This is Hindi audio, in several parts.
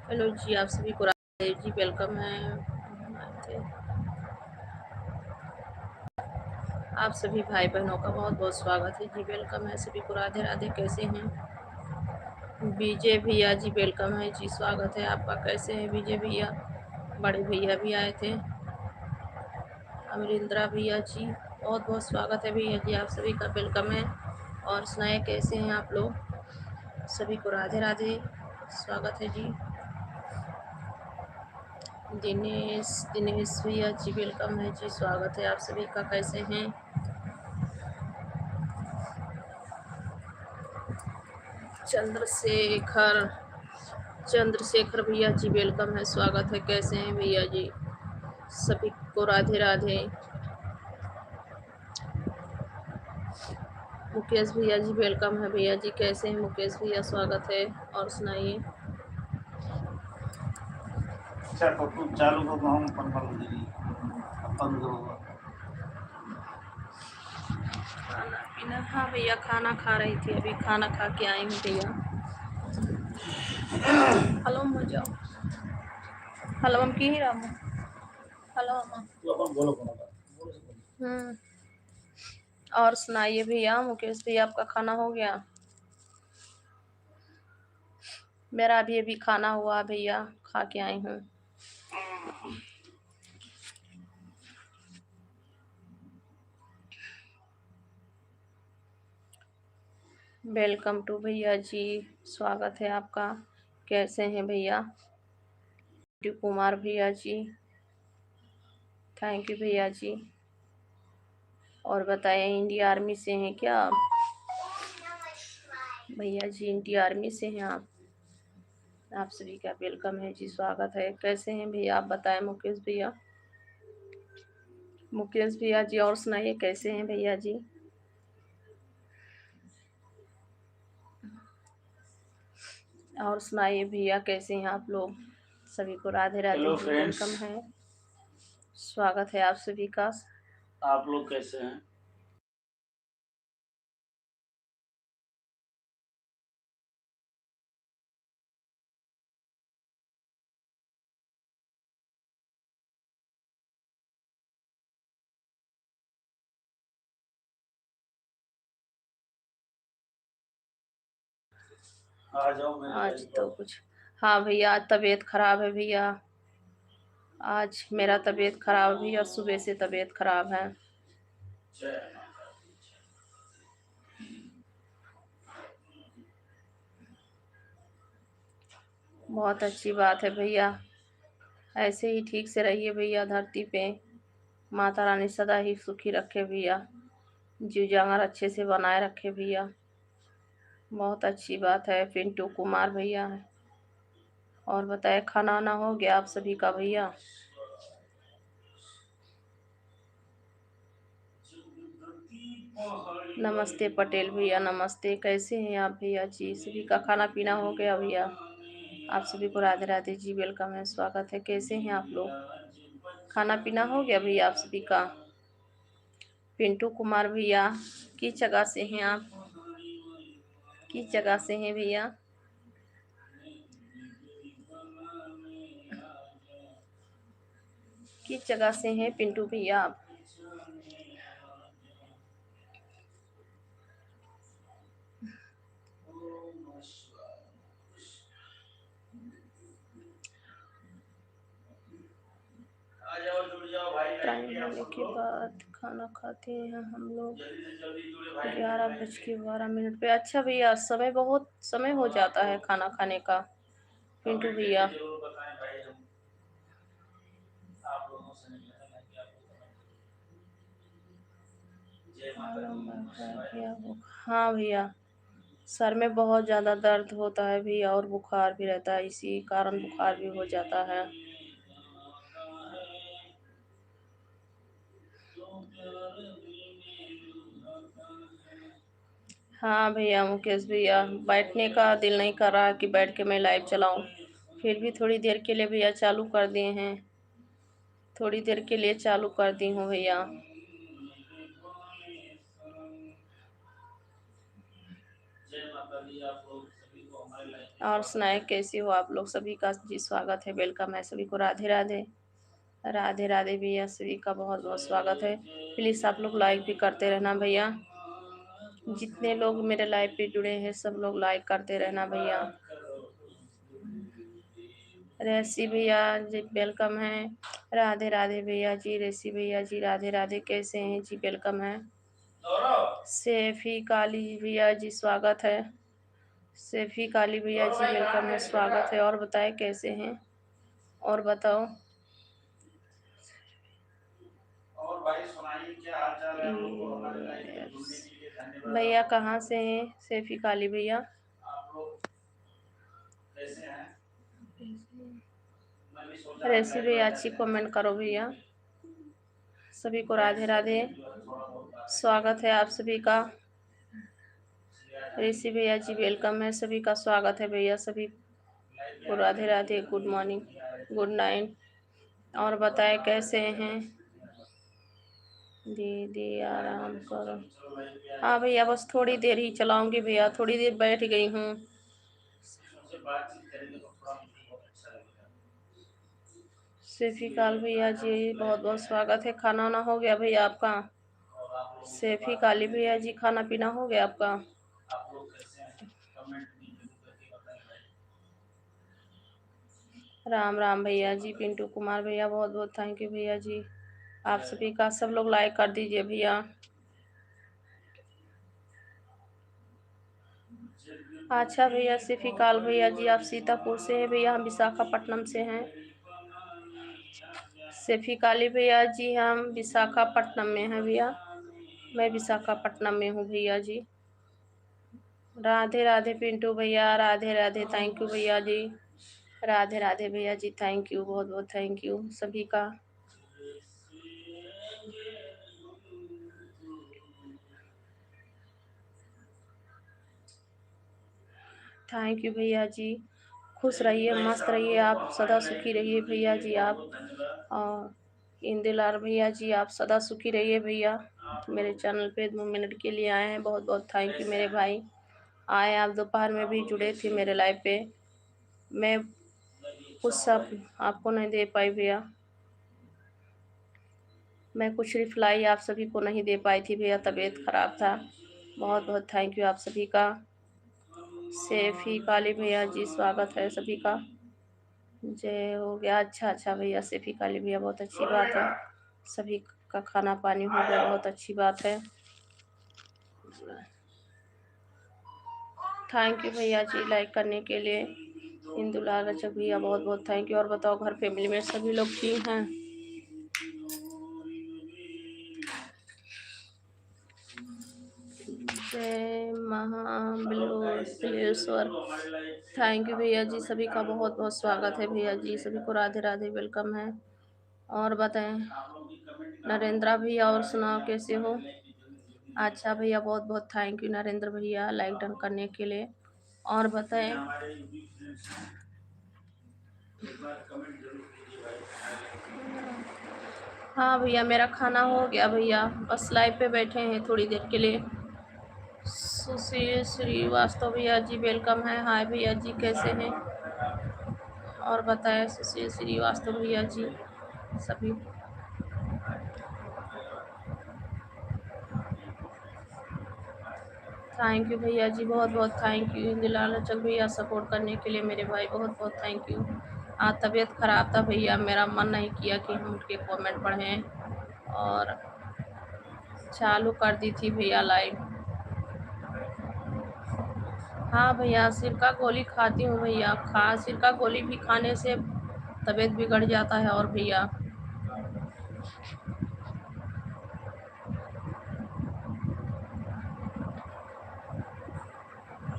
हेलो जी, आप सभी को राधे जी, वेलकम है। आप सभी भाई बहनों का बहुत बहुत स्वागत है जी, वेलकम है सभी को। राधे राधे। कैसे हैं विजय भैया जी? वेलकम है जी, स्वागत है आपका। कैसे हैं विजय भैया? बड़े भैया भी आए थे, अमरिंद्रा भैया जी, बहुत बहुत स्वागत है भैया जी, आप सभी का वेलकम है। और सुनाए कैसे हैं आप लोग? सभी को राधे राधे, स्वागत है जी। दिनेश दिनेश भैया जी, वेलकम है जी, स्वागत है आप सभी का। कैसे हैं? चंद्रशेखर चंद्रशेखर भैया जी, वेलकम है, स्वागत है। कैसे हैं भैया जी? सभी को राधे राधे। मुकेश भैया जी, वेलकम है भैया जी। कैसे हैं मुकेश भैया? स्वागत है। और सुनाइए। अच्छा पप्पू चालू को हम अपन बंद करी बंद होगा। खाना पीना? हाँ भैया, खाना खा रही थी, अभी खाना खा के आई हूँ भैया। हेलो मुझे हेलो हम की ही राम हेलो हम। तो अपन बोलो कौन और सुनाइए भैया। मुकेश भैया, आपका खाना हो गया? मेरा अभी अभी खाना हुआ भैया, खा के आई हूँ। वेलकम टू भैया जी, स्वागत है आपका। कैसे हैं भैया? कुमार भैया जी, थैंक यू भैया जी। और बताएं, इंडिया आर्मी से हैं क्या आप? भैया जी, इंडिया आर्मी से हैं आप सभी का वेलकम है जी, स्वागत है। कैसे हैं भैया आप बताएं? मुकेश भैया जी, और सुनाइए कैसे हैं भैया जी? और सुनाइए भैया, कैसे हैं आप लोग? सभी को राधे राधे हेलो जी, फ्रेंड्स, वेलकम है, स्वागत है आप सभी का। आप लोग कैसे हैं? आ जाओ मेरे आज तो कुछ, हाँ भैया, आज तबीयत खराब है भैया। आज मेरा तबीयत खराब भी, और सुबह से तबीयत खराब है। बहुत अच्छी बात है भैया, ऐसे ही ठीक से रहिए भैया। धरती पे माता रानी सदा ही सुखी रखे भैया, जीव जांगर अच्छे से बनाए रखे भैया। बहुत अच्छी बात है। पिंटू कुमार भैया है। और बताए, खाना वाना हो गया आप सभी का भैया? नमस्ते पटेल भैया, नमस्ते। कैसे हैं आप भैया जी? सभी का खाना पीना हो गया भैया? आप सभी को राधे राधे जी, वेलकम है, स्वागत है। कैसे हैं आप लोग? खाना पीना हो गया भैया आप सभी का? पिंटू कुमार भैया, किस जगह से हैं आप? किस जगह से हैं भैया? किस जगह से हैं पिंटू भैया आप? टाइम होने के बाद खाना खाते हैं हम लोग 11:12 पे। अच्छा भैया, समय बहुत समय हो जाता है खाना खाने का पिंटू भैया। हाँ भैया, सर में बहुत ज़्यादा दर्द होता है भैया, और बुखार भी रहता है, इसी कारण बुखार भी हो जाता है। हाँ भैया, मुकेश भैया, बैठने का दिल नहीं कर रहा कि बैठ के मैं लाइव चलाऊं, फिर भी थोड़ी देर के लिए भैया चालू कर दिए हैं। थोड़ी देर के लिए चालू कर दी हूँ भैया। और सुनाए कैसे हो आप लोग? सभी का जी स्वागत है, वेलकम है सभी को। राधे राधे। राधे राधे भैया, सभी का बहुत बहुत स्वागत है। प्लीज़ आप लोग लाइक भी करते रहना भैया। जितने लोग मेरे लाइव पे जुड़े हैं सब लोग लाइक करते रहना भैया। रेसी भैया जी वेलकम है। राधे राधे भैया जी। रेसी भैया जी राधे राधे, कैसे हैं जी? वेलकम है। सैफी काली भैया जी स्वागत है। सैफी काली भैया जी वेलकम है, स्वागत है। और बताए कैसे हैं? और बताओ। और भाई सुनाइए क्या हाल चाल है? आप लोग को हमारे लाइफ में जुड़ने के लिए धन्यवाद। भैया कहाँ से हैं सैफी काली भैया? आप लोग कैसे हैं? मैं भी सोचा रेसिपी अच्छी कमेंट करो भैया। सभी को राधे राधे, स्वागत है आप सभी का। ऋषि भैया जी वेलकम है, सभी का स्वागत है भैया। सभी को Radhe Radhe, good morning, good night. और बताए कैसे हैं? दीदी आराम करो। हाँ भैया बस थोड़ी देर ही चलाऊंगी भैया, थोड़ी देर बैठ गई हूँ। सैफी काल भैया जी बहुत बहुत स्वागत है। खाना वाना हो गया भैया आपका? सैफी काली भैया जी खाना पीना हो गया आपका? आप लोग कैसे हैं? कमेंट में जरूर करके बताएं। राम राम भैया जी। पिंटू कुमार भैया बहुत बहुत थैंक यू भैया जी। आप सभी का सब लोग लाइक कर दीजिए भैया। अच्छा भैया सिफिकाल भैया जी आप सीतापुर से हैं भैया, हम विशाखापट्टनम से हैं। सिफिकाली भैया जी हम विशाखापट्टनम में हैं भैया, मैं विशाखापट्टनम में हूँ भैया जी। राधे राधे पिंटू भैया, राधे राधे, थैंक यू भैया जी। राधे राधे भैया जी, थैंक यू, बहुत बहुत थैंक यू सभी का। थैंक यू भैया जी। खुश रहिए, मस्त रहिए, आप सदा सुखी रहिए भैया जी आप। और इंदिलाल भैया जी आप सदा सुखी रहिए भैया। मेरे चैनल पे 2 मिनट के लिए आए हैं, बहुत बहुत थैंक यू मेरे भाई। आए आप दोपहर में भी जुड़े थे मेरे लाइव पे, मैं कुछ सब आपको नहीं दे पाई भैया। मैं कुछ रिप्लाई आप सभी को नहीं दे पाई थी भैया, तबीयत खराब था। बहुत बहुत थैंक यू आप सभी का। सैफी काली भैया जी स्वागत है सभी का। जय हो गया। अच्छा अच्छा भैया सैफी काली भैया बहुत अच्छी बात है, सभी का खाना पानी हो गया, बहुत अच्छी बात है। थैंक यू भैया जी लाइक करने के लिए। इंदुलाल रचक भैया बहुत बहुत थैंक यू। और बताओ घर फैमिली में सभी लोग ठीक हैं? जय महाबलेश्वर। थैंक यू भैया जी, सभी का बहुत बहुत स्वागत है भैया जी। सभी को राधे राधे, वेलकम है। और बताएं नरेंद्र भैया, और सुनाओ कैसे हो? अच्छा भैया बहुत बहुत थैंक यू नरेंद्र भैया लाइक डन करने के लिए। और बताएं। हाँ भैया मेरा खाना हो गया भैया, बस लाइव पे बैठे हैं थोड़ी देर के लिए। सुशील श्रीवास्तव भैया जी वेलकम है। हाय भैया जी कैसे हैं? और बताएं सुशील श्रीवास्तव भैया जी सभी। थैंक यू भैया जी, बहुत बहुत थैंक यू। इंदिलाल रचक भैया सपोर्ट करने के लिए मेरे भाई, बहुत बहुत थैंक यू। तबीयत ख़राब था भैया, मेरा मन नहीं किया कि हम उठ के कॉमेंट पढ़ें, और चालू कर दी थी भैया लाइव। हाँ भैया सिर का गोली खाती हूँ भैया, सिर का गोली भी खाने से तबीयत बिगड़ जाता है। और भैया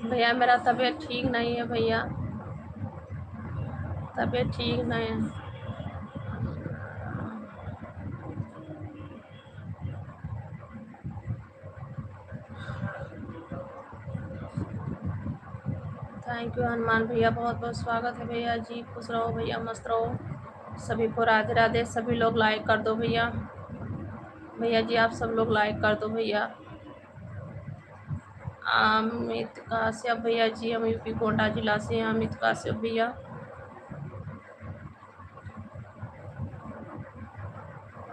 भैया मेरा तबीयत ठीक नहीं है भैया, तबीयत ठीक नहीं है। थैंक यू हनुमान भैया, बहुत बहुत स्वागत है भैया जी। खुश रहो भैया, मस्त रहो। सभी को राधे राधे। सभी लोग लाइक कर दो भैया। भैया जी आप सब लोग लाइक कर दो भैया। अमित काश्यप भैया जी, हम यूपी कोटा जिला से हैं। अमित काश्यप भैया,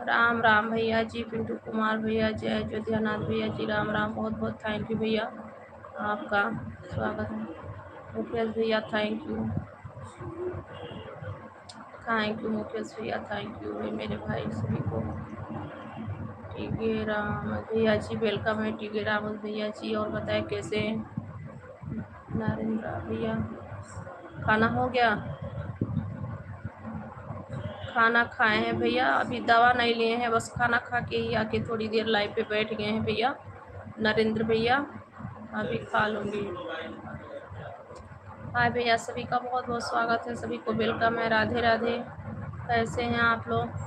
राम राम भैया जी। पिंटू कुमार भैया, जय अयोध्यानाथ भैया जी, राम राम। बहुत बहुत थैंक यू भैया, आपका स्वागत है। मुकेश भैया थैंक यू, मुकेश भैया थैंक यू मेरे भाई सभी को। टीके राम भैया जी वेलकम है, टीके राम भैया जी। और बताए कैसे हैं? नरेंद्र भैया, खाना हो गया? खाना खाए हैं भैया, अभी दवा नहीं लिए हैं, बस खाना खा के ही आके थोड़ी देर लाइव पे बैठ गए हैं भैया। नरेंद्र भैया, अभी खा लूँगी। हाय भैया, सभी का बहुत बहुत स्वागत है, सभी को वेलकम है। राधे राधे, कैसे हैं आप लोग?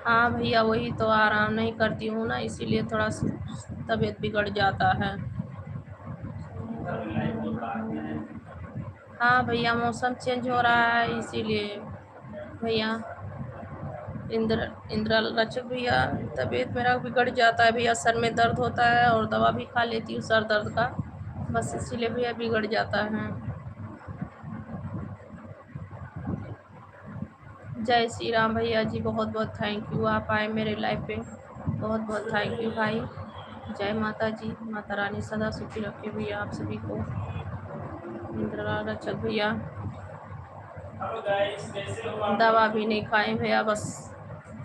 हाँ भैया, वही तो आराम नहीं करती हूँ ना, इसीलिए थोड़ा तबीयत बिगड़ जाता है। हाँ भैया, मौसम चेंज हो रहा है इसीलिए भैया। इंद्र लचक भैया, तबीयत मेरा बिगड़ जाता है भैया, सर में दर्द होता है और दवा भी खा लेती हूँ सर दर्द का, बस इसीलिए भैया बिगड़ जाता है। जय श्री राम भैया जी, बहुत बहुत थैंक यू, आप आए मेरे लाइफ पे, बहुत बहुत थैंक यू भाई। जय माता जी, माता रानी सदा सुखी रखे भैया आप सभी को। इंद्रलाल लचक भैया, दवा भी नहीं खाए भैया, बस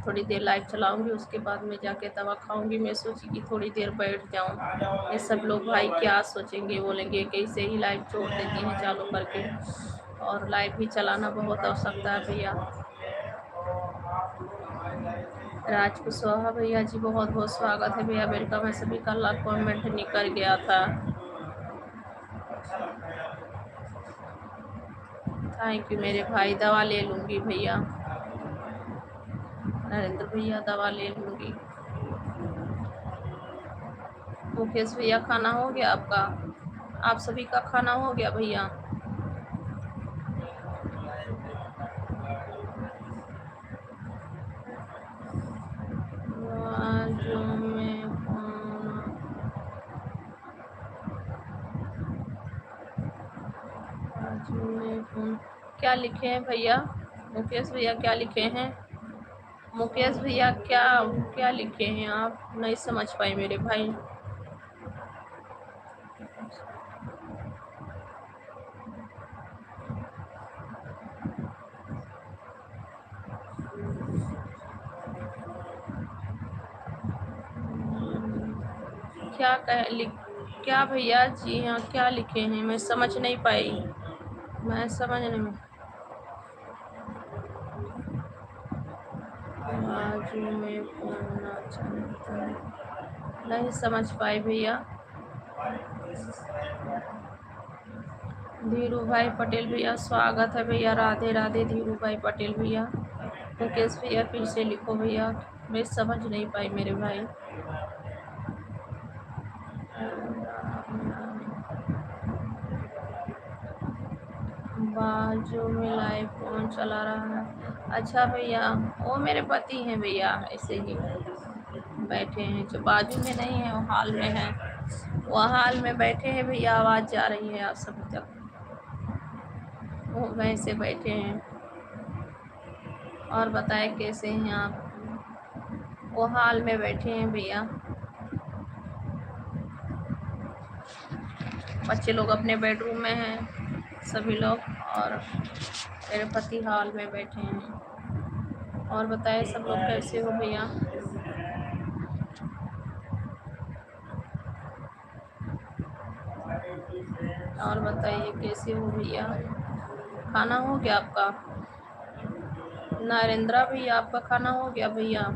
थोड़ी देर लाइव चलाऊंगी, उसके बाद में जाके दवा खाऊंगी। मैं सोची कि थोड़ी देर बैठ जाऊं, ये सब लोग भाई क्या सोचेंगे, बोलेंगे कैसे ही लाइव छोड़ देती हैं चालू करके, और लाइव भी चलाना बहुत आवश्यकता है भैया। राज कुशवाहा भैया जी, बहुत बहुत स्वागत है भैया, वेलकम है सभी का। लाख कमेंट निकल गया था, थैंक यू मेरे भाई। दवा ले लूंगी भैया, नरेंद्र भैया दवा ले लूंगी। मुकेश भैया, खाना हो गया आपका? आप सभी का खाना हो गया भैया? जो मैं फोन क्या लिखे हैं भैया? मुकेश भैया क्या लिखे हैं? मुकेश भैया क्या क्या लिखे हैं आप? नहीं समझ पाए मेरे भाई। क्या भैया जी? हाँ, क्या लिखे हैं मैं समझ नहीं पाई, मैं समझ नहीं। बाजू में फोन नहीं समझ पाए भैया। धीरू भाई पटेल भैया, स्वागत है भैया। राधे राधे धीरू भाई पटेल भैया। मुकेश भैया फिर से लिखो भैया, मैं समझ नहीं पाई मेरे भाई। बाजू में लाइव फोन चला रहा है। अच्छा भैया, वो मेरे पति हैं भैया, ऐसे ही बैठे हैं, जो बाजू में नहीं है वो हाल में है, वो हाल में बैठे हैं भैया। आवाज़ जा रही है आप सभी तक, वो वैसे बैठे हैं। और बताए कैसे हैं आप? वो हाल में बैठे हैं भैया, बच्चे लोग अपने बेडरूम में हैं सभी लोग, और मेरे पति हॉल में बैठे हैं। और बताए सब लोग कैसे हो भैया? और बताइए कैसे हो भैया? खाना हो गया आपका? नरेंद्र भैया, आपका खाना हो गया भैया?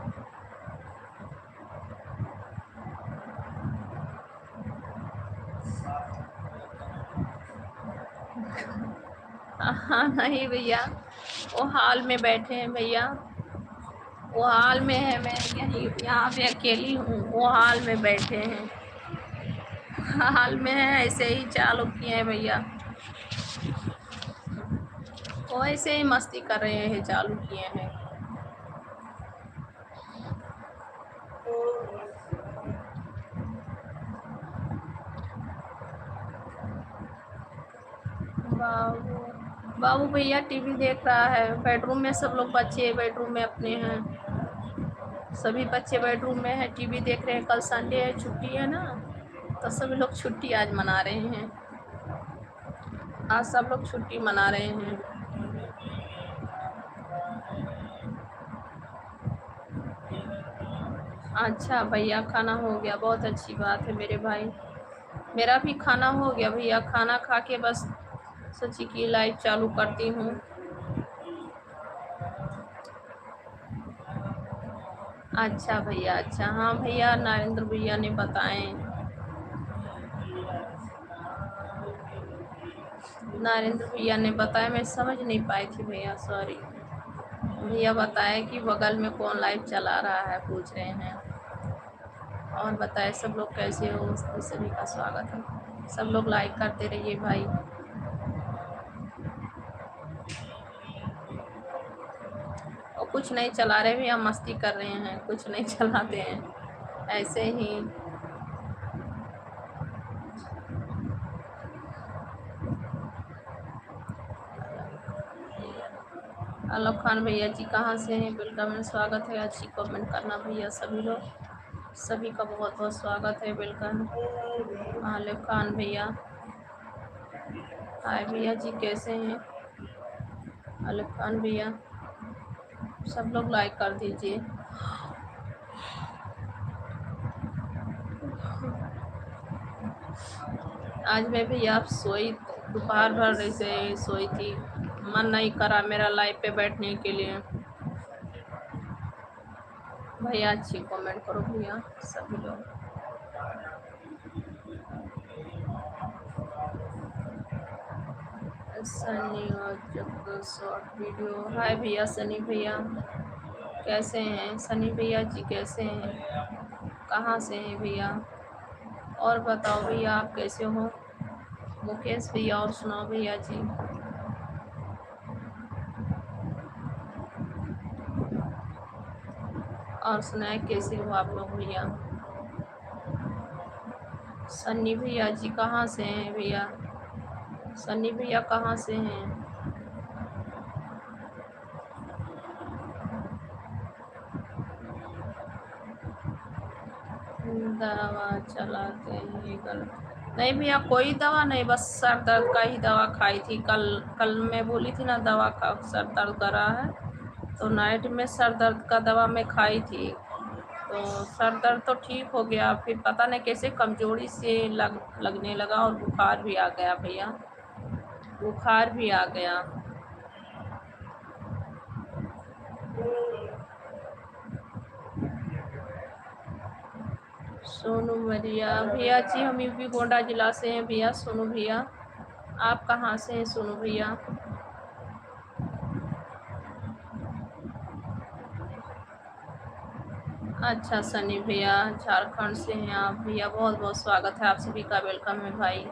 हाँ नहीं भैया, वो हाल में बैठे हैं भैया, वो हाल में है, मैं यहीं यहाँ पे अकेली हूँ, वो हाल में बैठे हैं, हाल में है, ऐसे ही चालू किए हैं भैया, वो ऐसे ही मस्ती कर रहे हैं, चालू किए हैं। बाबू बाबू भैया टीवी देख रहा है बेडरूम में। सब लोग बच्चे बेडरूम में अपने हैं, सभी बच्चे बेडरूम में हैं, टीवी देख रहे हैं। कल संडे है, छुट्टी है ना, तो सभी लोग छुट्टी आज मना रहे हैं। आज सब लोग छुट्टी मना रहे हैं। अच्छा भैया खाना हो गया, बहुत अच्छी बात है मेरे भाई। मेरा भी खाना हो गया भैया, खाना खा के बस सोची कि लाइव चालू करती हूँ। अच्छा भैया, अच्छा। हाँ भैया, नरेंद्र भैया ने बताएं, नरेंद्र भैया ने बताया, मैं समझ नहीं पाई थी भैया, सॉरी। भैया बताए कि बगल में कौन लाइव चला रहा है, पूछ रहे हैं। और बताए सब लोग कैसे हो, सभी का स्वागत है। सब लोग लाइक करते रहिए भाई। और कुछ नहीं चला रहे भैया, मस्ती कर रहे हैं, कुछ नहीं चलाते हैं, ऐसे ही। आलोक खान भैया जी कहाँ से हैं, वेलकम है, स्वागत है। अच्छी कमेंट करना भैया सभी लोग, सभी का बहुत बहुत स्वागत है, वेलकम। आलोक खान भैया, हाय भैया जी, कैसे हैं आलोक खान भैया? सब लोग लाइक कर दीजिए। आज मैं भैया आप सोई, दोपहर भर ऐसे सोई थी, मन नहीं करा मेरा लाइव पे बैठने के लिए। भैया अच्छी कमेंट करो भैया सभी लोग। सनी और जब शॉर्ट वीडियो, हाय भैया सनी भैया, कैसे हैं सनी भैया जी, कैसे हैं, कहाँ से हैं भैया? और बताओ भैया आप कैसे हो? मुकेश भैया, और सुनाओ भैया जी। और सुनाए कैसे हो आप लोग भैया? सन्नी भैया जी कहाँ से हैं भैया? सन्नी भैया कहाँ से हैं? दवा चलाते हैं गलत नहीं भैया, कोई दवा नहीं, बस सर दर्द का ही दवा खाई थी। कल मैं बोली थी ना दवा का, सर दर्द कर रहा है, तो नाइट में सर दर्द का दवा मैं खाई थी, तो सर दर्द तो ठीक हो गया, फिर पता नहीं कैसे कमजोरी से लगने लगा, और बुखार भी आ गया भैया, बुखार भी आ गया। सोनू भैया, भैया जी हम यूपी गोंडा जिला से हैं भैया। सोनू भैया आप कहाँ से हैं सोनू भैया? अच्छा सनी भैया झारखंड से हैं आप भैया, बहुत बहुत स्वागत है आप सभी का, वेलकम है भाई,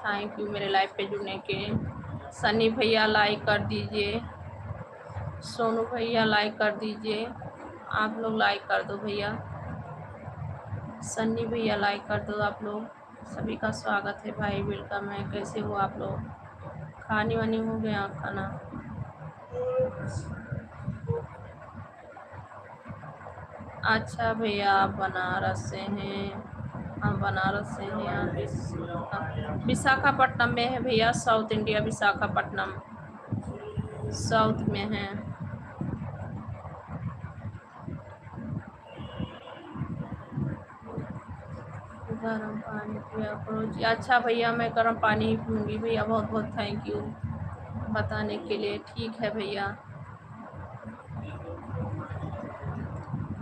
थैंक यू मेरे लाइव पे जुड़ने के। सनी भैया लाइक कर दीजिए, सोनू भैया लाइक कर दीजिए, आप लोग लाइक कर दो भैया, सन्नी भैया लाइक कर दो आप लोग, सभी का स्वागत है भाई, वेलकम है। कैसे हो आप लोग? खाने वानी हो गया खाना? अच्छा भैया आप बनारस से हैं? हम बनारस से हैं, यहाँ विशाखापट्टनम में है भैया, साउथ इंडिया विशाखापट्टनम साउथ में है। गर्म पानी पिया करो जी। अच्छा भैया मैं गर्म पानी ही पीऊँगी भैया, बहुत बहुत थैंक यू बताने के लिए। ठीक है भैया,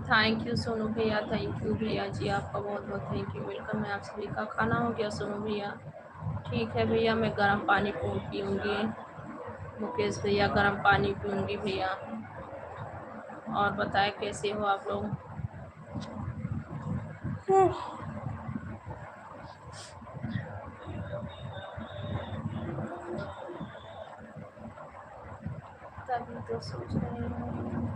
थैंक यू सोनू भैया, थैंक यू भैया जी, आपका बहुत बहुत थैंक यू, वेलकम है आप सभी का। खाना हो गया सोनू भैया? ठीक है भैया, मैं गर्म पानी पीऊँगी। मुकेश भैया गर्म पानी पीऊँगी भैया। और बताए कैसे हो आप लोग? तभी तो सोच रहे हैं,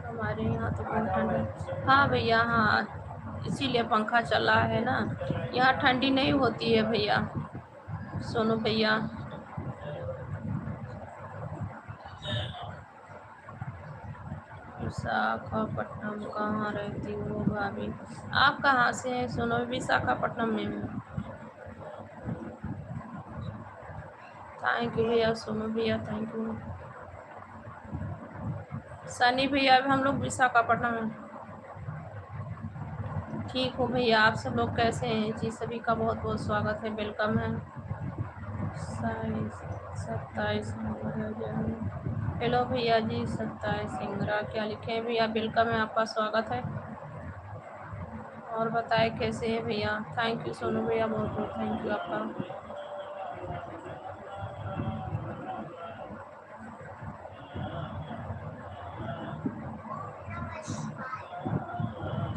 हमारे यहाँ तो बहुत ठंड। हाँ भैया हाँ, इसीलिए पंखा चल रहा है ना, यहाँ ठंडी नहीं होती है भैया। सोनू भैया विशाखापट्टनम कहाँ रहती हो भाभी? आप कहाँ से हैं सोनू? विशाखापट्टनम में हूँ। थैंक यू भैया सोनू भैया, थैंक यू। सनी भैया हम लोग विशाखापट्टनम में। ठीक हो भैया, आप सब लोग कैसे हैं जी? सभी का बहुत बहुत स्वागत है, वेलकम है। 27 हेलो भैया जी। 27 सिंगरा क्या लिखे हैं भैया? वेलकम है, आपका स्वागत है। और बताए कैसे हैं भैया? थैंक यू सोनू भैया, बहुत बहुत थैंक यू आपका।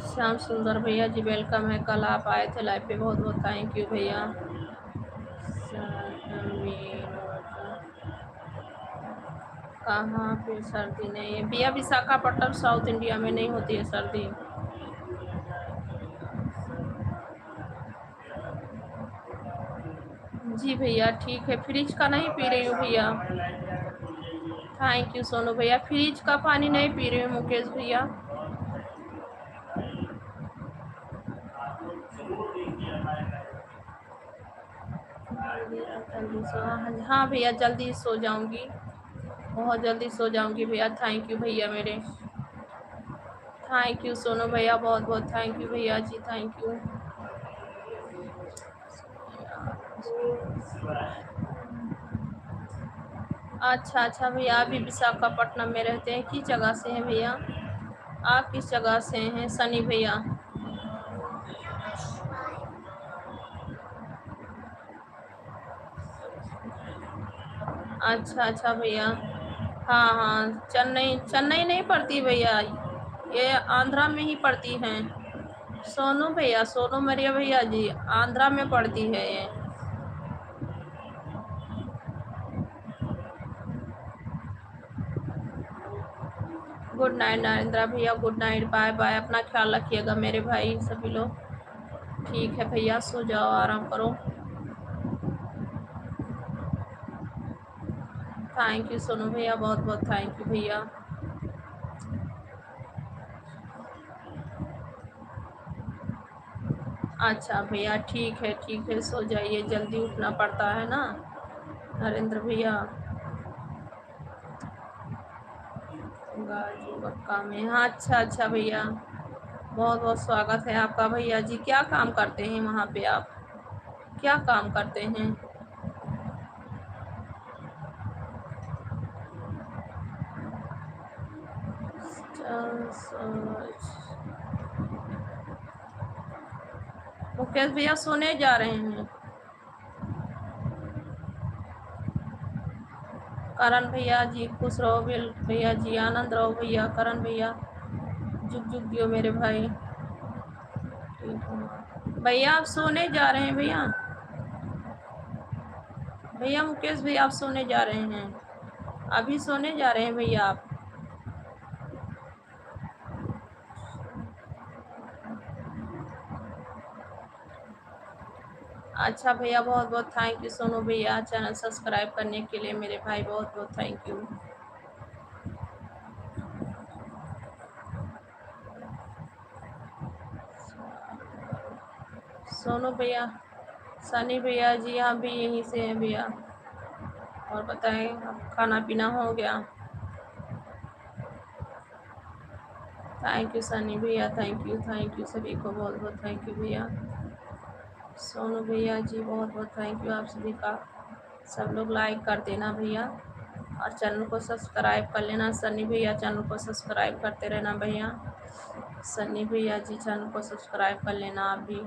श्याम सुंदर भैया जी वेलकम है, कल आप आए थे लाइव पे, बहुत बहुत थैंक यू भैया। कहाँ पे सर्दी नहीं है भैया? विशाखापट्टनम साउथ इंडिया में नहीं होती है सर्दी। जी भैया ठीक है, फ्रिज का नहीं पी रही हूँ भैया। थैंक यू सोनू भैया, फ्रिज का पानी नहीं पी रही हूँ मुकेश भैया। हाँ भैया जल्दी सो जाऊंगी, बहुत जल्दी सो जाऊंगी भैया। थैंक यू भैया मेरे, थैंक यू सोनू भैया, बहुत बहुत थैंक यू भैया जी, थैंक यू। अच्छा अच्छा भैया, आप भी विशाखापट्टनम में रहते हैं? किस जगह से हैं भैया? आप किस जगह से हैं सनी भैया? अच्छा अच्छा भैया, हाँ हाँ, चेन्नई चेन्नई नहीं पड़ती भैया, ये आंध्रा में ही पड़ती हैं। सोनू भैया, सोनू मरिया भैया जी, आंध्रा में पड़ती है ये। गुड नाइट नरेंद्र भैया, गुड नाइट, बाय बाय, अपना ख्याल रखिएगा मेरे भाई सभी लोग। ठीक है भैया, सो जाओ, आराम करो। थैंक यू सोनू भैया, बहुत बहुत थैंक यू भैया। अच्छा भैया ठीक है, सो जाइए, जल्दी उठना पड़ता है ना नरेंद्र भैया। गाजू बक्का में, हाँ अच्छा अच्छा भैया, बहुत बहुत स्वागत है आपका भैया जी। क्या काम करते हैं वहाँ पे आप? क्या काम करते हैं? मुकेश भैया सोने जा रहे हैं। करण भैया जी खुश रहो, भैया जी आनंद रहो भैया। करण भैया जुग जुग जियो मेरे भाई। भैया आप सोने जा रहे हैं भैया? भैया मुकेश भैया आप सोने जा रहे हैं? अभी सोने जा रहे हैं भैया आप? अच्छा भैया, बहुत बहुत थैंक यू सोनू भैया, चैनल सब्सक्राइब करने के लिए मेरे भाई, बहुत बहुत थैंक यू। सोनू भैया, सनी भैया जी यहाँ भी यहीं से हैं भैया। और बताएं, खाना पीना हो गया? थैंक यू सनी भैया, थैंक यू सभी को, बहुत बहुत थैंक यू भैया। सोनू भैया जी बहुत बहुत थैंक यू आप सभी का। सब लोग लाइक कर देना भैया, और चैनल को सब्सक्राइब कर लेना। सनी भैया चैनल को सब्सक्राइब करते रहना भैया। सनी भैया जी चैनल को सब्सक्राइब कर लेना आप भी।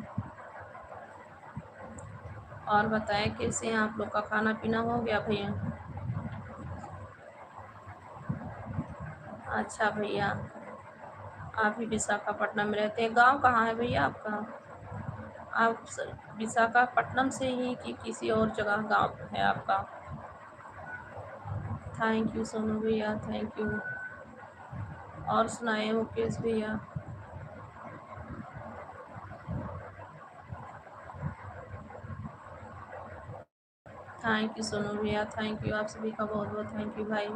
और बताएं कैसे हैं आप लोग का खाना पीना हो गया भैया? अच्छा भैया, आप भी विशाखापट्टनम में रहते हैं? गांव कहाँ है भैया आपका? आप विशाखापट्टनम से ही कि किसी और जगह गांव है आपका? थैंक यू सोनू भैया, थैंक यू। और सुनाए मुकेश भैया? थैंक यू सोनू भैया, थैंक यू आप सभी का, बहुत बहुत थैंक यू भाई।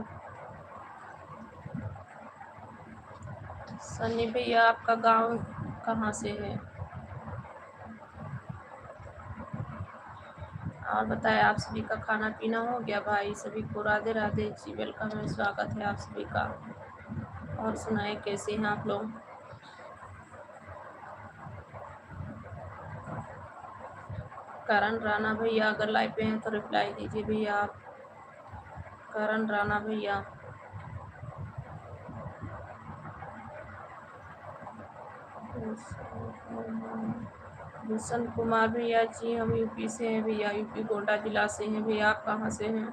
सन्नी भैया आपका गांव कहाँ से है? और बताएं, आप सभी का खाना पीना हो गया भाई? सभी को राधे राधे जी, वेलकम है, स्वागत है आप सभी का। और सुनाए कैसे हैं आप लोग? करण राणा भैया अगर लाइव पे हैं तो रिप्लाई दीजिए भैया आप। करण राणा भैया, भूषण कुमार भैया जी, हम यूपी से हैं भैया, यूपी गोंडा जिला से हैं भैया। आप कहाँ से हैं?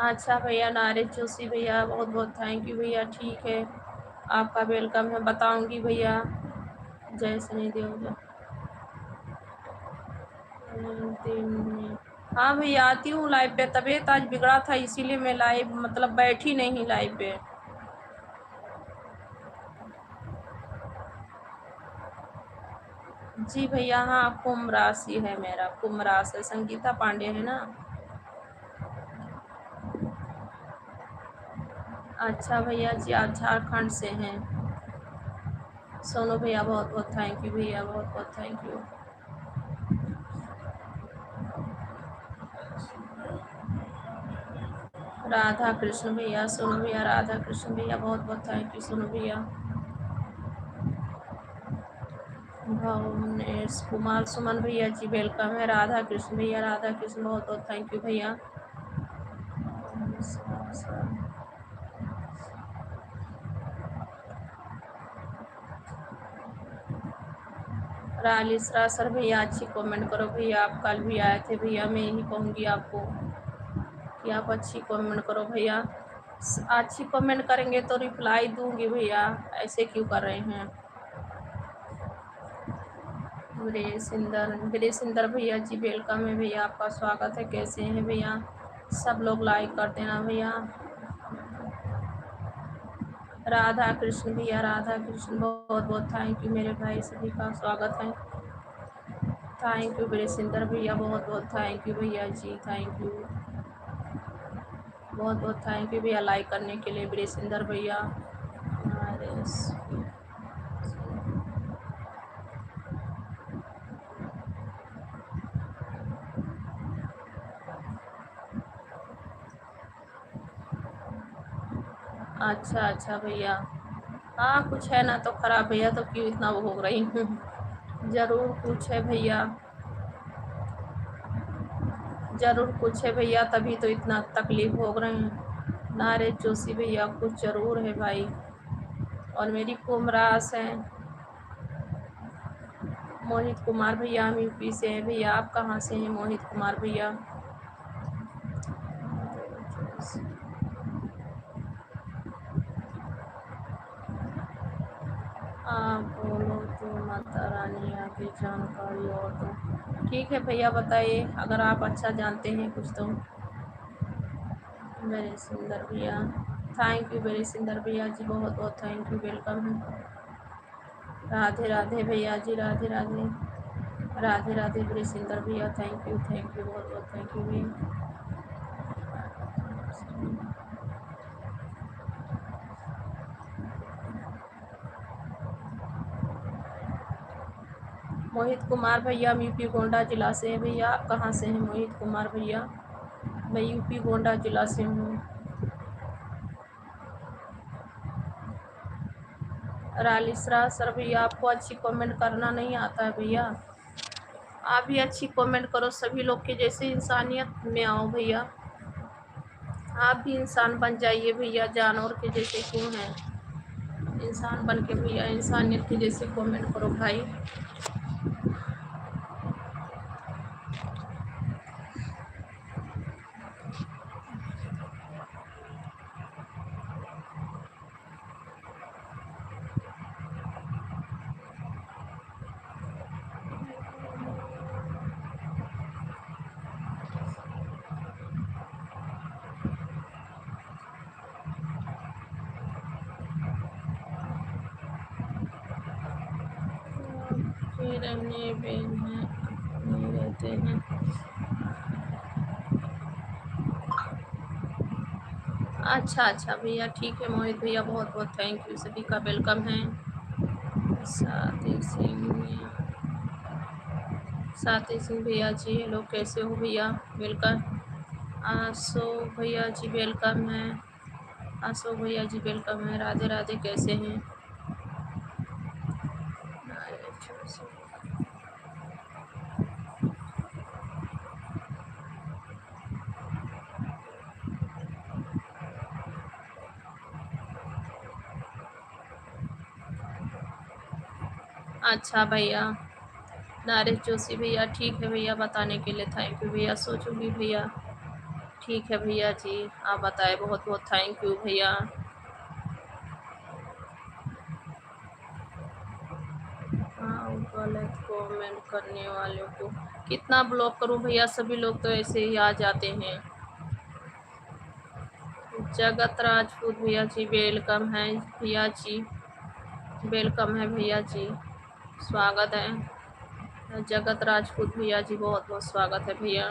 अच्छा भैया, नारिज जोशी भैया, बहुत बहुत थैंक यू भैया। ठीक है, आपका वेलकम है, बताऊंगी भैया। जय सनी देव। हाँ भैया, आती हूँ लाइव पे। तबीयत आज बिगड़ा था इसीलिए मैं लाइव मतलब बैठी नहीं लाइव पे। जी भैया, हाँ कुंभ राशि है मेरा, कुंभ राशि। संगीता पांडे है ना? अच्छा भैया जी, आप झारखंड से हैं। सोनू भैया, बहुत बहुत थैंक यू भैया, बहुत बहुत थैंक यू। राधा कृष्ण भैया, सोनू भैया, राधा कृष्ण भैया, बहुत बहुत थैंक यू सोनू भैया। भुवनेश कुमार सुमन भैया जी, वेलकम है। राधा कृष्ण भैया, राधा कृष्ण, बहुत बहुत थैंक यू भैया। रालिसरा सर भैया, अच्छी कमेंट करो भैया। आप कल भी आए थे भैया, मैं यही कहूँगी आपको कि आप अच्छी कमेंट करो भैया। अच्छी कमेंट करेंगे तो रिप्लाई दूंगी भैया, ऐसे क्यों कर रहे हैं? वीरेंद्र भैया जी, वेलकम है भैया, आपका स्वागत है। कैसे हैं भैया? सब लोग लाइक कर देना भैया। राधा कृष्ण भैया, राधा कृष्ण, बहुत बहुत थैंक यू मेरे भाई, सभी का स्वागत है। थैंक यू वीरेंद्र भैया, बहुत बहुत थैंक यू भैया जी, थैंक यू, बहुत बहुत थैंक यू भैया लाइक करने के लिए वीरेंद्र भैया। अच्छा अच्छा भैया, हाँ कुछ है ना तो खराब भैया, तो क्यों इतना वो हो रही हूँ? जरूर कुछ है भैया, जरूर कुछ है भैया, तभी तो इतना तकलीफ हो रहे हैं। नारिज जोशी भैया, कुछ जरूर है भाई। और मेरी कुमरास है। मोहित कुमार भैया, हम यूपी से हैं भैया। आप कहाँ से हैं मोहित कुमार भैया? आप बोलो तो माता रानी आगे जानकारी और तो ठीक है भैया, बताइए अगर आप अच्छा जानते हैं कुछ तो। मेरे सुंदर भैया, थैंक यू मेरे सुंदर भैया जी, बहुत बहुत थैंक यू, वेलकम है। राधे राधे भैया जी, राधे राधे, राधे राधे मेरे सुंदर भैया, थैंक यू, बहुत बहुत थैंक यू भैया। मोहित कुमार भैया, हम यूपी गोंडा जिला से हैं भैया। आप कहाँ से हैं मोहित कुमार भैया? मैं यूपी गोंडा जिला से हूँ। रालिसरा सर भैया, आपको अच्छी कमेंट करना नहीं आता है भैया? आप भी अच्छी कमेंट करो, सभी लोग के जैसे इंसानियत में आओ भैया। आप भी इंसान बन जाइए भैया, जानवर के जैसे क्यों हैं? इंसान बन के भैया इंसानियत के जैसे कमेंट करो भाई। रहने बेन हैं, नहीं रहते हैं। अच्छा भैया, ठीक है मोहित भैया, बहुत बहुत थैंक यू, सभी का वेलकम है। साथी सिंह भैया जी, हेलो, कैसे हो भैया, वेलकम। आशो भैया जी वेलकम है। आशो भैया जी वेलकम है, राधे राधे, कैसे हैं। अच्छा भैया, नरेश जोशी भैया, ठीक है भैया, बताने के लिए थैंक यू भैया, सोचूंगी भैया। ठीक है भैया जी, आप बताए, बहुत बहुत थैंक यू भैया। हाँ, गलत कमेंट करने वालों को कितना ब्लॉक करूं भैया, सभी लोग तो ऐसे ही आ जाते हैं। जगत राजपूत भैया जी वेलकम है भैया जी, वेलकम है भैया जी, स्वागत है। जगत राजपूत भैया जी, बहुत बहुत स्वागत है भैया।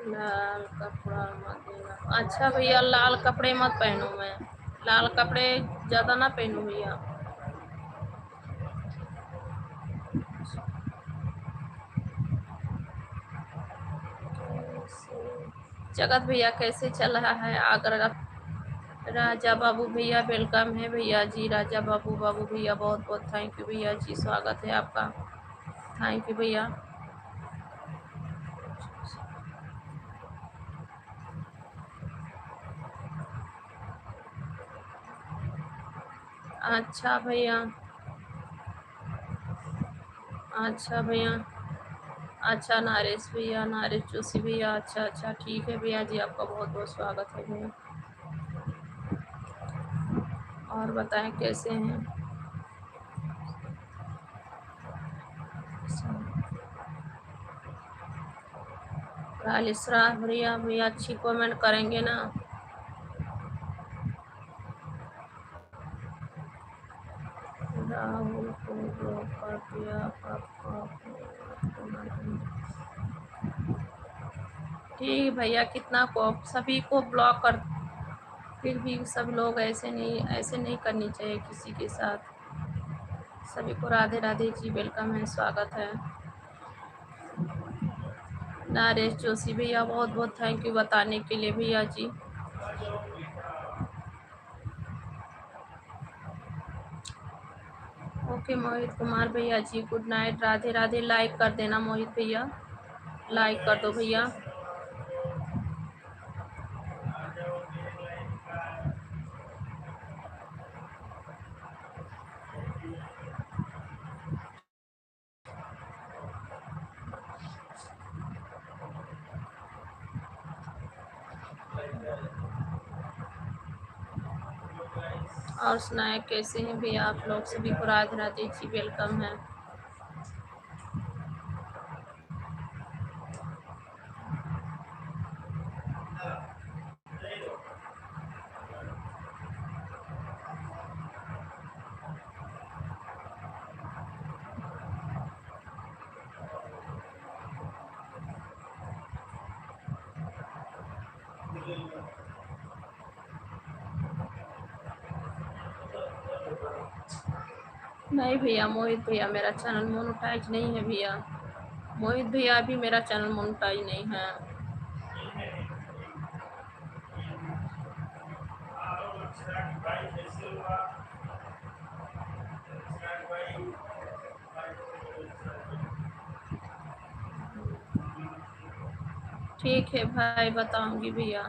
लाल कपड़ा मत देना। अच्छा भैया, लाल कपड़े मत पहनूं मैं, लाल कपड़े ज़्यादा ना पहनूं भैया। जगत भैया कैसे चल रहा है आगरा। राजा बाबू भैया वेलकम है भैया जी, राजा बाबू भैया, बहुत बहुत थैंक यू भैया जी, स्वागत है आपका, थैंक यू भैया। अच्छा भैया, अच्छा भैया, अच्छा नरेश भैया, नरेश जोशी भैया, अच्छा ठीक है भैया जी, आपका बहुत बहुत स्वागत है भैया। और बताएं कैसे हैं। रालिसरा भैया, भैया अच्छी कमेंट करेंगे ना। राहुल को ब्लॉक कर दिया, आपका ठीक है भैया, कितना को सभी को ब्लॉक कर, फिर भी सब लोग ऐसे नहीं करनी चाहिए किसी के साथ। सभी को राधे राधे जी, वेलकम है, स्वागत है। नरेश जोशी भैया, बहुत बहुत थैंक यू बताने के लिए भैया जी। ओके मोहित कुमार भैया ji, good night, Radhe Radhe. Like कर देना मोहित भैया, लाइक कर दो भैया। और सुनाए कैसे हैं भैया आप लोग, सभी को राधे राधे जी, वेलकम है। नहीं भैया, मोहित भैया, मेरा चैनल मोनेटाइज नहीं है भैया, मोहित भैया अभी मेरा चैनल मोनेटाइज नहीं है। ठीक है भाई, बताऊंगी भैया।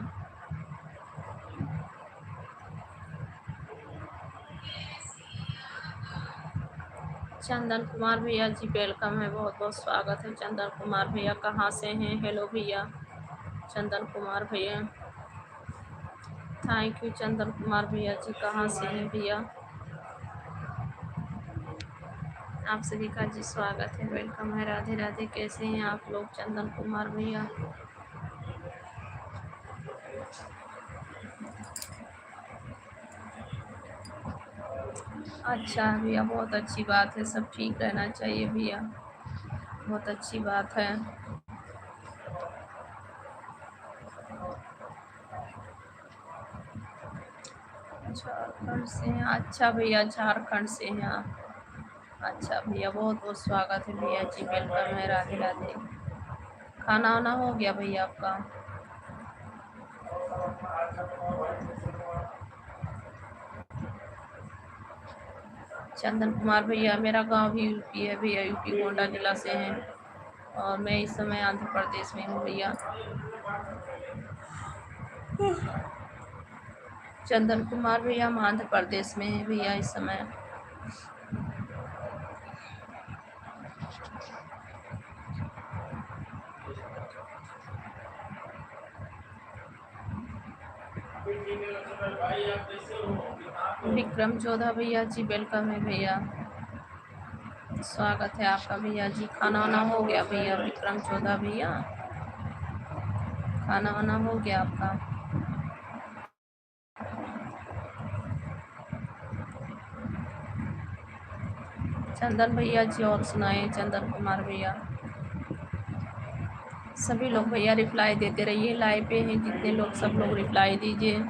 चंदन कुमार भैया जी वेलकम है, बहुत बहुत स्वागत है। चंदन कुमार भैया कहाँ से हैं, हेलो भैया चंदन कुमार भैया, थैंक यू चंदन कुमार भैया जी, कहाँ से हैं भैया। आप सभी का जी स्वागत है, वेलकम है, राधे राधे, कैसे हैं आप लोग। चंदन कुमार भैया, अच्छा भैया, बहुत अच्छी बात है, सब ठीक रहना चाहिए भैया, बहुत अच्छी बात है। झारखंड से हैं? अच्छा भैया, झारखंड से हैं आप? अच्छा भैया, बहुत बहुत स्वागत है भैया जी, वेलकम है, राधे राधे। खाना वाना हो गया भैया आपका? चंदन कुमार भैया, मेरा गांव भी यूपी है भैया, यूपी गोंडा जिला से हैं, और मैं इस समय आंध्र प्रदेश में हूँ भैया। चंदन कुमार भैया, हम आंध्र प्रदेश में हैं भैया इस समय। विक्रम चौधा भैया जी, वेलकम है भैया, स्वागत है आपका भैया जी। खाना वाना हो गया भैया? विक्रम चौधा भैया, खाना वाना हो गया आपका? चंदन भैया जी, और सुनाए चंदन कुमार भैया। सभी लोग भैया रिप्लाई देते रहिए, लाइव पे हैं जितने लोग, सब लोग रिप्लाई दीजिए।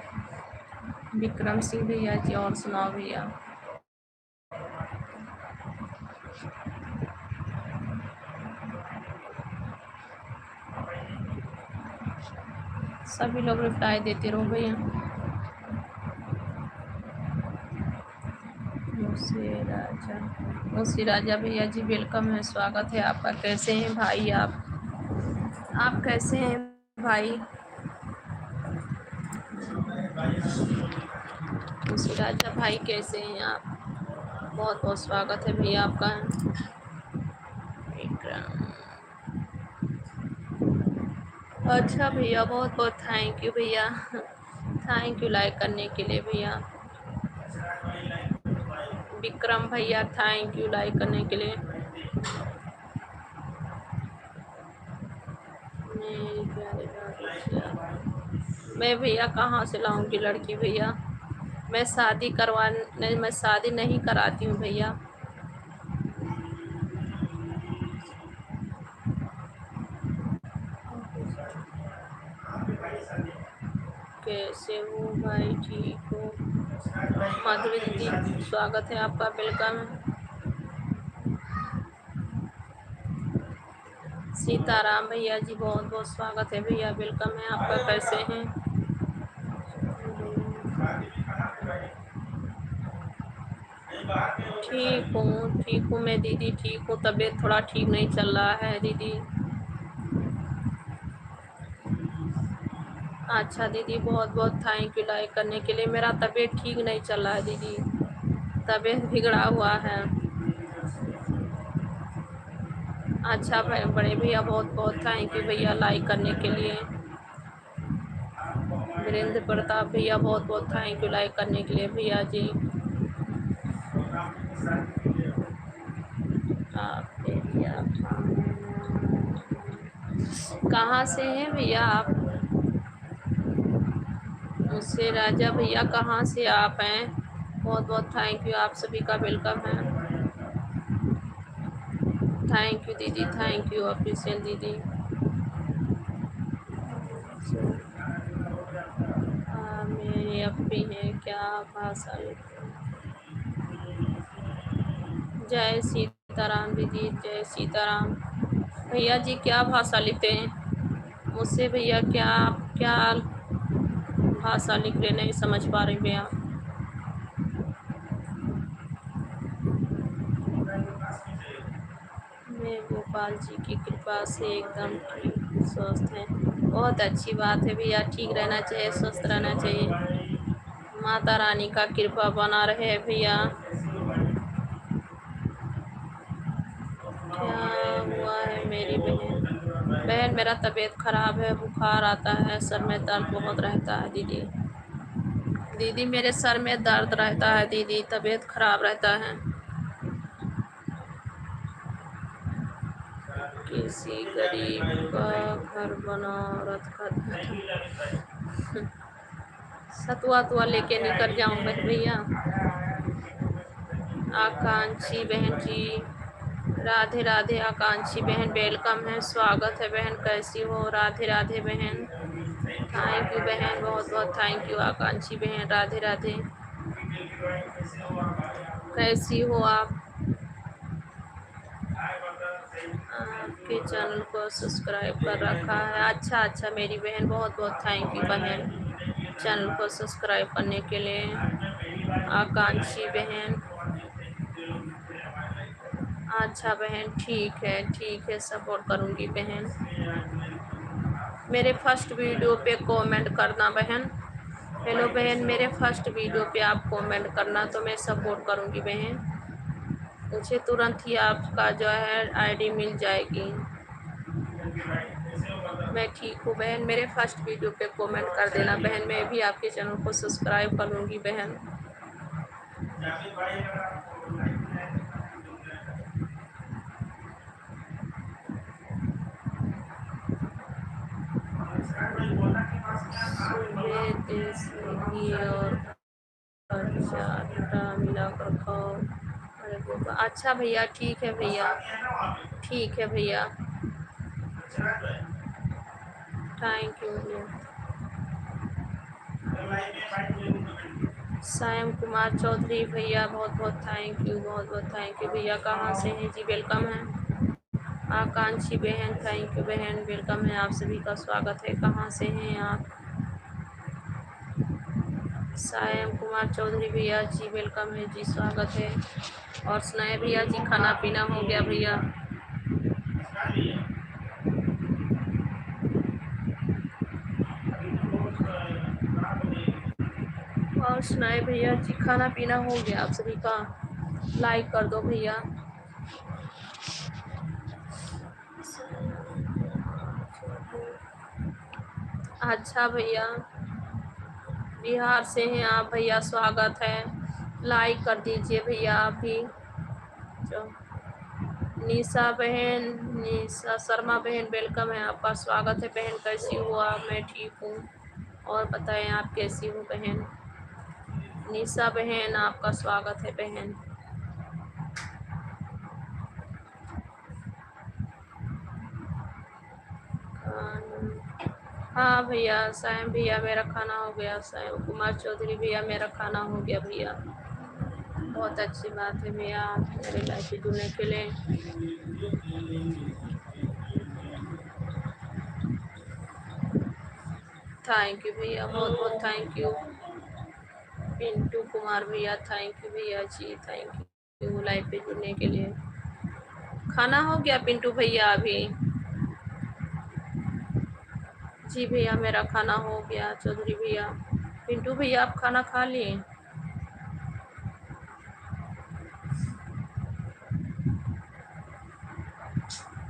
विक्रम सिंह भैया जी, और सुनाओ भैया। सभी लोग रिप्लाई देते रहो भैया। मुसी राजा भैया जी, वेलकम है, स्वागत है आपका। कैसे हैं भाई आप कैसे हैं भाई? मुसी राजा भाई, कैसे हैं आप? बहुत बहुत स्वागत है भैया आपका। अच्छा भैया, बहुत बहुत थैंक यू भैया, थैंक यू लाइक करने के लिए भैया। विक्रम भैया, थैंक यू लाइक करने के लिए। मैं भैया कहाँ से लाऊंगी लड़की भैया, मैं शादी नहीं कराती हूँ भैया। कैसे हो भाई, ठीक हो? माधुरी दीदी, स्वागत है आपका, वेलकम। सीताराम भैया जी, बहुत बहुत स्वागत है भैया, वेलकम है आपका। कैसे हैं? ठीक हूँ मैं दीदी, ठीक हूँ, तबीयत थोड़ा ठीक नहीं चल रहा है दीदी। अच्छा दीदी, बहुत बहुत थैंक यू लाइक करने के लिए। मेरा तबीयत ठीक नहीं चल रहा है दीदी, तबीयत बिगड़ा हुआ है। अच्छा भाई, बड़े भैया, बहुत बहुत थैंक यू भैया लाइक करने के लिए। वीरेंद्र प्रताप भैया, बहुत बहुत थैंक यू लाइक करने के लिए भैया जी। कहाँ से हैं भैया आप? मुझसे राजा भैया, कहाँ से आप हैं? बहुत बहुत थैंक यू, आप सभी का वेलकम है। थैंक यू दीदी, थैंक यू ऑफिशियल दीदी। मेरी अपी है, क्या भाषा लिखते हैं? जय सीताराम दीदी, जय सीताराम। भैया जी, क्या भाषा लिखते हैं? मुझसे भैया क्या भाषा लिख रहे, नहीं समझ पा रहे भैया। मैं गोपाल जी की कृपा से एकदम ठीक स्वस्थ हैं। बहुत अच्छी बात है भैया, ठीक रहना चाहिए, स्वस्थ रहना चाहिए, माता रानी का कृपा बना रहे भैया। क्या हुआ है मेरी बहन, मेरा तबीयत खराब है, बुखार आता है, सर में दर्द बहुत रहता है दीदी। दीदी मेरे सर में दर्द रहता है दीदी, तबीयत खराब रहता है। किसी गरीब का घर बना, औरत का सतुआ तुआ लेके निकल जाऊंगा भैया। आकांक्षी बहन जी, राधे राधे। आकांक्षी बहन वेलकम है, स्वागत है बहन। कैसी हो? राधे राधे बहन। थैंक यू बहन, बहुत बहुत थैंक यू आकांक्षी बहन। राधे राधे। कैसी हो आप? आपके चैनल को सब्सक्राइब कर रखा है। अच्छा अच्छा मेरी बहन, बहुत बहुत थैंक यू बहन चैनल को सब्सक्राइब करने के लिए। आकांक्षी बहन, अच्छा बहन, ठीक है, सपोर्ट करूँगी बहन। मेरे फर्स्ट वीडियो पे कमेंट करना बहन। हेलो बहन, मेरे फर्स्ट वीडियो पे आप कमेंट करना तो मैं सपोर्ट करूँगी बहन। मुझे तुरंत ही आपका जो है आईडी मिल जाएगी। मैं ठीक हूँ बहन, मेरे फर्स्ट वीडियो पे कमेंट कर देना बहन। मैं भी आपके चैनल को सब्सक्राइब कर लूँगी बहन। सुबह देसी और आटा मिलाकर खाओ। अरे बाबा, अच्छा भैया, ठीक है भैया, ठीक है भैया, थैंक यू भैया। सायम कुमार चौधरी भैया, बहुत बहुत थैंक यू, बहुत बहुत थैंक यू भैया। कहाँ से हैं जी? वेलकम है। आकांक्षी बहन, थैंक यू बहन, वेलकम है, आप सभी का स्वागत है। कहाँ से हैं आप? सायम कुमार चौधरी भैया जी, वेलकम है जी, स्वागत है। और सुनाए भैया जी, खाना पीना हो गया भैया? और सुनाए भैया जी, खाना पीना हो गया आप सभी का? लाइक कर दो भैया। अच्छा भैया, बिहार से हैं आप भैया, स्वागत है। लाइक कर दीजिए भैया आप भी। निशा बहन, निशा शर्मा बहन, वेलकम है, आपका स्वागत है बहन। कैसी हो आप? मैं ठीक हूँ, और बताएं आप कैसी हो बहन? निशा बहन, आपका स्वागत है बहन। हाँ भैया, सायम भैया मेरा खाना हो गया। सायम कुमार चौधरी भैया, मेरा खाना हो गया भैया। बहुत अच्छी बात है भैया, मेरे लाइफ से जुड़ने के लिए। थैंक यू भैया, बहुत बहुत थैंक यू। पिंटू कुमार भैया, थैंक यू भैया जी, थैंक यू लाइफ पे जुड़ने के लिए। खाना हो गया पिंटू भैया अभी? जी भैया, मेरा खाना हो गया। चौधरी भैया, पिंटू भैया, आप खाना खा लिए?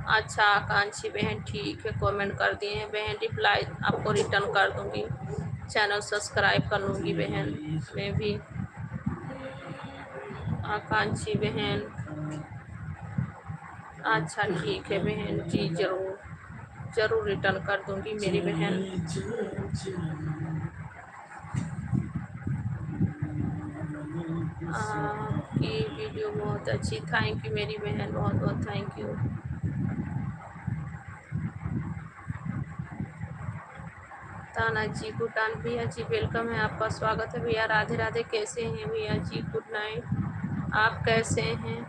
अच्छा आकांक्षी बहन, ठीक है, कमेंट कर दिए हैं बहन, रिप्लाई आपको रिटर्न कर दूंगी। चैनल सब्सक्राइब कर लूँगी बहन मैं भी। आकांक्षी बहन, अच्छा ठीक है बहन जी, ज़रूर ज़रूर रिटर्न कर दूंगी मेरी बहन। आपकी वीडियो बहुत अच्छी, थैंक यू मेरी बहन, बहुत बहुत थैंक यू। ताना जी, भूटान भैया जी, वेलकम है, आपका स्वागत है भैया। राधे राधे, कैसे हैं भैया जी? गुड नाइट, आप कैसे हैं?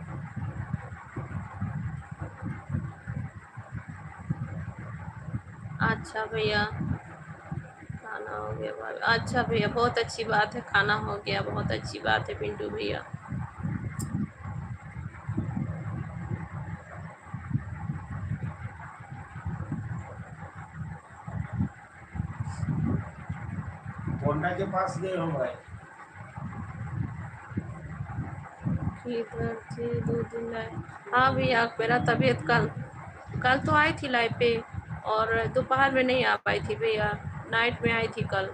अच्छा भैया, खाना हो गया भाई। अच्छा भैया, बहुत अच्छी बात है, खाना हो गया, बहुत अच्छी बात है पिंटू भैया। कोंडा के पास गए हो भाई? किधर थे 2 दिन लाए? हाँ भैया, मेरा तबीयत कल कल तो आई थी लाइव पे, और दोपहर में नहीं आ पाई थी भैया, नाइट में आई थी कल।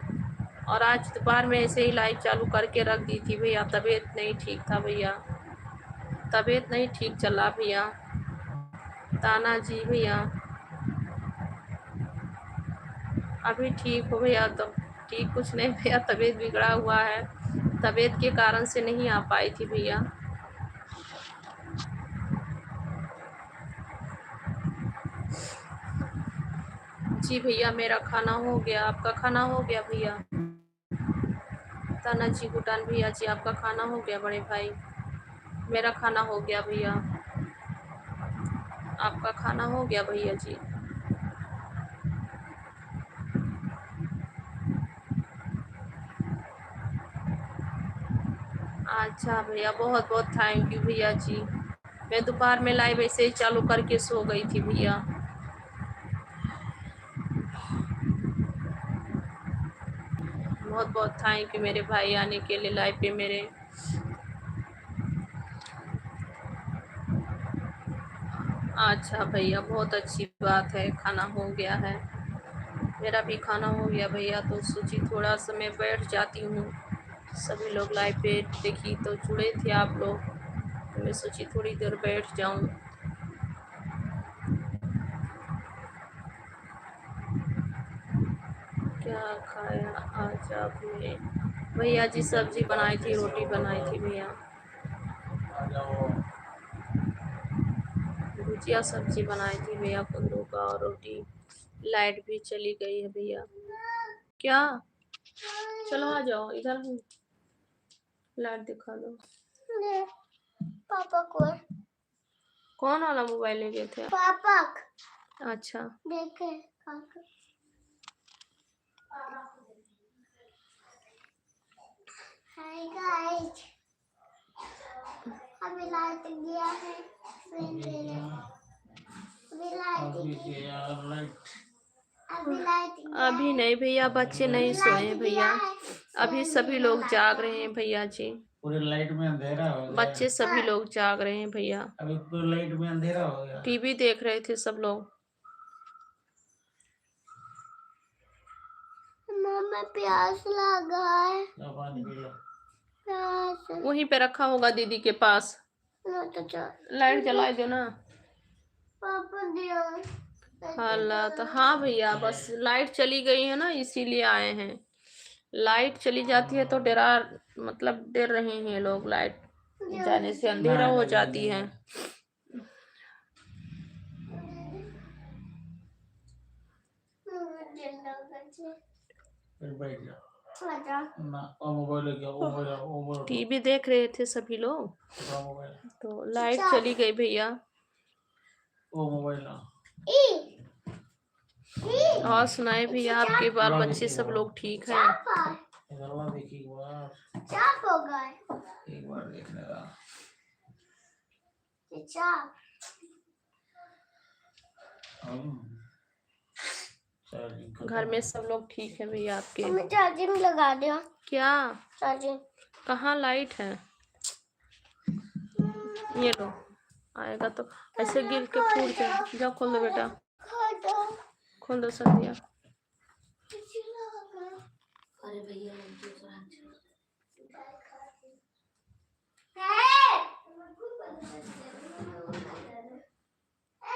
और आज दोपहर में ऐसे ही लाइव चालू करके रख दी थी भैया, तबीयत नहीं ठीक था भैया, तबीयत नहीं ठीक चला भैया। ताना जी भैया, अभी ठीक हो भैया, तो ठीक कुछ नहीं भैया, तबीयत बिगड़ा हुआ है, तबीयत के कारण से नहीं आ पाई थी भैया। जी भैया मेरा खाना हो गया, आपका खाना हो गया भैया? ताना जी भूटान भैया जी आपका खाना हो गया बड़े भाई? मेरा खाना हो गया भैया, आपका खाना हो गया भैया जी? अच्छा भैया, बहुत बहुत थैंक यू भैया जी। मैं दोपहर में लाइव ऐसे ही चालू करके सो गई थी भैया। बहुत बहुत थैंक यू मेरे भाई आने के लिए लाइव पे मेरे। अच्छा भैया, बहुत अच्छी बात है, खाना हो गया है। मेरा भी खाना हो गया भैया, तो सोची थोड़ा सा मैं बैठ जाती हूँ। सभी लोग लाइव पे देखी तो जुड़े थे आप लोग, तो मैं सोची थोड़ी देर बैठ जाऊँ। क्या खाया आज आपने? भैया जी सब्जी बनाई थी, रोटी बनाई थी भैया, भुजिया सब्जी बनाई थी भैया, कुंदरू का, और रोटी। लाइट भी चली गई है भैया। क्या? चलो आ जाओ इधर, हूँ लाइट दिखा दो। पापा को कौन वाला मोबाइल ले गए थे? पापा अच्छा देखे हाय गाइस, अभी लाइट गया है, अभी नहीं भैया, बच्चे नहीं सोए हैं भैया, अभी सभी लोग जाग रहे हैं भैया जी। पूरे लाइट में अंधेरा हो गया। बच्चे सभी लोग जाग रहे हैं भैया, अभी पूरे लाइट में अंधेरा हो गया। टीवी देख रहे थे सब लोग। मम्मा प्यास लगा है, पानी पी लो। प्यास वहीं पे रखा होगा दीदी के पास, लाइट जला दो ना। पापा दिया अल्लाह, तो हाँ भैया, बस लाइट चली गई है ना, इसीलिए आए हैं। लाइट चली जाती है तो डर रहे हैं लोग, लाइट जाने से अंधेरा हो जाती है। टीवी देख रहे थे सभी लोग, तो लाइट चली गई भैया। वो मोबाइल और सुनाए भैया, आपके बाल बच्चे सब लोग ठीक हैं? चाप हो गए, एक बार देखने का चाप। घर में सब लोग ठीक है भैया आपके? मैं चार्जिंग लगा दिया। क्या? चार्जिंग कहाँ लाइट है? ये लो, आएगा तो ऐसे गिर के फूट जाए। जाओ खोल दो बेटा, खोल दो संध्या। अरे भैया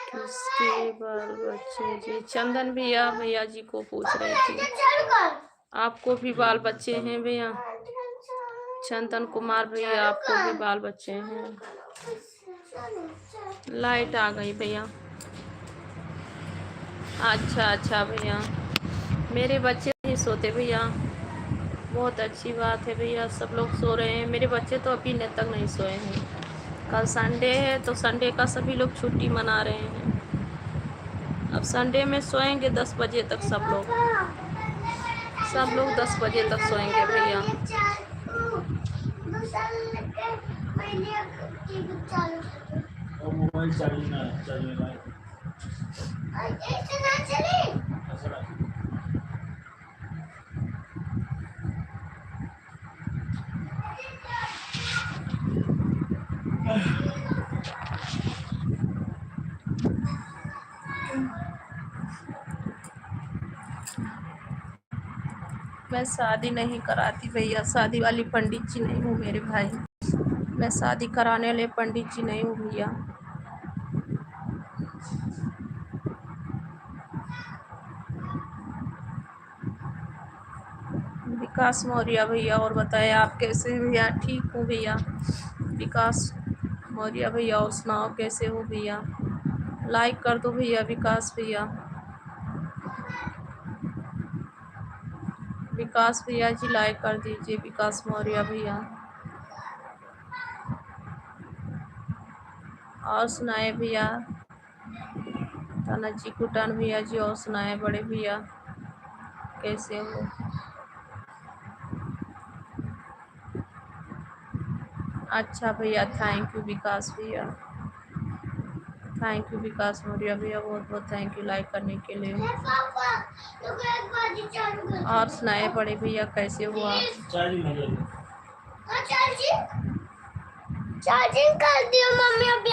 किसके बाल बच्चे जी? चंदन भैया, भैया जी को पूछ रही थी, आपको भी बाल बच्चे हैं भैया? चंदन कुमार भैया, आपको भी बाल बच्चे हैं? लाइट आ गई भैया। अच्छा भैया, मेरे बच्चे नहीं सोते भैया, बहुत अच्छी बात है भैया, सब लोग सो रहे हैं। मेरे बच्चे तो अभी तक नहीं सोए हैं। कल संडे है तो संडे का सभी लोग छुट्टी मना रहे हैं। अब संडे में सोएंगे 10 बजे तक सब लोग 10 बजे तक सोएंगे भैया। मोबाइल चार्जिंग ना मैं शादी नहीं कराती भैया, शादी वाली पंडित जी नहीं हूँ मेरे भाई, मैं शादी कराने वाले पंडित जी नहीं हूँ भैया। विकास मौर्य भैया, और बताए आप कैसे हैं भैया? ठीक हूँ भैया विकास मौर्य भैया, और सुनाओ कैसे हो भैया? लाइक कर दो भैया विकास भैया। विकास भैया जी लाइक कर दीजिए, विकास मौर्य भैया। और सुनाए भैया, तानाजी कुटान भैया जी, और सुनाए बड़े भैया, कैसे हो? अच्छा भैया, थैंक यू विकास भैया, थैंक यू विकास मौर्य भैया, बहुत बहुत थैंक यू लाइक करने के लिए। और सुनाए बड़े भैया, कैसे हो आप? चार्जिंग कर दियो मम्मी अभी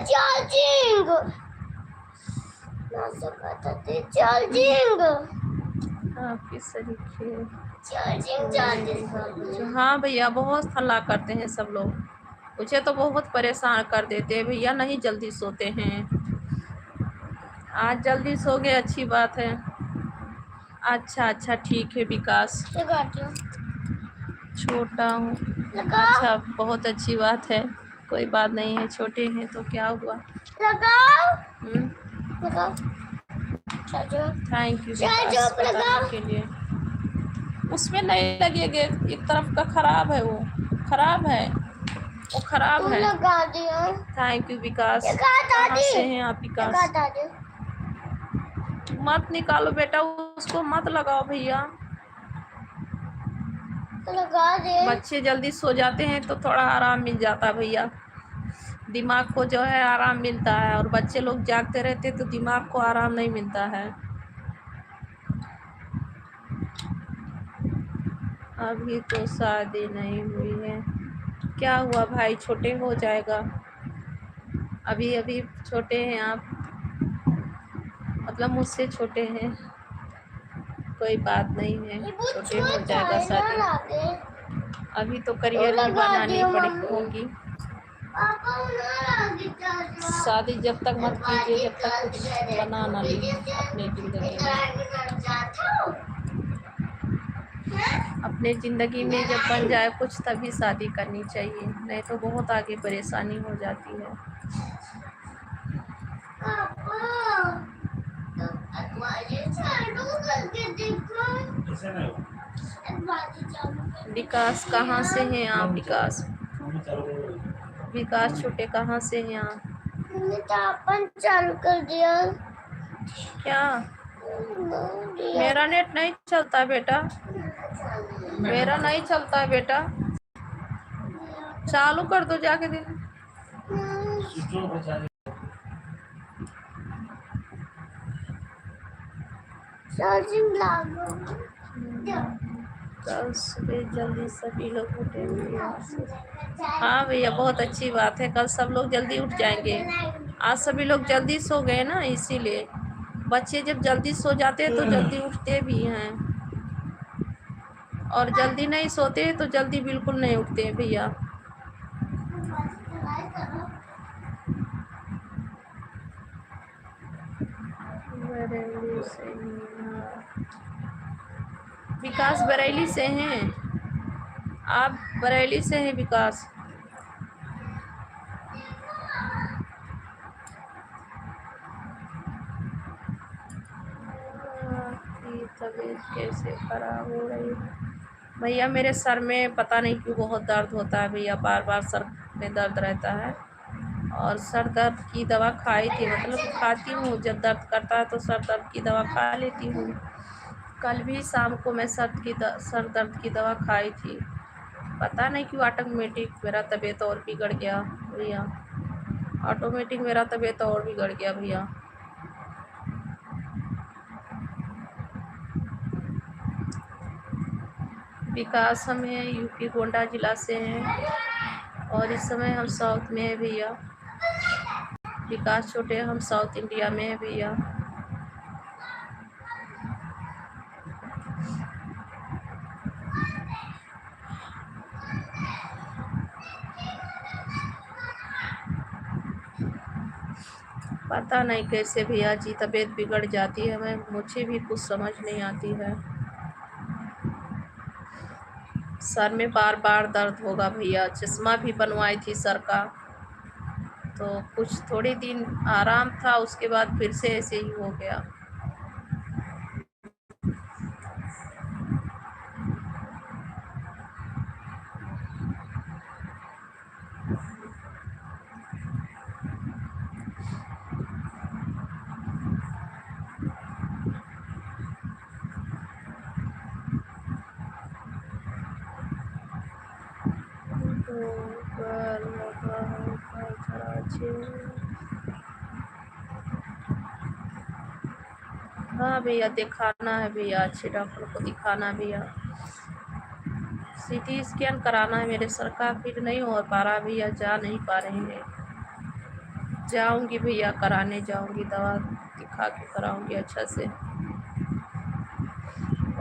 चार्जिंग चार्जिंग आपकी सरीखे चार्जिंग। हाँ भैया, बहुत हल्ला करते हैं सब लोग, मुझे तो बहुत परेशान कर देते हैं भैया, नहीं जल्दी सोते हैं। आज जल्दी सो गए, अच्छी बात है। अच्छा अच्छा ठीक है विकास, छोटा हूँ। अच्छा, बहुत अच्छी बात है, कोई बात नहीं है, छोटे हैं तो क्या हुआ। थैंक यू विकास बताने के लिए। उसमें नहीं लगेगा, एक तरफ का खराब है, वो खराब है, वो खराब है। थैंक यू विकास। कहाँ से हैं आप विकास? मत निकालो बेटा, उसको मत लगाओ भैया। बच्चे जल्दी सो जाते हैं तो थोड़ा आराम मिल जाता है भैया, दिमाग को जो है आराम मिलता है, और बच्चे लोग जागते रहते तो दिमाग को आराम नहीं मिलता है। अभी तो शादी नहीं हुई है। क्या हुआ भाई, छोटे हो जाएगा, अभी अभी छोटे हैं आप, मतलब मुझसे छोटे हैं, कोई बात नहीं है, छोटे हो जाएगा शादी, अभी तो करियर भी बनानी होगी। शादी जब तक मत कीजिए जब तक कुछ बना ना लीजिए अपने जिंदगी में, अपने ज़िंदगी में जब बन जाए कुछ तभी शादी करनी चाहिए, नहीं तो बहुत आगे परेशानी हो जाती है। विकास कहाँ से हैं आप? विकास विकास छोटे कहाँ से हैं आप? चालू कर दिया क्या? मेरा नेट नहीं चलता बेटा, मेरा नहीं चलता बेटा, चालू कर दो जाके दिन। चार्जिंग कल सुबह जल्दी सभी लोग उठेंगे। हाँ भैया, बहुत अच्छी बात है, कल सब लोग जल्दी उठ जाएंगे। आज सभी लोग जल्दी सो गए ना, इसीलिए बच्चे जब जल्दी सो जाते हैं तो जल्दी उठते भी हैं, और जल्दी नहीं सोते तो जल्दी बिल्कुल नहीं उठते भैया। बरेली से विकास, बरेली से हैं आप? बरेली से हैं विकास? आपकी तबीयत कैसे खराब हो रही है? भैया मेरे सर में पता नहीं क्यों बहुत दर्द होता है भैया, बार बार सर में दर्द रहता है, और सर दर्द की दवा खाई थी, मतलब खाती हूँ जब दर्द करता है तो सर दर्द की दवा खा लेती हूँ। कल भी शाम को मैं सर दर्द की दवा खाई थी, पता नहीं क्यों ऑटोमेटिक मेरा तबीयत और बिगड़ गया भैया, ऑटोमेटिक मेरा तबीयत और बिगड़ गया भैया। विकास हम हैं यूपी गोंडा जिला से हैं, और इस समय हम साउथ में हैं भैया। विकास छोटे हम साउथ इंडिया में हैं भैया। पता नहीं कैसे भैया जी तबीयत बिगड़ जाती है, मुझे भी कुछ समझ नहीं आती है, सर में बार बार दर्द होगा भैया, चश्मा भी बनवाई थी सर का, तो कुछ थोड़े दिन आराम था, उसके बाद फिर से ऐसे ही हो गया। शुगर लगा होगा जरा। हाँ भैया, दिखाना है भैया, अच्छे डॉक्टर को दिखाना है भैया। सीटी स्कैन कराना है, मेरे सर का फिट नहीं हो पा रहा भैया, जा नहीं पा रहे हैं। जाऊंगी भैया, कराने जाऊंगी, दवा दिखा के कराऊंगी अच्छा से।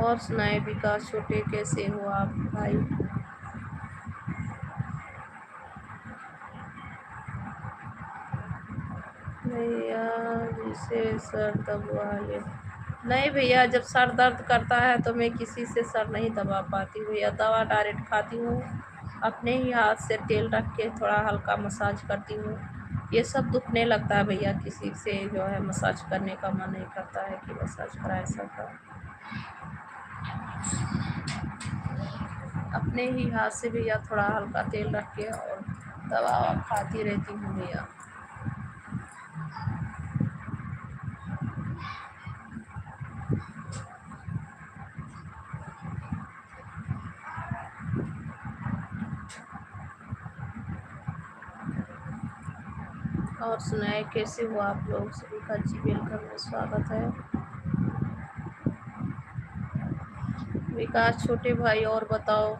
और सुनाए विकास छोटे, कैसे हो आप भाई? भैया जिसे सर दबवा ले। नहीं भैया, जब सर दर्द करता है तो मैं किसी से सर नहीं दबा पाती भैया, दवा डायरेक्ट खाती हूँ, अपने ही हाथ से तेल रख के थोड़ा हल्का मसाज करती हूँ। ये सब दुखने लगता है भैया, किसी से जो है मसाज करने का मन नहीं करता है कि मसाज कराए सबका। अपने ही हाथ से भैया थोड़ा हल्का तेल रख के और दवा खाती रहती हूँ भैया। और सुनाए कैसे हो आप लोग? सभी का जी वेलकम में स्वागत है। विकास छोटे भाई, और बताओ,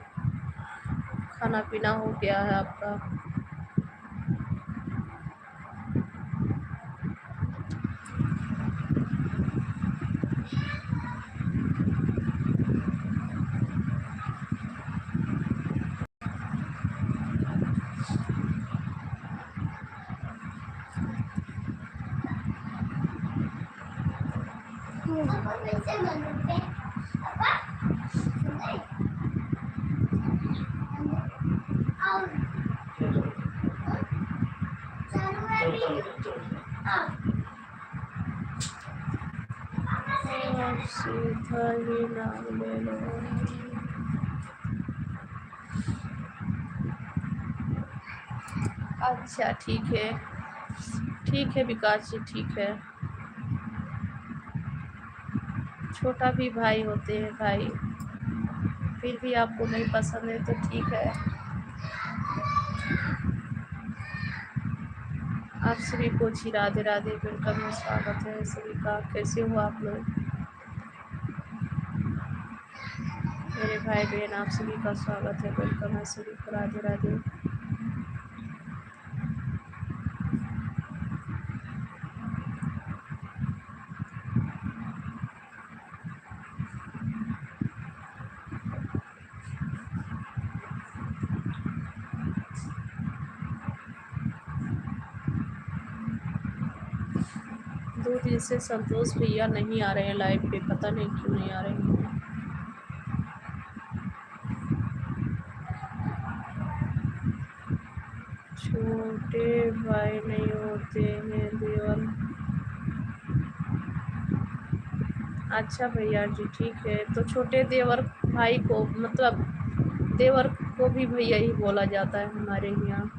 खाना पीना हो गया है आपका? सीधा ही नाम ले लो। अच्छा ठीक है, ठीक है विकास जी, ठीक है। छोटा भी भाई होते हैं भाई, फिर भी आपको नहीं पसंद है तो ठीक है। आप सभी को जी राधे राधे, वेलकम में स्वागत है सभी का। कैसे हो आप लोग मेरे भाई बहन? आप सभी का स्वागत है, वेलकम है सभी को, राधे राधे। दो दिन से संतोष भैया नहीं आ रहे हैं लाइव पे, पता नहीं क्यों नहीं आ रहे हैं। छोटे भाई नहीं होते हैं देवर। अच्छा भैया जी, ठीक है। तो छोटे देवर भाई को, मतलब देवर को भी भैया ही बोला जाता है हमारे यहाँ।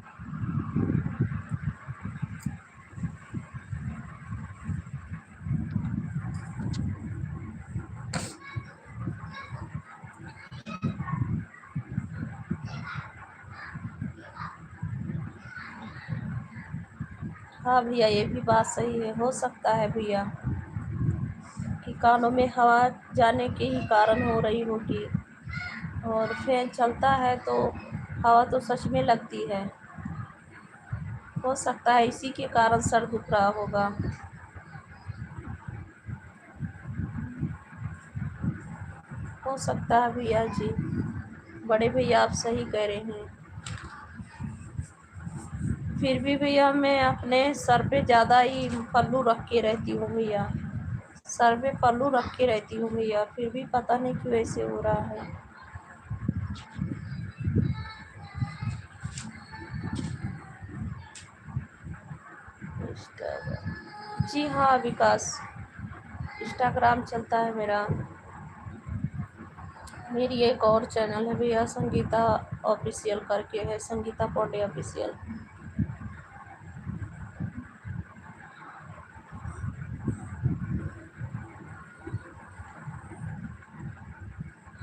हाँ भैया, ये भी बात सही है, हो सकता है भैया कि कानों में हवा जाने के ही कारण हो रही होगी, और फैन चलता है तो हवा तो सच में लगती है। हो सकता है इसी के कारण सर दुख रहा होगा। हो सकता है भैया जी, बड़े भैया आप सही कह रहे हैं। फिर भी भैया मैं अपने सर पे ज़्यादा ही पल्लू रख के रहती हूँ भैया, सर पे पल्लू रख के रहती हूँ भैया, फिर भी पता नहीं क्यों ऐसे हो रहा है। जी हाँ विकास, इंस्टाग्राम चलता है मेरा। मेरी एक और चैनल है भैया, संगीता ऑफिशियल करके है, संगीता पांडे ऑफिशियल।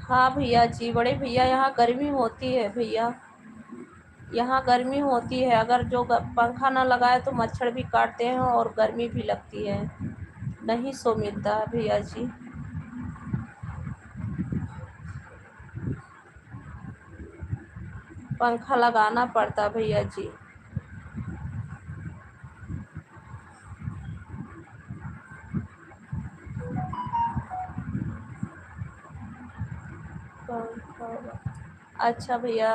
हाँ भैया जी, बड़े भैया यहाँ गर्मी होती है भैया, यहाँ गर्मी होती है, अगर जो पंखा ना लगाए तो मच्छर भी काटते हैं और गर्मी भी लगती है, नहीं सो मिलता है भैया जी। पंखा लगाना पड़ता भैया जी। अच्छा भैया,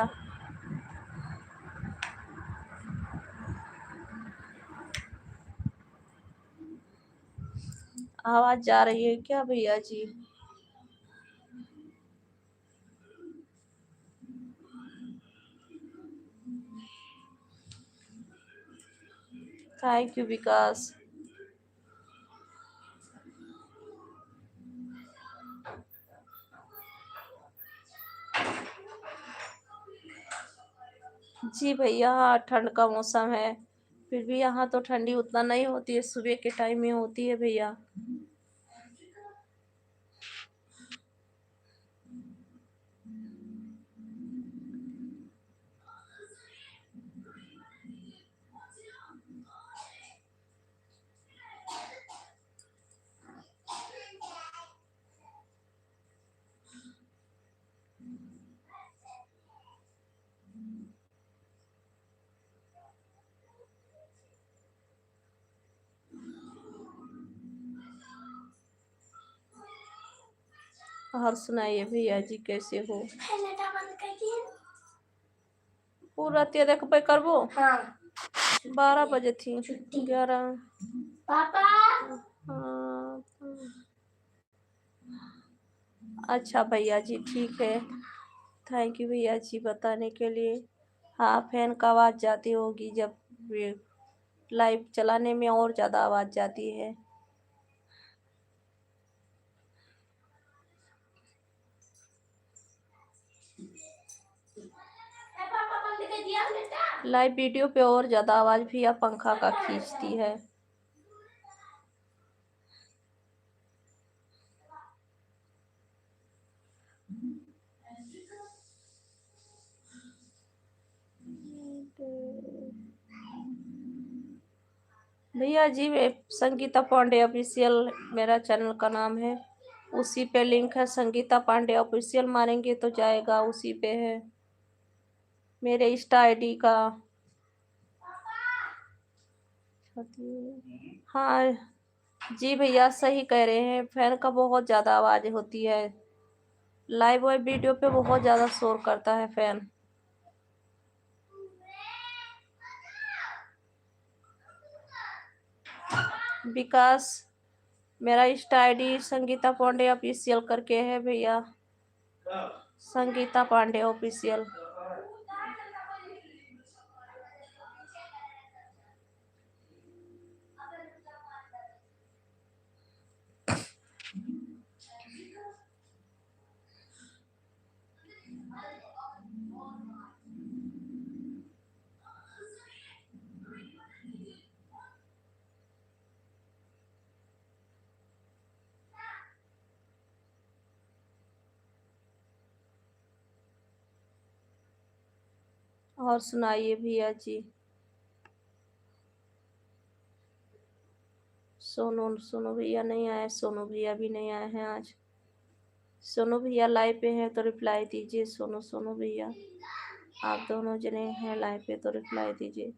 आवाज जा रही है क्या भैया जी? थैंक यू विकास। जी भैया, हाँ ठंड का मौसम है, फिर भी यहाँ तो ठंडी उतना नहीं होती है, सुबह के टाइम में होती है भैया। और सुनाइए भैया जी, कैसे हो? पूरा तेरे पे करबो। हाँ। 12 बजे थी, 11। पापा। हाँ। अच्छा भैया जी, ठीक है। थैंक यू भैया जी बताने के लिए। हाँ, फैन का आवाज़ जाती होगी, जब लाइव चलाने में और ज़्यादा आवाज़ जाती है। लाइव वीडियो पे और ज़्यादा आवाज़ भी या पंखा का खींचती है। भैया जी, संगीता पांडे ऑफिशियल मेरा चैनल का नाम है, उसी पे लिंक है, संगीता पांडे ऑफिशियल मारेंगे तो जाएगा, उसी पे है मेरे इंस्टा आईडी का। हाँ जी भैया, सही कह रहे हैं, फैन का बहुत ज़्यादा आवाज़ होती है, लाइव और वीडियो पे बहुत ज़्यादा शोर करता है फैन। विकास, मेरा Insta ID Sangeeta Pandey official करके है भैया, संगीता पांडे ऑफिशियल। और सुनाइए भैया जी। सोनू भैया नहीं आए, सोनू भैया भी नहीं आए हैं आज। सोनू भैया लाइव पे हैं तो रिप्लाई दीजिए। सोनू भैया, आप दोनों जने हैं लाइव पे तो रिप्लाई दीजिए।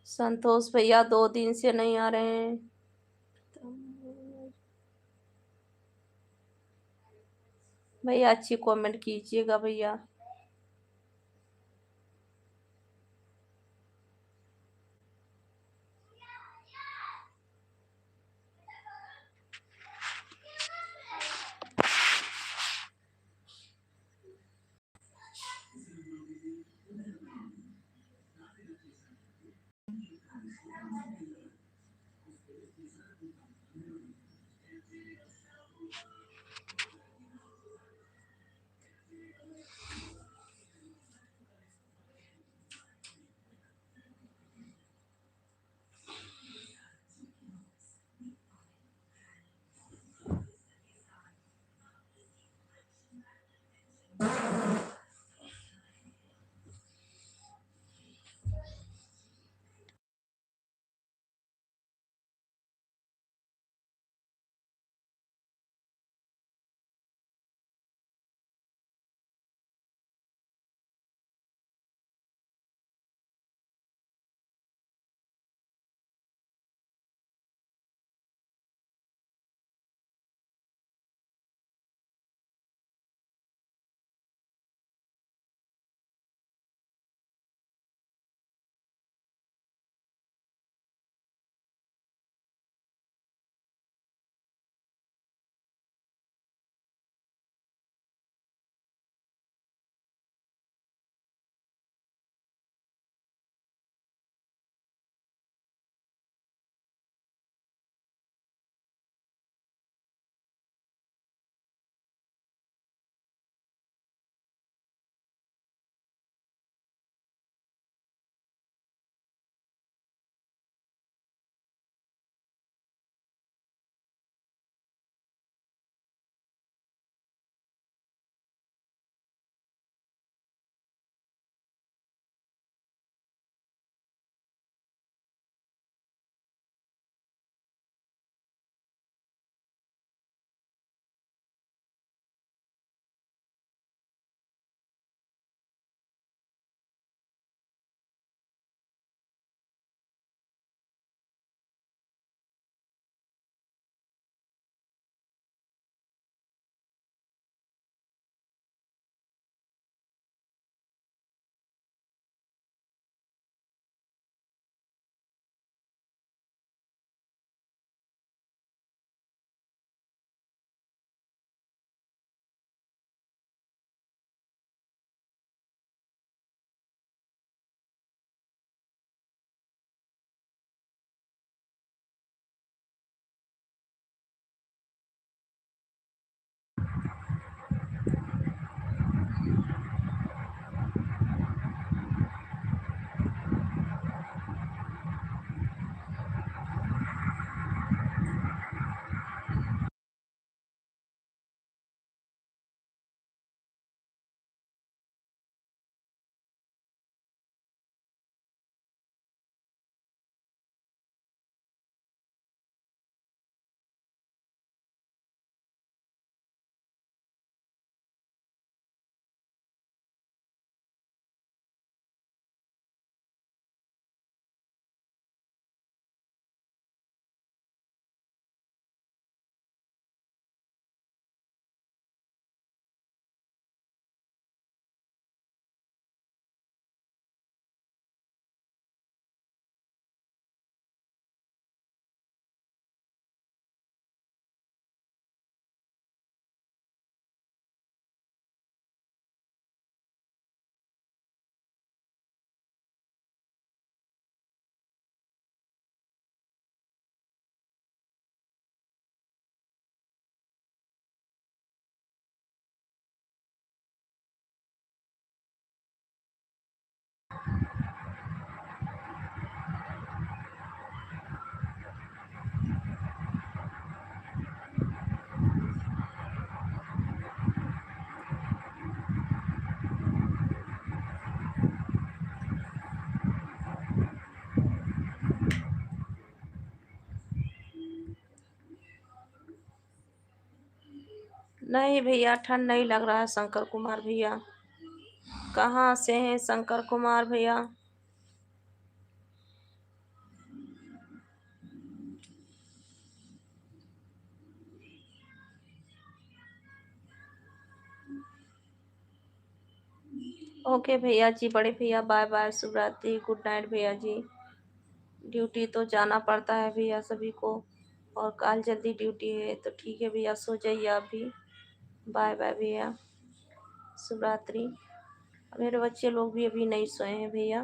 संतोष भैया 2 दिन से नहीं आ रहे हैं। भैया अच्छी कमेंट कीजिएगा भैया। नहीं भैया, ठंड नहीं लग रहा है शंकर कुमार भैया। कहाँ से हैं शंकर कुमार भैया? ओके भैया जी, बड़े भैया, बाय बाय, शुभ रात्रि, गुड नाइट भैया जी। ड्यूटी तो जाना पड़ता है भैया सभी को, और कल जल्दी ड्यूटी है, तो ठीक है भैया, सो जाइए आप भी। बाय बाय भैया, शुभ रात्रि। मेरे बच्चे लोग भी अभी नहीं सोए हैं भैया,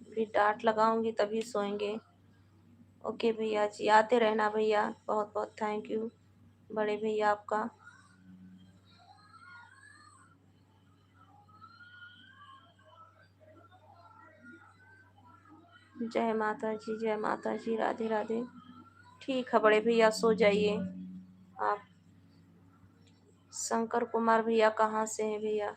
अभी डांट लगाऊंगी तभी सोएंगे। ओके भैया जी, आते रहना भैया, बहुत बहुत थैंक यू बड़े भैया आपका। जय माता जी, जय माता जी, राधे राधे। ठीक है बड़े भैया, सो जाइए आप। शंकर कुमार भैया कहाँ से हैं भैया?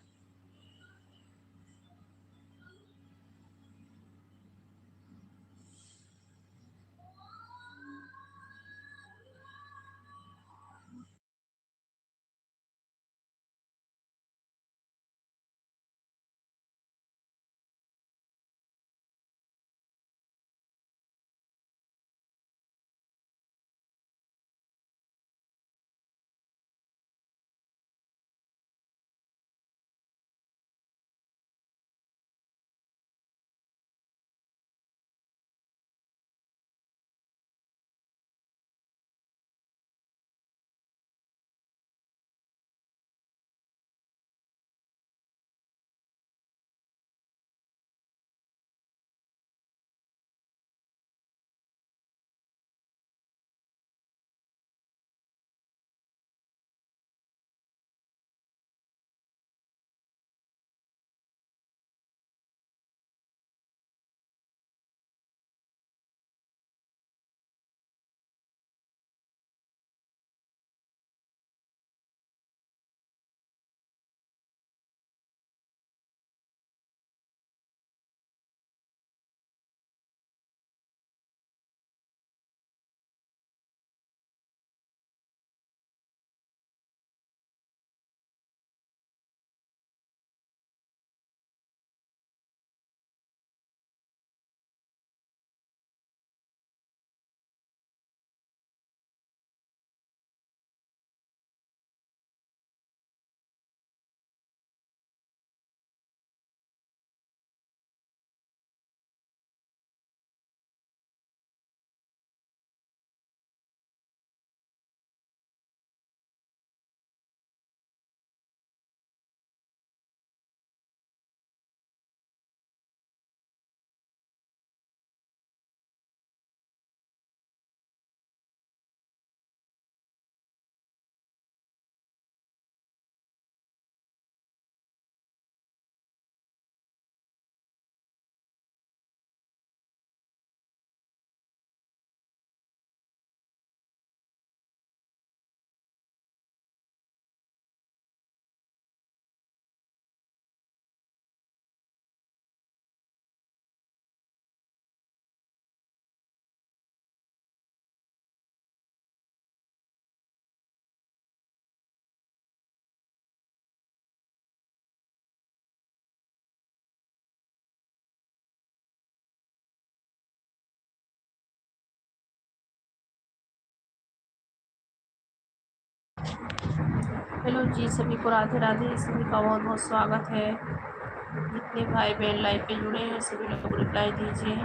हेलो जी, सभी को राधे राधे, सभी का बहुत बहुत स्वागत है। जितने भाई बहन लाइव पे जुड़े हैं सभी लोग रिप्लाई दीजिए।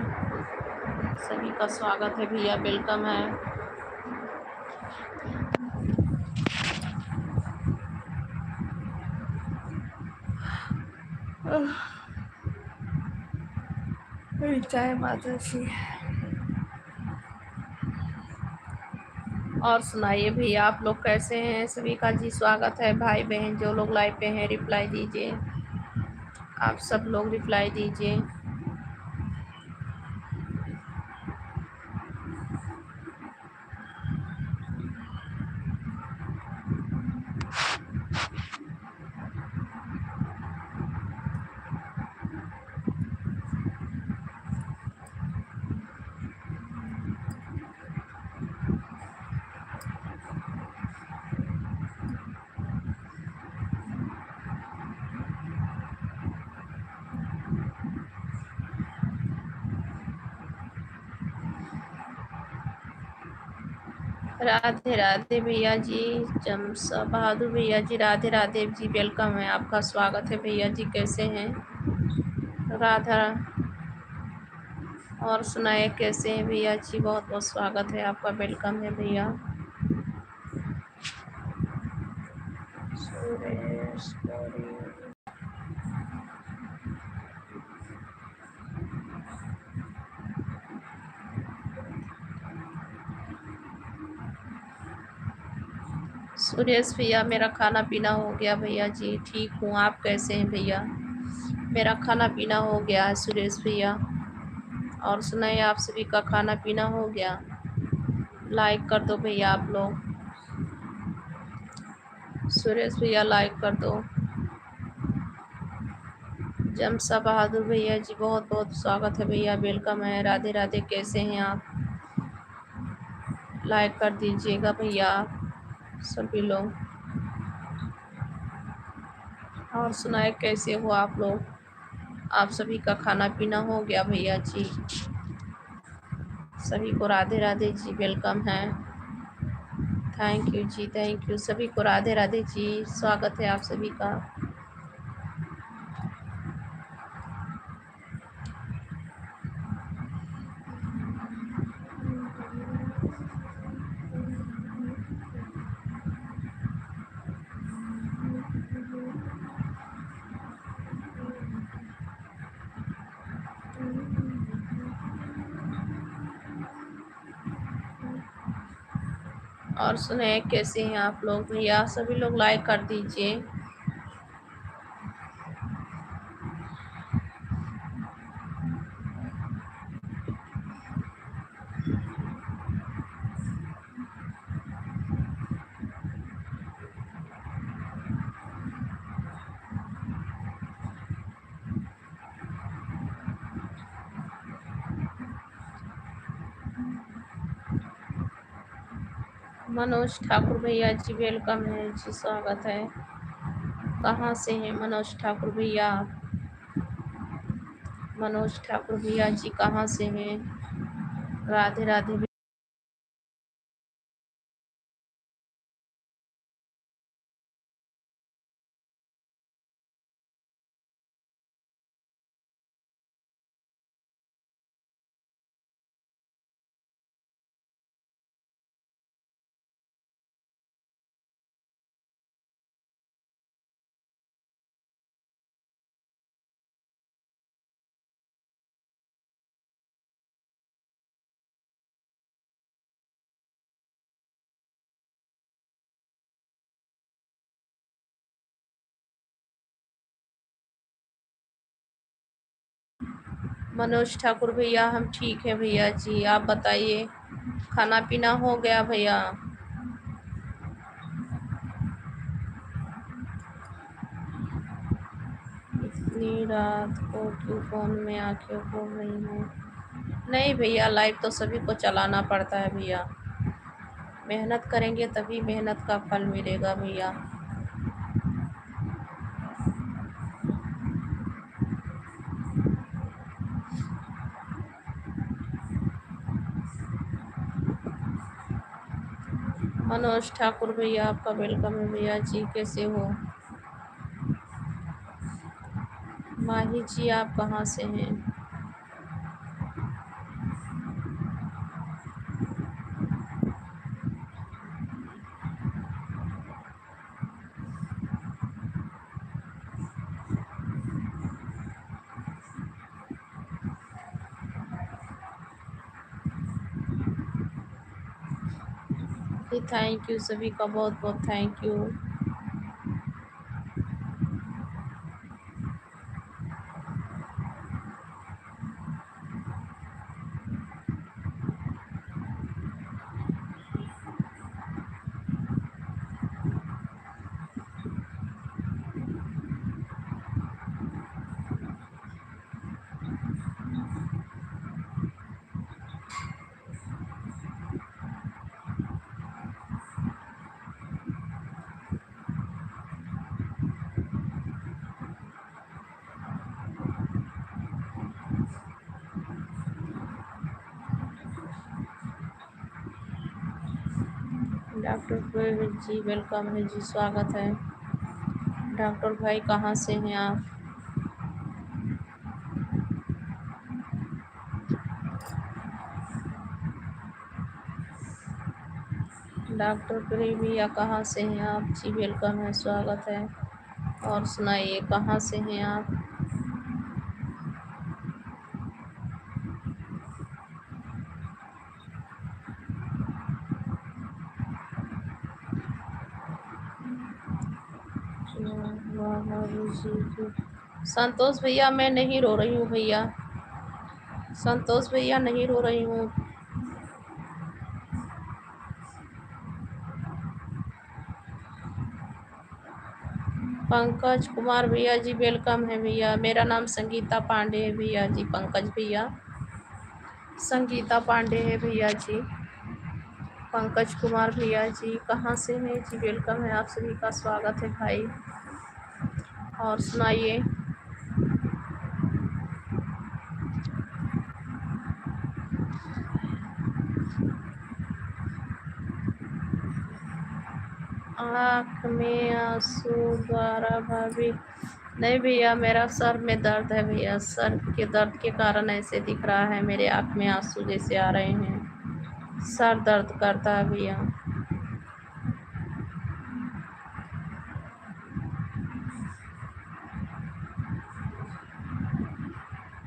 सभी का स्वागत है भैया, वेलकम है। जय माता जी। और सुनाइए भैया, आप लोग कैसे हैं? सभी का जी स्वागत है। भाई बहन जो लोग लाइव पे हैं रिप्लाई दीजिए, आप सब लोग रिप्लाई दीजिए। राधे राधे भैया जी। जमसा बहादुर भैया जी राधे राधे जी, वेलकम है, आपका स्वागत है भैया जी, कैसे हैं? राधा और सुनाए कैसे हैं भैया जी? बहुत बहुत स्वागत है आपका, वेलकम है भैया। सुरेश सुरेश भैया, मेरा खाना पीना हो गया भैया जी, ठीक हूँ, आप कैसे हैं भैया? मेरा खाना पीना हो गया है सुरेश भैया। और सुनाइए, आप सभी का खाना पीना हो गया? लाइक कर दो भैया आप लोग। सुरेश भैया लाइक कर दो। जमसा बहादुर भैया जी, बहुत बहुत स्वागत है भैया, वेलकम है, राधे राधे, कैसे हैं आप? लाइक कर दीजिएगा भैया सभी लोग। और सुनाए कैसे हो आप लोग? आप सभी का खाना पीना हो गया भैया जी? सभी को राधे राधे जी, वेलकम है। थैंक यू जी, थैंक यू, सभी को राधे राधे जी, स्वागत है आप सभी का। और सुने कैसे हैं आप लोग भैया? सभी लोग लाइक कर दीजिए। मनोज ठाकुर भैया जी, वेलकम है जी, स्वागत है। कहाँ से हैं मनोज ठाकुर भैया? मनोज ठाकुर भैया जी कहाँ से हैं? राधे राधे। मनोज ठाकुर भैया, हम ठीक है भैया जी, आप बताइए, खाना पीना हो गया भैया? इतनी रात को क्यों फोन में आंखें खोल रही हूँ? नहीं भैया, लाइव तो सभी को चलाना पड़ता है भैया, मेहनत करेंगे तभी मेहनत का फल मिलेगा भैया। मनोज ठाकुर भैया, आपका वेलकम है भैया जी, कैसे हो? माही जी, आप कहाँ से हैं? थैंक यू, सभी का बहुत बहुत थैंक यू। डॉक्टर जी वेलकम है जी, स्वागत है। डॉक्टर भाई कहाँ से हैं आप? डॉक्टर भैया कहाँ से हैं आप जी? वेलकम है, स्वागत है। और सुनाइए कहाँ से हैं आप? संतोष भैया मैं नहीं रो रही हूँ भैया, संतोष भैया नहीं रो रही हूँ। पंकज कुमार भैया जी वेलकम है भैया। मेरा नाम संगीता पांडे है भैया जी। पंकज भैया, संगीता पांडे है भैया जी। पंकज कुमार भैया जी कहाँ से हैं जी? वेलकम है, आप सभी का स्वागत है भाई। और सुनाइए। आँख में आंसू द्वारा भाभी? नहीं भैया, मेरा सर में दर्द है भैया, सर के दर्द के कारण ऐसे दिख रहा है, मेरे आँख में आंसू जैसे आ रहे हैं, सर दर्द करता है भैया।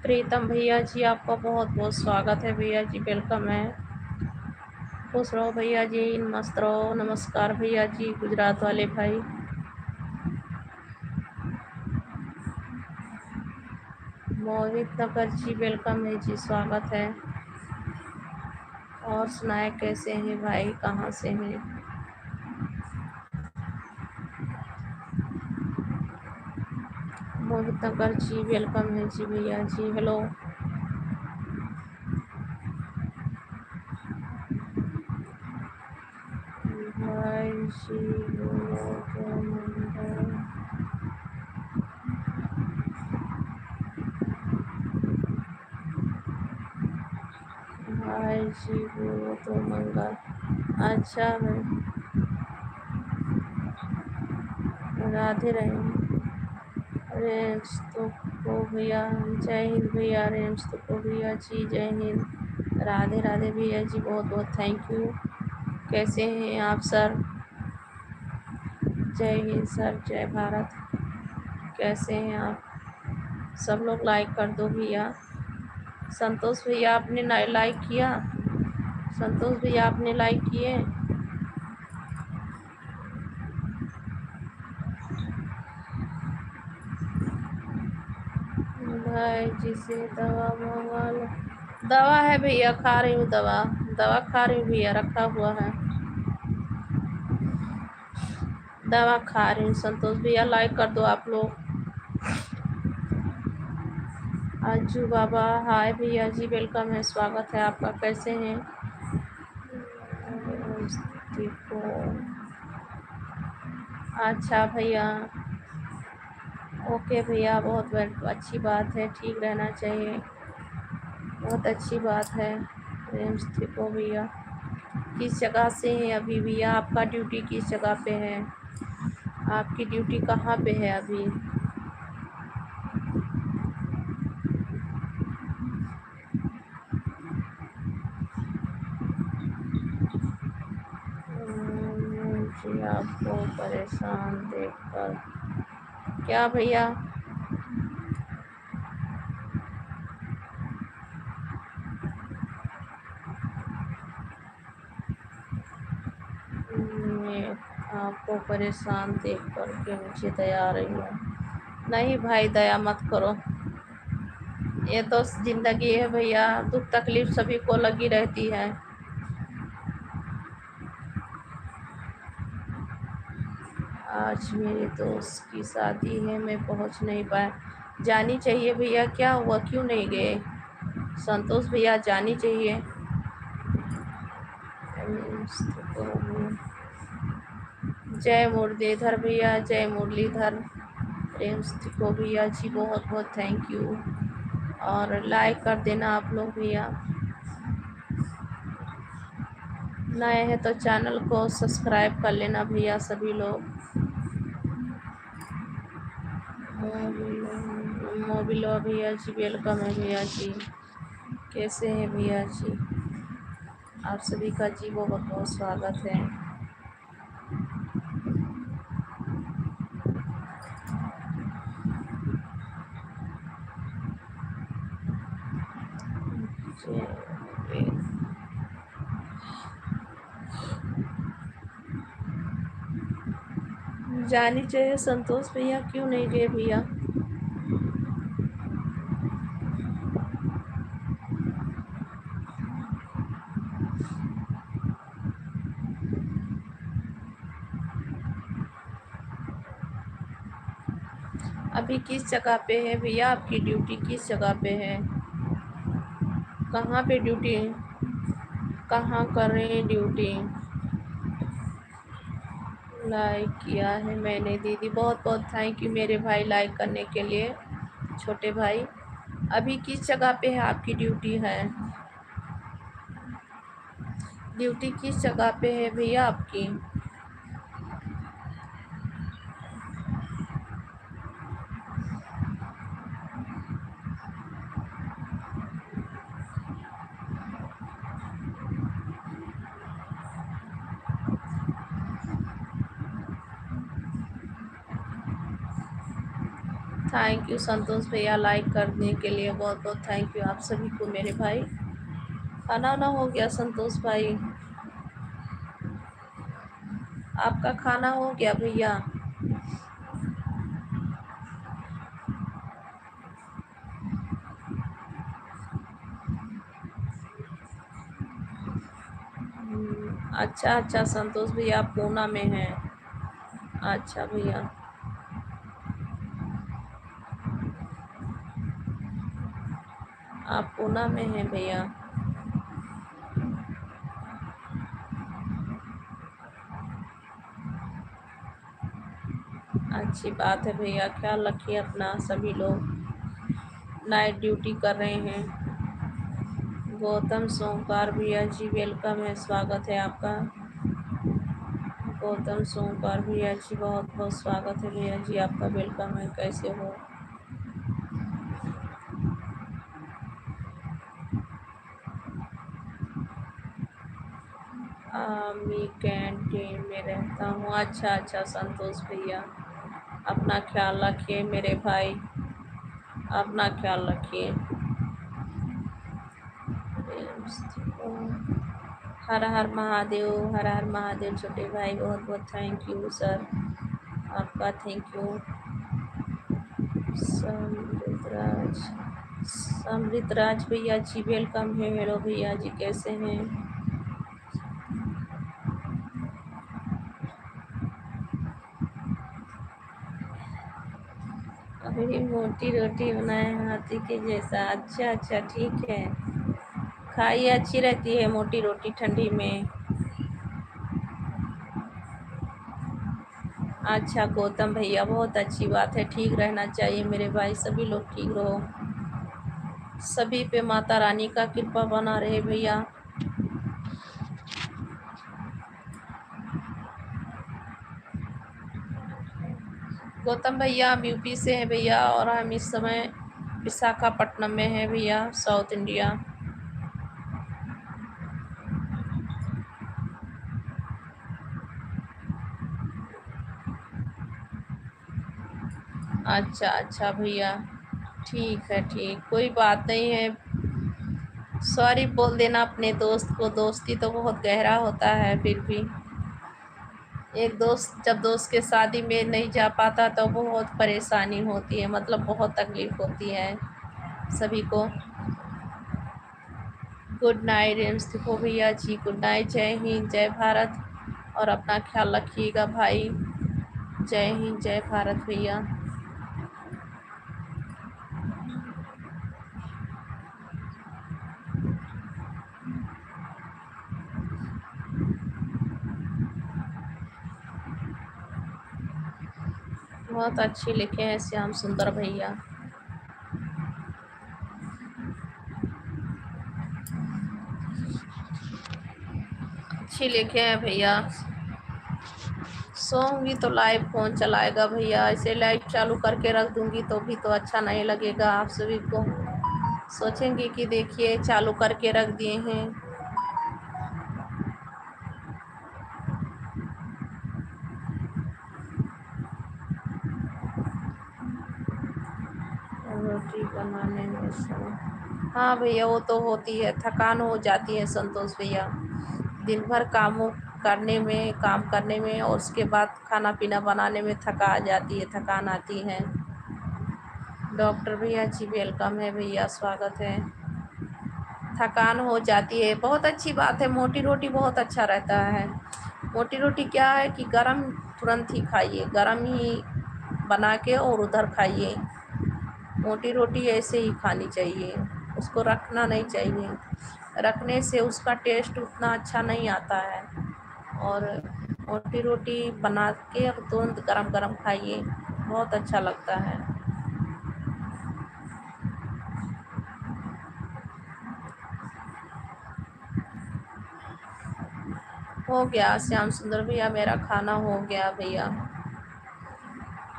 प्रीतम भैया जी आपका बहुत बहुत स्वागत है भैया जी, वेलकम है। खुश रहो भैया जी, मस्त रहो। नमस्कार भैया जी, गुजरात वाले भाई। मोहित नगर जी वेलकम है जी, स्वागत है। और सुनाए कैसे हैं भाई, कहाँ से हैं? मोहित नगर जी वेलकम है जी भैया जी, हेलो। भाई जी बोलो तो मंगल। भाई जी बोलो तो मंगल। अच्छा भाई, राधे रही रेम्स तो को भैया, जय हिंद भैया। रेम्स तो को भैया जी जय हिंद, राधे राधे भैया जी, बहुत बहुत थैंक यू। कैसे हैं आप सर? जय हिंद सर, जय भारत। कैसे हैं आप? सब लोग लाइक कर दो भैया। संतोष भैया आपने लाइक किया? संतोष भैया आपने लाइक किए? भाई जी से दवा मंगा लो। दवा है भैया, खा रही हूँ दवा, दवा खा रही हूँ भैया, रखा हुआ है, दवा खा रही हूँ। संतोष भैया लाइक कर दो आप लोग। अज्जू बाबा हाय भैया जी, वेलकम है, स्वागत है आपका। कैसे हैं? देखो, अच्छा भैया, ओके भैया, बहुत अच्छी बात है, ठीक रहना चाहिए, बहुत अच्छी बात है। रेम्स देखो भैया, किस जगह से हैं अभी भैया? आपका ड्यूटी किस जगह पे है? आपकी ड्यूटी कहाँ पे है अभी? जी आपको परेशान देखकर क्या भैया? मैं आपको परेशान देख कर के मुझे दया आ रही है। नहीं भाई, दया मत करो, ये तो जिंदगी है भैया, दुख तकलीफ सभी को लगी रहती है। आज मेरे दोस्त की शादी है, मैं पहुंच नहीं पाया। जानी चाहिए भैया, क्या हुआ, क्यों नहीं गए? संतोष भैया जानी चाहिए। जय मुरलीधर भैया, जय मुरलीधर। रेम्स को भैया जी बहुत बहुत थैंक यू। और लाइक कर देना आप लोग भैया। नए हैं तो चैनल को सब्सक्राइब कर लेना भैया सभी लोग। मोबिलो भैया जी वेलकम है भैया जी, कैसे हैं भैया जी? आप सभी का जी बहुत बहुत स्वागत है। जानी चाहिए संतोष भैया, क्यों नहीं गए भैया? अभी किस जगह पे है भैया? आपकी ड्यूटी किस जगह पे है? कहाँ पे ड्यूटी, कहाँ कर रहे हैं ड्यूटी? लाइक किया है मैंने दीदी, बहुत बहुत थैंक यू मेरे भाई लाइक करने के लिए, छोटे भाई। अभी किस जगह पे है आपकी ड्यूटी है? ड्यूटी किस जगह पे है भैया आपकी? थैंक यू संतोष भैया लाइक करने के लिए, बहुत बहुत थैंक यू आप सभी को मेरे भाई। खाना वाना हो गया संतोष भाई? आपका खाना हो गया भैया? अच्छा अच्छा संतोष भैया, आप पूना में हैं? अच्छा भैया, आप पूना में हैं भैया? अच्छी बात है भैया, ख्याल रखिए अपना। सभी लोग नाइट ड्यूटी कर रहे हैं। गौतम सोमकार भैया जी वेलकम है, स्वागत है आपका। गौतम सोमकार भैया जी बहुत बहुत स्वागत है भैया जी आपका, वेलकम है। कैसे हो? मैं कैंटीन में रहता हूँ। अच्छा अच्छा संतोष भैया, अपना ख्याल रखिए मेरे भाई, अपना ख्याल रखिए। हर हर महादेव, हर हर महादेव छोटे भाई, बहुत बहुत थैंक यू सर आपका, थैंक यू। समृतराज, समृतराज भैया जी वेलकम है। हेलो भैया जी, कैसे हैं? अभी मोटी रोटी बनाए हाथी के जैसा। अच्छा अच्छा ठीक है, खाइए, अच्छी रहती है मोटी रोटी ठंडी में। अच्छा गौतम भैया, बहुत अच्छी बात है, ठीक रहना चाहिए मेरे भाई, सभी लोग ठीक रहो, सभी पे माता रानी का कृपा बना रहे भैया। गौतम भैया हम यूपी से हैं भैया, और हम इस समय विशाखापट्टनम में हैं भैया, साउथ इंडिया। अच्छा अच्छा भैया, ठीक है, ठीक, कोई बात नहीं है। सॉरी बोल देना अपने दोस्त को, दोस्ती तो बहुत गहरा होता है। फिर भी एक दोस्त जब दोस्त के शादी में नहीं जा पाता तो बहुत परेशानी होती है, मतलब बहुत तकलीफ होती है सभी को। गुड नाइट रिम्स भैया जी, गुड नाइट, जय हिंद जय भारत, और अपना ख्याल रखिएगा भाई। जय हिंद जय भारत भैया। बहुत अच्छी लिखे हैं श्याम सुंदर भैया। अच्छी लिखे हैं भैया। सोऊंगी तो लाइव कौन चलाएगा भैया, ऐसे लाइव चालू करके रख दूंगी तो भी तो अच्छा नहीं लगेगा। आप सभी को सोचेंगे कि देखिए चालू करके रख दिए हैं। रोटी बनाने में हाँ भैया वो तो होती है, थकान हो जाती है संतोष भैया। दिन भर काम करने में और उसके बाद खाना पीना बनाने में थकान आती है। डॉक्टर भैया जी वेलकम है भैया, स्वागत है। थकान हो जाती है, बहुत अच्छी बात है। मोटी रोटी बहुत अच्छा रहता है। मोटी रोटी क्या है कि गरम तुरंत ही खाइए, गरम ही बना के और उधर खाइए। मोटी रोटी ऐसे ही खानी चाहिए, उसको रखना नहीं चाहिए। रखने से उसका टेस्ट उतना अच्छा नहीं आता है। और मोटी रोटी बना के और तुरंत गरम गरम खाइए, बहुत अच्छा लगता है। हो गया श्याम सुंदर भैया, मेरा खाना हो गया भैया।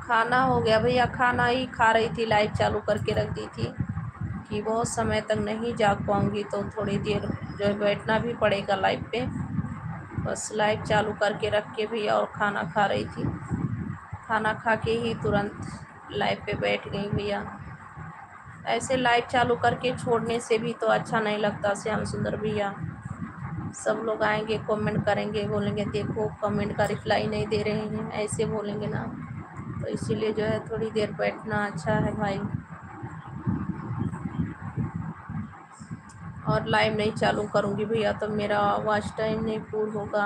खाना हो गया भैया, खाना ही खा रही थी, लाइट चालू करके रख दी थी कि बहुत समय तक नहीं जाग पाऊंगी तो थोड़ी देर जो है बैठना भी पड़ेगा लाइव पे। बस लाइव चालू करके रख के भैया और खाना खा रही थी। खाना खा के ही तुरंत लाइव पे बैठ गई भैया। ऐसे लाइव चालू करके छोड़ने से भी तो अच्छा नहीं लगता श्याम सुंदर भैया। सब लोग आएंगे, कमेंट करेंगे, बोलेंगे देखो कमेंट का रिप्लाई नहीं दे रहे हैं, ऐसे बोलेंगे ना। तो इसीलिए जो है थोड़ी देर बैठना अच्छा है भाई। और लाइव नहीं चालू करूँगी भैया तो मेरा वॉच टाइम नहीं पूर्ण होगा।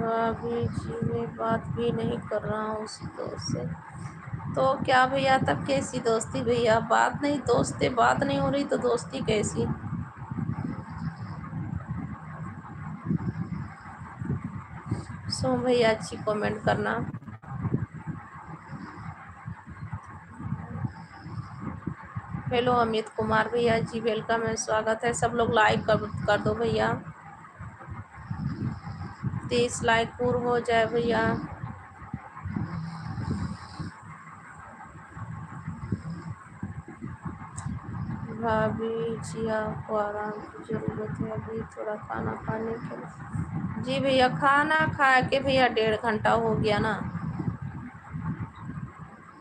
अभी जी मैं बात भी नहीं कर रहा हूँ उस दोस्त से। तो क्या भैया तब कैसी दोस्ती भैया, बात नहीं, दोस्ती बात नहीं हो रही तो दोस्ती कैसी। सो भैया अच्छी कमेंट करना। हेलो अमित कुमार भैया जी वेलकम है, स्वागत है। सब लोग लाइक कर दो भैया, 30 लाइक पूर्ण हो जाए भैया। भाभी जी आपको आराम की ज़रूरत है अभी थोड़ा खाना खाने के लिए। जी भैया खाना खा के भैया 1.5 घंटा हो गया ना।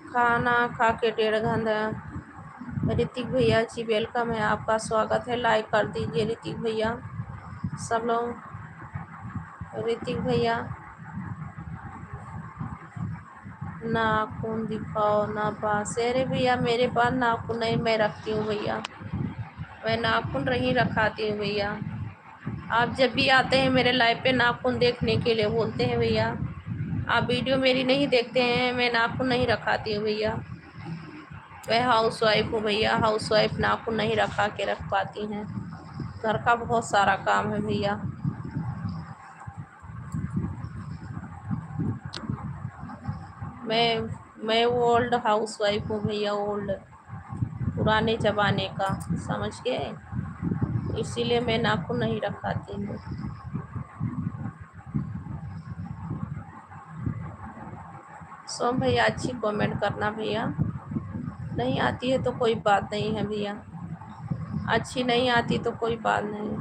खाना खा के 1.5 घंटा। ऋतिक भैया जी वेलकम है, आपका स्वागत है। लाइक कर दीजिए ऋतिक भैया सब लोग। ऋतिक भैया नाखून दिखाओ ना पास। अरे भैया मेरे पास नाखून नहीं, मैं रखती हूँ भैया, मैं नाखून नहीं रखाती हूँ भैया। आप जब भी आते हैं मेरे लाइव पे नाखून देखने के लिए बोलते हैं भैया, आप वीडियो मेरी नहीं देखते हैं। मैं नाखून नहीं रखाती हूँ भैया, मैं हाउस वाइफ हूँ भैया। हाउस वाइफ नाखून नहीं रखा के रख पाती हैं, घर का बहुत सारा काम है भैया। मैं ओल्ड हाउस वाइफ हूँ भैया, ओल्ड पुराने ज़माने का, समझ गए। इसीलिए मैं नाखून नहीं रखाती हूँ। सोम भैया अच्छी कमेंट करना भैया, नहीं आती है तो कोई बात नहीं है भैया, अच्छी नहीं आती तो कोई बात नहीं।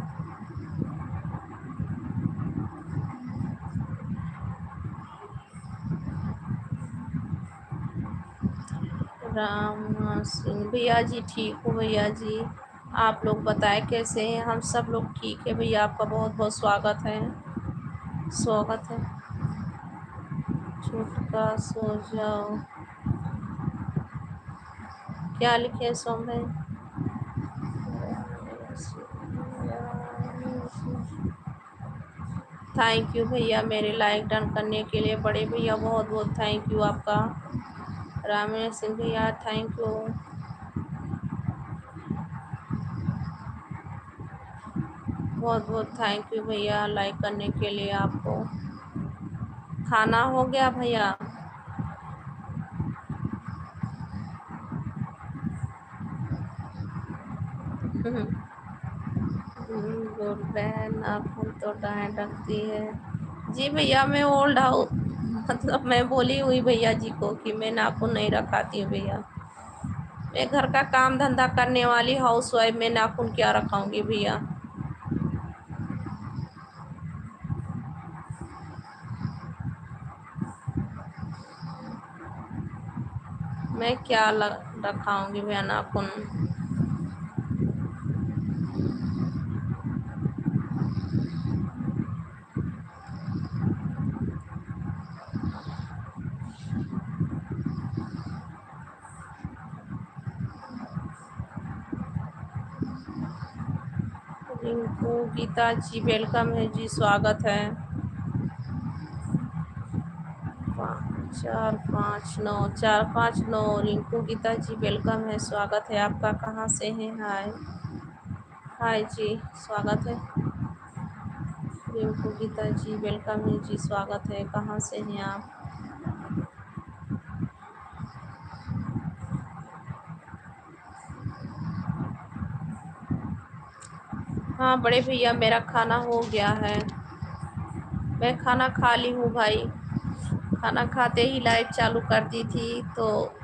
राम सिंह भैया जी ठीक हूँ भैया जी, आप लोग बताएं कैसे हैं। हम सब लोग ठीक है भैया, आपका बहुत बहुत स्वागत है, स्वागत है। छुटका सो जाओ, क्या लिखे हैं सोम भाई। थैंक यू भैया मेरे लाइक डन करने के लिए, बड़े भैया बहुत बहुत थैंक यू आपका। रामेश सिंह भैया थैंक यू, बहुत बहुत थैंक यू भैया लाइक करने के लिए आपको। खाना हो गया भैया। गुड बहन, आप तो डांट रखती है। जी भैया, मैं ओल्ड हाउस मतलब मैं बोली हुई भैया जी को कि मैं नाखून नहीं रखाती हूँ भैया। मैं घर का काम धंधा करने वाली हाउस वाइफ, में नाखून क्या रखाऊंगी भैया। मैं क्या रखाऊंगी भैया नाखून। रिंकू गीता जी वेलकम है जी, स्वागत है। 459 रिंकू गीता जी वेलकम है, स्वागत है आपका। कहाँ से है? हाय हाय जी, स्वागत है। रिंकू गीता जी वेलकम है जी, स्वागत है। कहाँ से हैं आप? हाँ बड़े भैया, मेरा खाना हो गया है। मैं खाना खा ली हूँ भाई। खाना खाते ही लाइट चालू कर दी थी, तो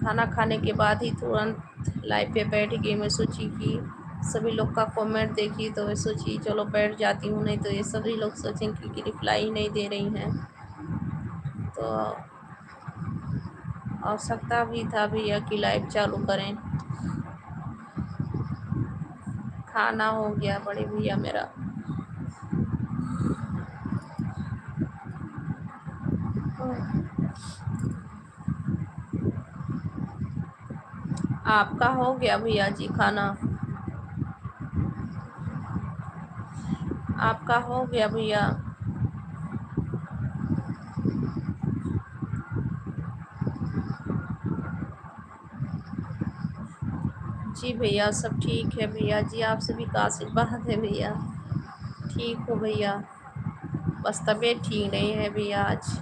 खाना खाने के बाद ही तुरंत लाइव पे बैठ गई। मैं सोची कि सभी लोग का कमेंट देखी, तो मैं सोची चलो बैठ जाती हूँ, नहीं तो ये सभी लोग सोचेंगे कि रिप्लाई ही नहीं दे रही हैं। तो आवश्यकता भी था भैया कि लाइव चालू करें। खाना हो गया बड़े भैया मेरा। आपका हो गया भैया जी खाना? आपका हो गया भैया? जी भैया, सब ठीक है भैया जी, आप सभी का आशीर्वाद है भैया। ठीक हो भैया, बस तबीयत ठीक नहीं है भैया। आज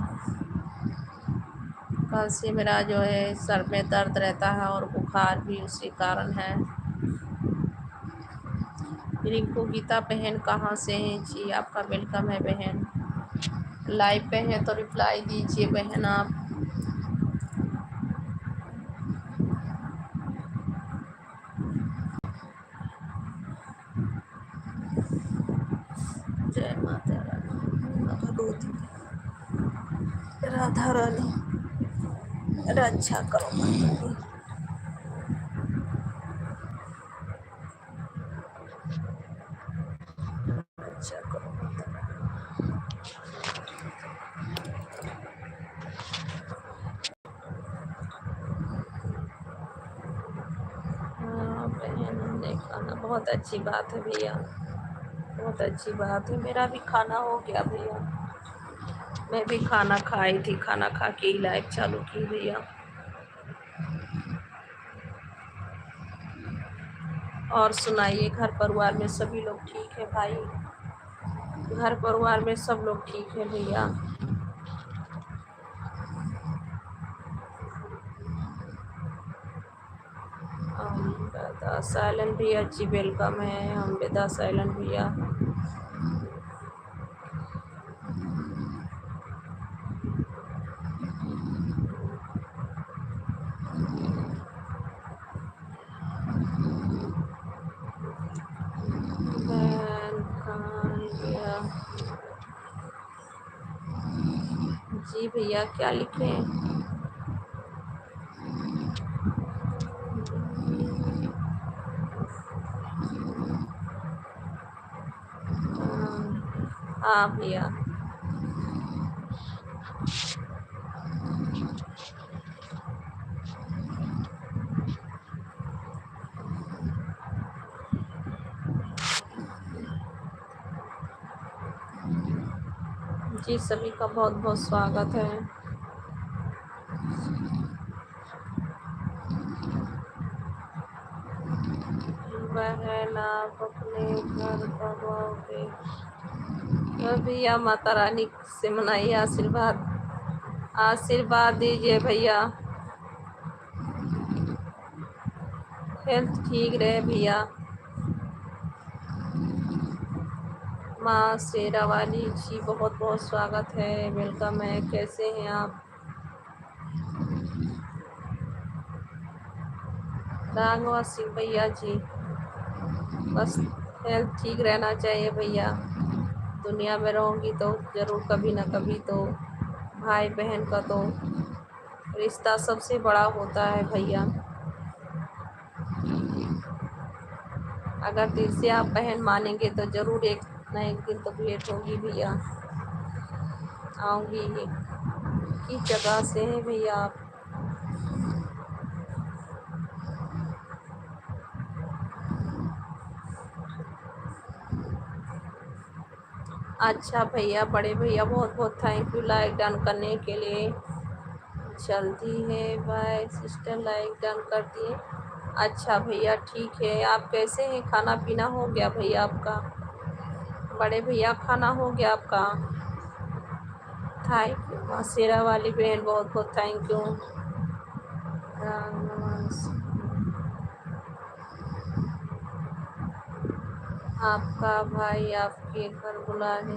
कल से मेरा जो है सर में दर्द रहता है और बुखार भी उसी कारण है। रिंकू गीता बहन कहाँ से हैं जी? आपका वेलकम है बहन। लाइव पे हैं तो रिप्लाई दीजिए बहन आप। जय माता रानी, भगवती राधा रानी, रक्षा करो माता रानी। रक्षा करो माता रानी। हाँ बहन, हमने खाना, बहुत अच्छी बात है भैया, बहुत अच्छी बात है। मेरा भी खाना हो गया भैया। मैं भी खाना खाई थी, खाना खा के ही लाइव चालू की भैया। और सुनाइए, घर परिवार में सभी लोग ठीक है भाई? घर परिवार में सब लोग ठीक है भैया? बेदा साइलेंट भैया जी वेलकम है। हम बेदा साइलेंट भैया। भैया जी भैया, क्या लिखें? हाँ भैया। जी सभी का बहुत बहुत स्वागत है। बहन आप अपने घर कब आओगे? भैया माता रानी से मनाइए आशीर्वाद, आशीर्वाद दीजिए भैया। हेल्थ ठीक रहे भैया। माँ शेरावाली जी बहुत बहुत स्वागत है, वेलकम है। कैसे हैं आप? राघवा सिंह भैया जी, बस हेल्थ ठीक रहना चाहिए भैया। दुनिया में रहूँगी तो ज़रूर कभी ना कभी तो भाई बहन का तो रिश्ता सबसे बड़ा होता है भैया। अगर दिल से आप बहन मानेंगे तो ज़रूर एक ना एक दिन तो भेंट होगी भैया। आऊँगी। किस जगह से हैं भैया आप? अच्छा भैया, बड़े भैया बहुत बहुत थैंक यू लाइक डन करने के लिए। जल्दी है बाय सिस्टर, लाइक डन कर दिए। अच्छा भैया ठीक है। आप कैसे हैं? खाना पीना हो गया भैया आपका? बड़े भैया खाना हो गया आपका? थैंक यू शेरा वाली बहन, बहुत बहुत थैंक यू। आपका भाई आपके घर बुला है।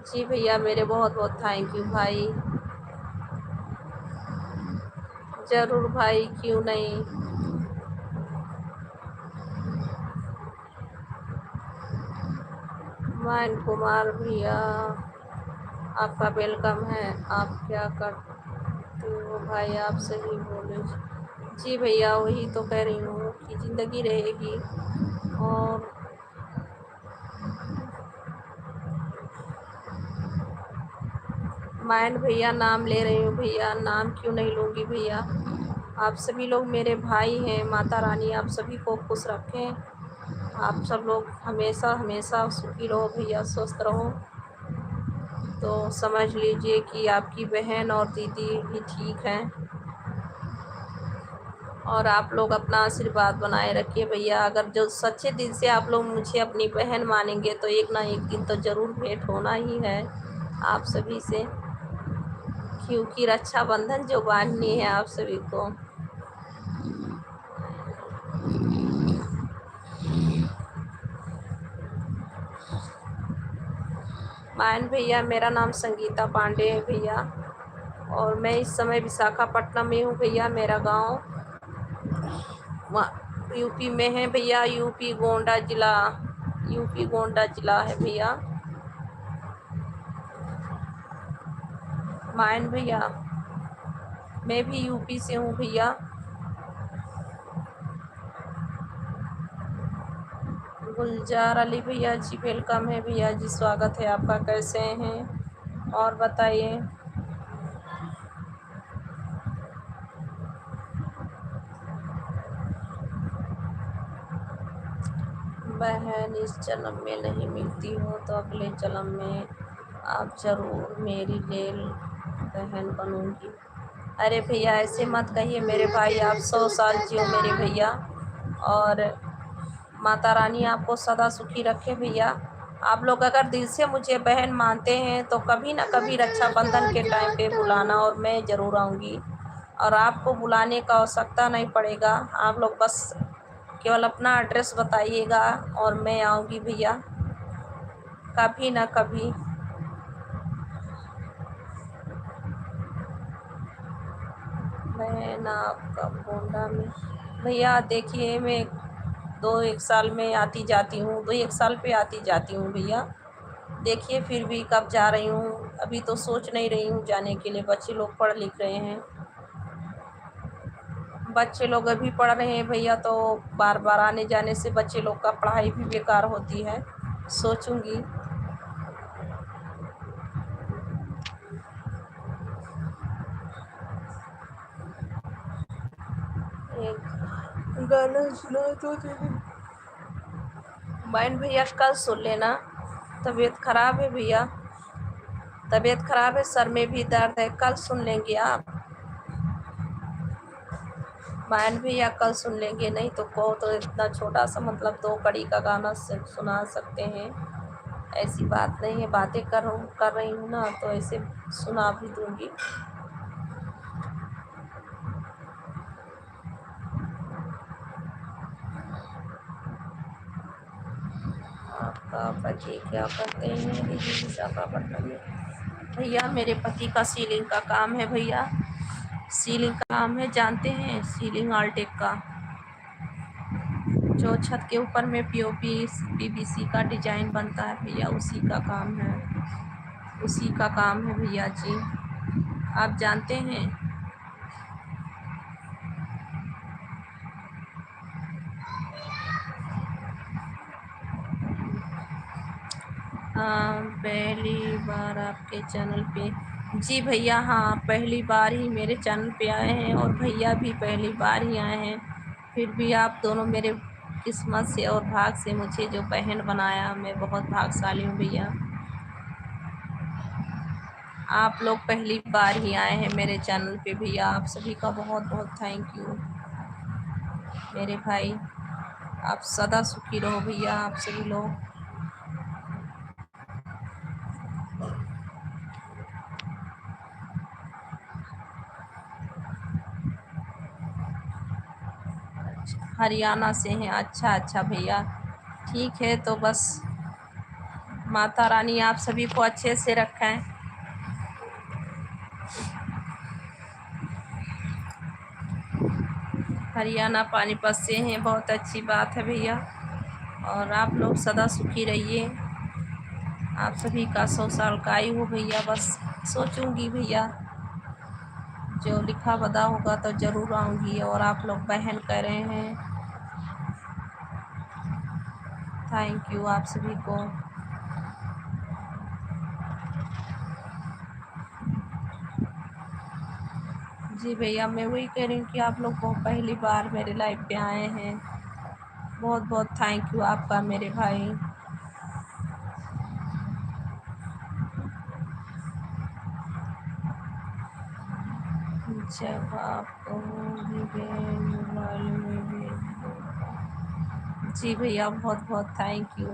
जी भैया मेरे बहुत बहुत थैंक यू भाई। ज़रूर भाई, क्यों नहीं। मान कुमार भैया आपका वेलकम है। आप क्या करते हो भाई? आप सही बोले। जी भैया वही तो कह रही हूँ कि ज़िंदगी रहेगी। और मायन भैया नाम ले रही हूँ भैया, नाम क्यों नहीं लूँगी भैया। आप सभी लोग मेरे भाई हैं। माता रानी आप सभी को खुश रखें। आप सब लोग हमेशा हमेशा सुखी रहो भैया, स्वस्थ रहो। तो समझ लीजिए कि आपकी बहन और दीदी भी ठीक हैं। और आप लोग अपना आशीर्वाद बनाए रखिए भैया। अगर जो सच्चे दिल से आप लोग मुझे अपनी बहन मानेंगे तो एक ना एक दिन तो ज़रूर भेंट होना ही है आप सभी से, क्योंकि रक्षाबंधन जो बांधनी है आप सभी को। मायन भैया मेरा नाम संगीता पांडे है भैया, और मैं इस समय विशाखापट्टनम में हूँ भैया। मेरा गांव यूपी में है भैया। यूपी गोंडा जिला है भैया। मायन भैया मैं भी यूपी से हूँ भैया। गुलजार अली भैया जी वेलकम है भैया जी, स्वागत है आपका। कैसे हैं और बताइए। बहन इस जन्म में नहीं मिलती हो तो अगले जन्म में आप ज़रूर मेरी लेल बहन बनूंगी। अरे भैया ऐसे मत कहिए मेरे भाई, आप 100 साल जियो मेरे भैया। और माता रानी आपको सदा सुखी रखे भैया। आप लोग अगर दिल से मुझे बहन मानते हैं तो कभी ना कभी रक्षाबंधन के टाइम पे बुलाना, और मैं ज़रूर आऊँगी। और आपको बुलाने का आवश्यकता नहीं पड़ेगा, आप लोग बस केवल अपना एड्रेस बताइएगा और मैं आऊँगी भैया कभी ना कभी। बहन आपका गोंडा में भैया देखिए, मैं 2-1 साल में आती जाती हूँ, 2-1 साल पे आती जाती हूँ भैया। देखिए फिर भी कब जा रही हूँ, अभी तो सोच नहीं रही हूँ जाने के लिए। बच्चे लोग पढ़ लिख रहे हैं, बच्चे लोग अभी पढ़ रहे हैं भैया, तो बार बार आने जाने से बच्चे लोग का पढ़ाई भी बेकार होती है। सोचूंगी। एक गाना सुना तो मैन भैया कल सुन लेना। तबीयत खराब है भैया, तबीयत खराब है, सर में भी दर्द है, कल सुन लेंगे आप। मैन भैया कल सुन लेंगे, नहीं तो को तो इतना छोटा सा मतलब 2 कड़ी का गाना सुना सकते हैं। ऐसी बात नहीं है, बातें कर रही हूँ ना तो ऐसे सुना भी दूंगी। आपका पति क्या करते हैं दीदी? विशाखापट्टनम में। भैया मेरे पति का सीलिंग का काम है भैया, सीलिंग का काम है, जानते हैं सीलिंग आल्टेक का, जो छत के ऊपर में पीओपी पीवीसी का डिजाइन बनता है भैया, उसी का काम है, उसी का काम है भैया जी, आप जानते हैं। हाँ पहली बार आपके चैनल पे, जी भैया हाँ पहली बार ही मेरे चैनल पे आए हैं, और भैया भी पहली बार ही आए हैं, फिर भी आप दोनों मेरे किस्मत से और भाग से मुझे जो बहन बनाया, मैं बहुत भाग्यशाली हूँ भैया। आप लोग पहली बार ही आए हैं मेरे चैनल पे भैया, आप सभी का बहुत बहुत थैंक यू मेरे भाई, आप सदा सुखी रहो भैया, आप सभी लोग। हरियाणा से हैं, अच्छा अच्छा भैया, ठीक है, तो बस माता रानी आप सभी को अच्छे से रखें। हरियाणा पानीपत से हैं, बहुत अच्छी बात है भैया, और आप लोग सदा सुखी रहिए, आप सभी का 100 साल का आयु हो भैया, बस सोचूंगी भैया जो लिखा बदा होगा तो ज़रूर आऊँगी, और आप लोग बहन कह रहे हैं, थैंक यू आप सभी को। जी भैया मैं वही कह रही हूँ कि आप लोग बहुत पहली बार मेरे लाइव पे आए हैं, बहुत बहुत थैंक यू आपका मेरे भाई। जब आप कहोगे मोबाइल में भी, जी भैया बहुत बहुत थैंक यू,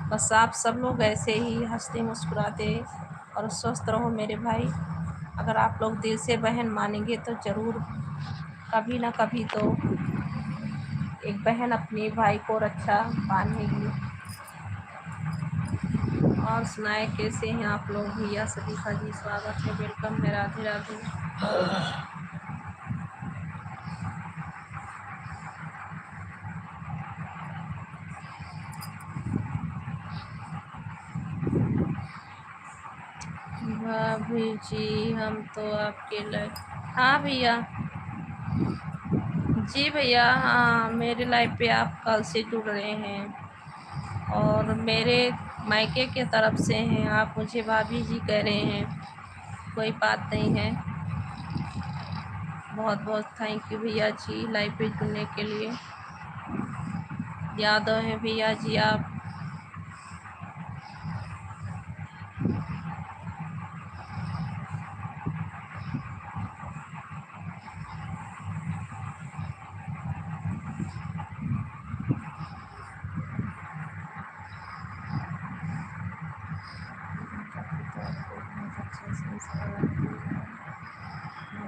बस आप सब लोग ऐसे ही हंसते मुस्कुराते और स्वस्थ रहो मेरे भाई, अगर आप लोग दिल से बहन मानेंगे तो ज़रूर कभी ना कभी तो एक बहन अपने भाई को रक्षा बांधेगी। और सुनाए कैसे हैं आप लोग भैया, सभी का जी स्वागत है, वेलकम है, राधे राधे। भाभी जी हम तो आपके लाइव, हाँ भैया, जी भैया हाँ मेरे लाइव पे आप कल से जुड़ रहे हैं, और मेरे मायके के तरफ से हैं, आप मुझे भाभी जी कह रहे हैं, कोई बात नहीं है, बहुत बहुत थैंक यू भैया जी लाइव पे जुड़ने के लिए। यादव हैं भैया जी आप,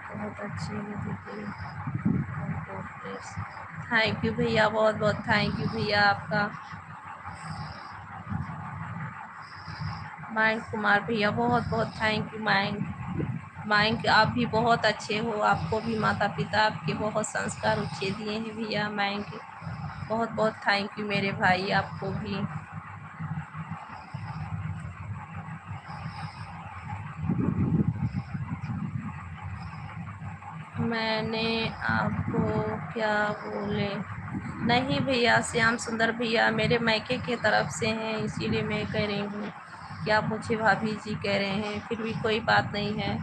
बहुत अच्छी दीदी, थैंक यू भैया, बहुत बहुत थैंक यू भैया आपका। मयंक कुमार भैया बहुत बहुत थैंक यू मयंक आप भी बहुत अच्छे हो, आपको भी माता पिता आपके बहुत संस्कार अच्छे दिए हैं भैया मयंक, बहुत बहुत थैंक यू मेरे भाई, आपको भी। मैंने आपको क्या बोले, नहीं भैया श्याम सुंदर भैया मेरे मायके के तरफ से हैं, इसीलिए मैं कह रही हूँ कि आप मुझे भाभी जी कह रहे हैं, फिर भी कोई बात नहीं है,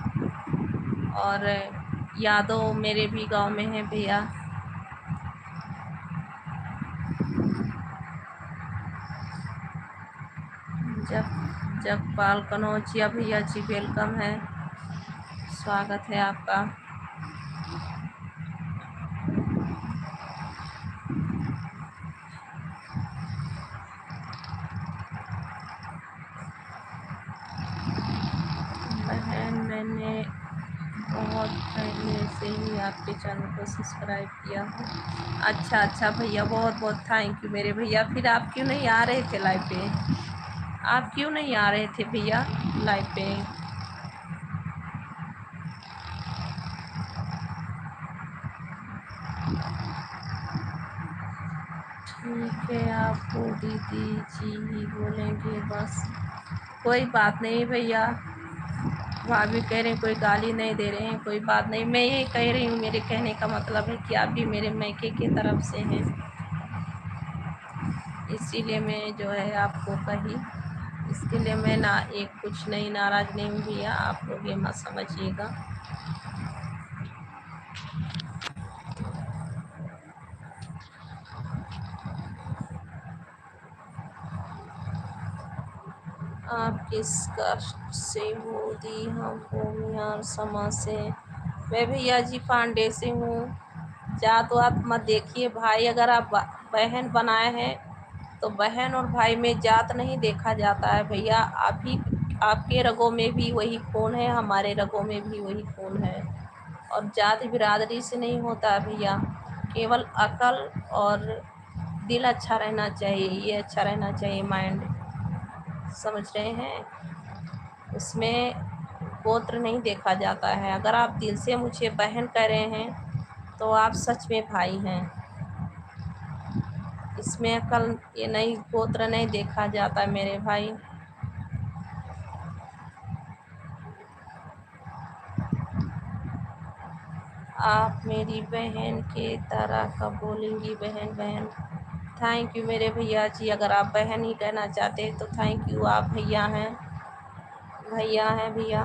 और यादव मेरे भी गांव में है भैया। जगपाल कनौजिया भैया जी वेलकम है, स्वागत है आपका। बहन मैंने बहुत पहले से ही आपके चैनल को सब्सक्राइब किया हूँ। अच्छा अच्छा भैया, बहुत बहुत थैंक यू मेरे भैया। फिर आप क्यों नहीं आ रहे थे लाइव पे? आप क्यों नहीं आ रहे थे भैया लाइव पे? ठीक है, आपको दीदी जी ही बोलेंगे बस। कोई बात नहीं भैया, भाभी कह रहे हैं कोई गाली नहीं दे रहे हैं, कोई बात नहीं। मैं ये कह रही हूँ, मेरे कहने का मतलब है कि आप भी मेरे मायके की तरफ से हैं, इसीलिए मैं जो है आपको कही। इसके लिए मैं ना एक कुछ नहीं नाराज़ नहीं हूँ भैया, आप लोग ये मत समझिएगा। आप किस कास्ट से हो दी? हम भूमियार समाज से। मैं भैया जी पांडे से हूँ। जात वात मत देखिए भाई, अगर आप बहन बनाए हैं तो बहन और भाई में जात नहीं देखा जाता है भैया। आप ही, आपके रगों में भी वही खून है, हमारे रगों में भी वही खून है। और जात बिरादरी से नहीं होता है भैया, केवल अकल और दिल अच्छा रहना चाहिए, ये अच्छा रहना चाहिए, माइंड, समझ रहे हैं? उसमें गोत्र नहीं देखा जाता है। अगर आप दिल से मुझे बहन कह रहे हैं तो आप सच में भाई हैं। इसमें अकल ये नहीं, गोत्र नहीं देखा जाता मेरे भाई। आप मेरी बहन के तरह कब बोलेंगी बहन बहन? थैंक यू मेरे भैया जी, अगर आप बहन ही कहना चाहते हैं तो थैंक यू, आप भैया हैं, भैया हैं भैया।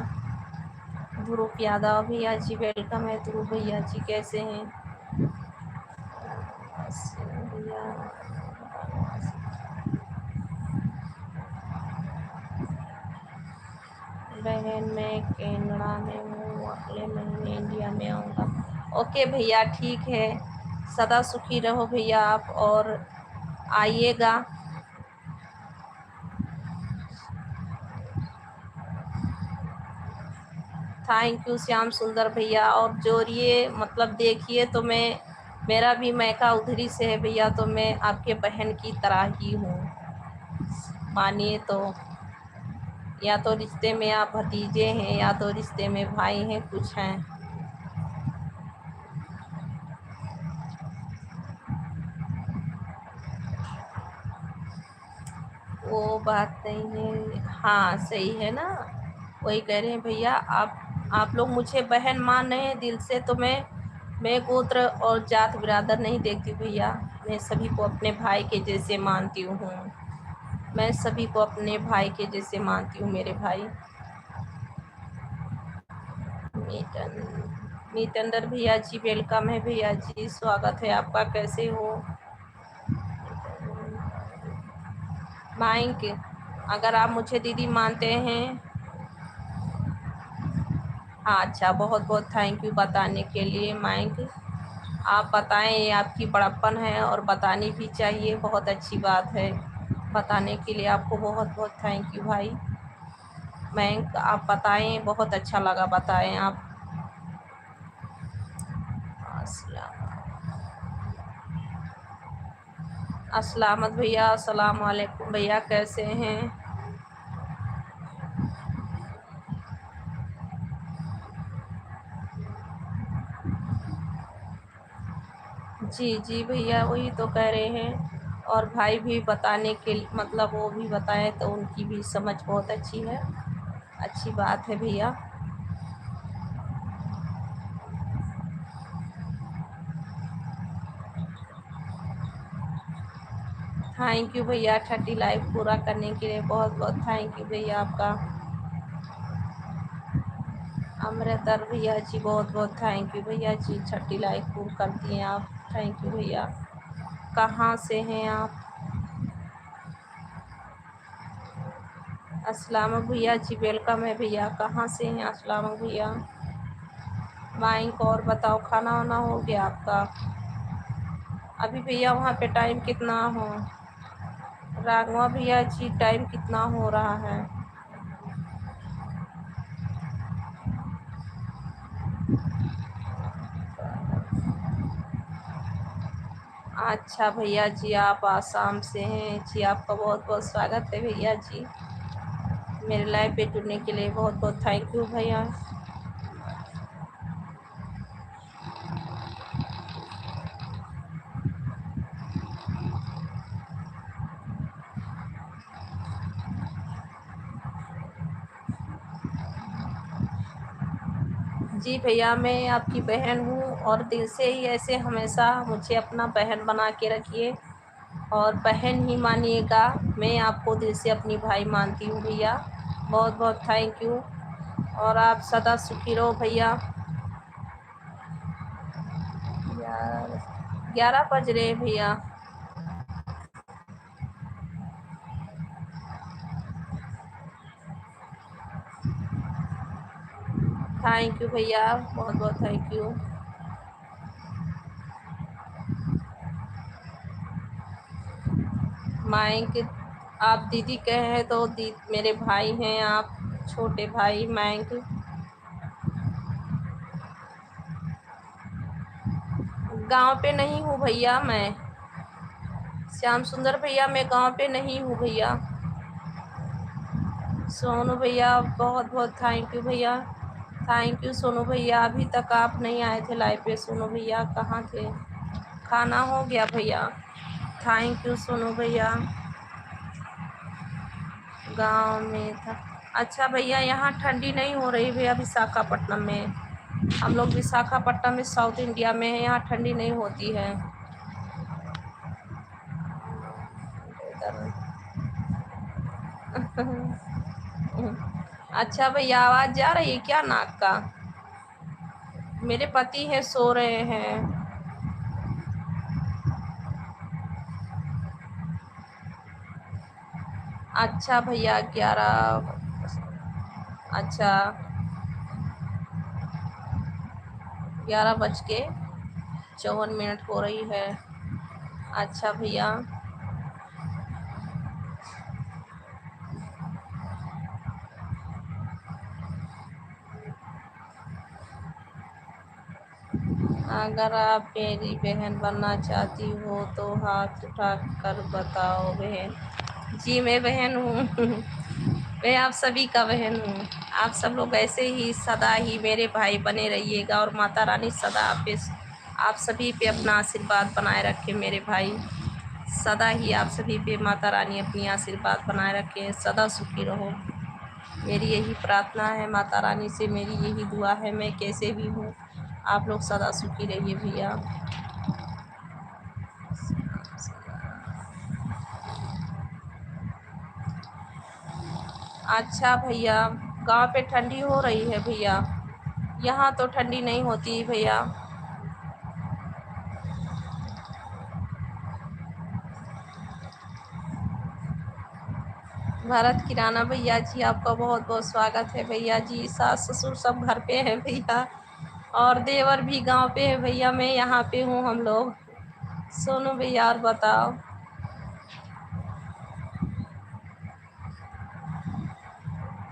ध्रुव यादव भैया जी वेलकम है। ध्रुव भैया जी कैसे हैं भैया? बहन मैं कनाडा में हूँ, अगले महीने इंडिया में आऊँगा। ओके भैया, ठीक है, सदा सुखी रहो भैया आप, और आइएगा। थैंक यू श्याम सुंदर भैया। और जोड़िए, मतलब देखिए तो मैं, मेरा भी मैका उधरी से है भैया, तो मैं आपके बहन की तरह ही हूँ, मानिए तो। या तो रिश्ते में आप भतीजे हैं, या तो रिश्ते में भाई हैं, कुछ हैं। वो बात नहीं है, हाँ सही है ना, वही कह रहे हैं भैया। आप लोग मुझे बहन मान रहे हैं दिल से, तो मैं गोत्र और जात बिरादर नहीं देखती भैया। मैं सभी को अपने भाई के जैसे मानती हूँ, मैं सभी को अपने भाई के जैसे मानती हूँ मेरे भाई। मीत अंदर भैया जी वेलकम है भैया जी, स्वागत है आपका, कैसे हो? माइक, अगर आप मुझे दीदी मानते हैं, हाँ अच्छा, बहुत बहुत थैंक यू बताने के लिए माइक। आप बताएं, ये आपकी बड़प्पन है और बतानी भी चाहिए, बहुत अच्छी बात है। बताने के लिए आपको बहुत बहुत थैंक यू भाई। मयंक आप बताएं, बहुत अच्छा लगा, बताएं आप। अस्सलामत भैया, अस्सलाम वालेकुम भैया, कैसे हैं? जी जी भैया, वही तो कह रहे हैं। और भाई भी बताने के मतलब वो भी बताएं तो उनकी भी समझ बहुत अच्छी है, अच्छी बात है भैया। थैंक यू भैया, 30 लाइव पूरा करने के लिए बहुत बहुत थैंक यू भैया आपका। अमृतर भैया जी बहुत बहुत थैंक यू भैया जी, 30 लाइव पूरा कर दिए आप, थैंक यू भैया। कहाँ से हैं आप? अस्सलाम भैया जी वेलकम है भैया, कहाँ से हैं अस्सलाम भैया? माइक और बताओ, खाना वाना हो गया आपका? अभी भैया वहाँ पे टाइम कितना हो? राघवा भैया जी टाइम कितना हो रहा है? अच्छा भैया जी, आप आसाम से हैं जी, आपका बहुत बहुत स्वागत है भैया जी। मेरे लाइव पे जुड़ने के लिए बहुत बहुत थैंक यू भैया। जी भैया, मैं आपकी बहन हूँ और दिल से ही ऐसे हमेशा मुझे अपना बहन बना के रखिए और बहन ही मानिएगा। मैं आपको दिल से अपनी भाई मानती हूँ भैया। बहुत बहुत थैंक यू और आप सदा सुखी रहो भैया। यार 11 बज रहे भैया। थैंक यू भैया, बहुत बहुत थैंक यू। मयंक, आप दीदी कहे हैं तो मेरे भाई हैं आप, छोटे भाई मयंक। गांव पे नहीं हूँ भैया मैं, श्याम सुंदर भैया, मैं गांव पे नहीं हूँ भैया। सोनू भैया बहुत बहुत थैंक यू भैया। थैंक यू सोनू भैया, अभी तक आप नहीं आए थे लाइव पे। सोनू भैया कहाँ थे? खाना हो गया भैया। थैंक यू सोनू भैया। गांव में था। अच्छा भैया, यहाँ ठंडी नहीं हो रही भैया विशाखापट्टनम में। हम लोग विशाखापट्टनम में साउथ इंडिया में है, यहाँ ठंडी नहीं होती है। अच्छा भैया, आवाज़ जा रही है क्या नाक का? मेरे पति है, सो रहे हैं। अच्छा भैया 11, अच्छा 11:54 हो रही है। अच्छा भैया, अगर आप मेरी बहन बनना चाहती हो तो हाथ उठा कर बताओ बहन। जी मैं बहन हूँ। मैं आप सभी का बहन हूँ। आप सब लोग ऐसे ही सदा ही मेरे भाई बने रहिएगा और माता रानी सदा आप सभी पे अपना आशीर्वाद बनाए रखे मेरे भाई। सदा ही आप सभी पे माता रानी अपनी आशीर्वाद बनाए रखे, सदा सुखी रहो। मेरी यही प्रार्थना है माता रानी से, मेरी यही दुआ है। मैं कैसे भी हूँ, आप लोग सदा सुखी रहिए भैया। अच्छा भैया, गांव पे ठंडी हो रही है भैया? यहाँ तो ठंडी नहीं होती भैया। भारत किराना भैया जी, आपका बहुत बहुत स्वागत है भैया जी। सास ससुर सब घर पे हैं भैया और देवर भी गांव पे है भैया। मैं यहाँ पे हूँ हम लोग। सोनू भैया और बताओ।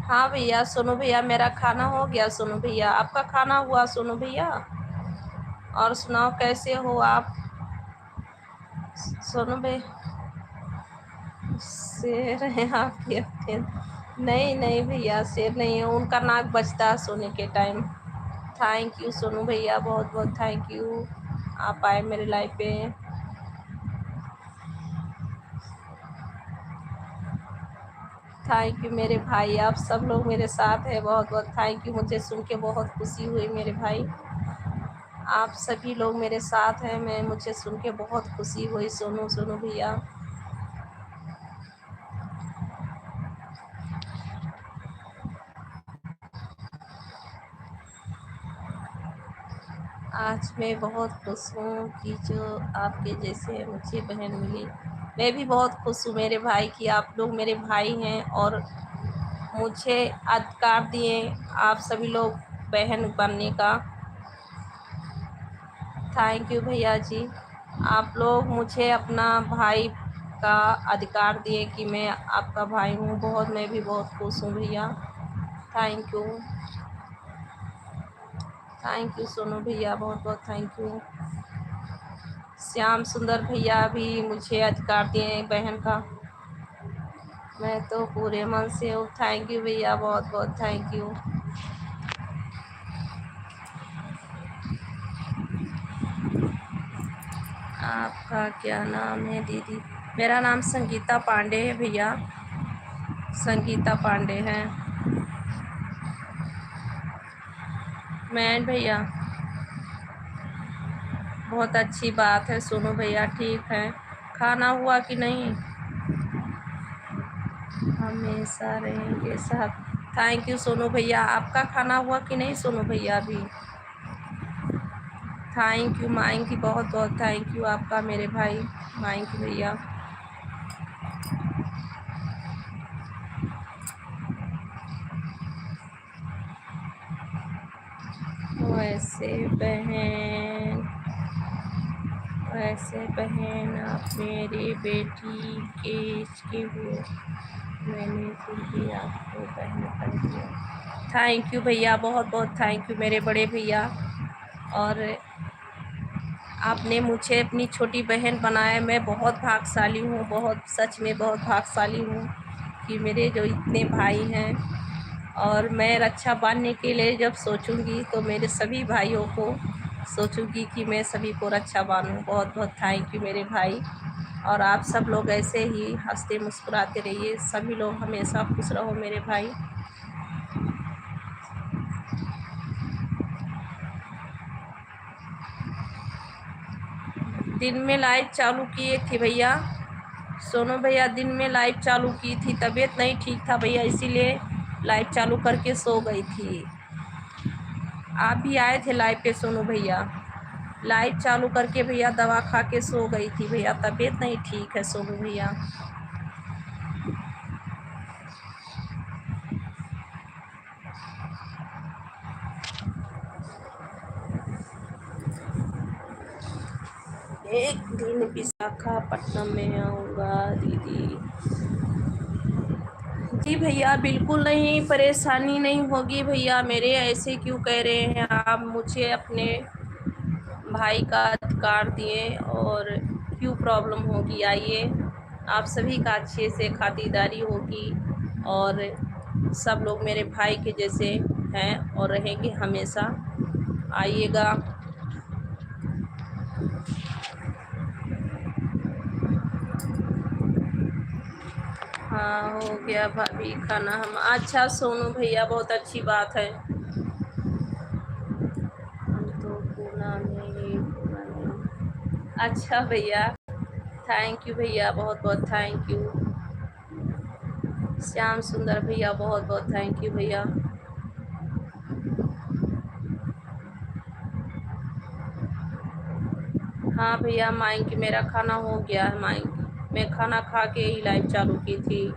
हाँ भैया सोनू भैया, मेरा खाना हो गया सोनू भैया। आपका खाना हुआ सोनू भैया? और सुनाओ कैसे हो आप सोनू भैया? शेर है आपके अपने? नहीं नहीं भैया, शेर नहीं है, उनका नाक बजता है सोने के टाइम। थैंक यू सोनू भैया, बहुत बहुत थैंक यू, आप आए मेरे लाइफ पे। थैंक यू मेरे भाई, आप सब लोग मेरे साथ हैं। बहुत बहुत थैंक यू, मुझे सुन के बहुत खुशी हुई मेरे भाई। आप सभी लोग मेरे साथ हैं, मुझे सुन के बहुत खुशी हुई सोनू भैया। आज मैं बहुत खुश हूँ कि जो आपके जैसे मुझे बहन मिली। मैं भी बहुत खुश हूँ मेरे भाई की, आप लोग मेरे भाई हैं और मुझे अधिकार दिए आप सभी लोग बहन बनने का। थैंक यू भैया जी, आप लोग मुझे अपना भाई का अधिकार दिए कि मैं आपका भाई हूँ। मैं भी बहुत खुश हूँ भैया। Thank you, thank you Sonu भैया, बहुत बहुत थैंक यू। श्याम सुंदर भैया भी मुझे अधिकार दिए बहन का, मैं तो पूरे मन से हूँ। थैंक यू भैया, बहुत बहुत थैंक यू। आपका क्या नाम है दीदी? मेरा नाम संगीता पांडे है भैया, संगीता पांडे है। मैं भैया बहुत अच्छी बात है, सुनो भैया ठीक है। खाना हुआ कि नहीं? हमेशा रहेंगे साथ। थैंक यू सोनू भैया। आपका खाना हुआ कि नहीं सोनू भैया? अभी थैंक यू माइंकी, बहुत बहुत थैंक यू आपका मेरे भाई माइंकी भैया। वैसे बहन आप मेरी बेटी के इसके हुए, मैंने फिर भी आपको बहन कर दिया। थैंक यू भैया, बहुत बहुत थैंक यू मेरे बड़े भैया। और आपने मुझे अपनी छोटी बहन बनाया, मैं बहुत भाग्यशाली हूँ, बहुत सच में बहुत भाग्यशाली हूँ कि मेरे जो इतने भाई हैं। और मैं रक्षा बांधने के लिए जब सोचूंगी तो मेरे सभी भाइयों को सोचूंगी कि मैं सभी को रक्षा बांधूं। बहुत बहुत थैंक यू मेरे भाई। और आप सब लोग ऐसे ही हंसते मुस्कुराते रहिए, सभी लोग हमेशा खुश रहो मेरे भाई। दिन में लाइव चालू किए थे भैया, सोनू भैया दिन में लाइव चालू की थी, तबीयत नहीं ठीक था भैया, इसीलिए लाइव चालू करके सो गई थी। आप भी आए थे लाइव पे सोनू भैया, लाइव चालू करके भैया दवा खा के सो गई थी भैया, तबीयत नहीं ठीक है सोनू भैया। एक दिन विशाखापट्टनम में आऊँगा दीदी। जी भैया बिल्कुल नहीं, परेशानी नहीं होगी भैया मेरे, ऐसे क्यों कह रहे हैं आप? मुझे अपने भाई का अधिकार दिए और क्यों प्रॉब्लम होगी? आइए, आप सभी का अच्छे से खातिरदारी होगी और सब लोग मेरे भाई के जैसे हैं और रहेंगे हमेशा। आइएगा। हाँ हो गया भाभी खाना हम। अच्छा सोनू भैया बहुत अच्छी बात है। हम तो पूना में। अच्छा भैया थैंक यू भैया, बहुत बहुत थैंक यू। श्याम सुंदर भैया बहुत बहुत थैंक यू भैया। हाँ भैया माइक मेरा खाना हो गया है माइक, मैं खाना खा के ही लाइव चालू की थी,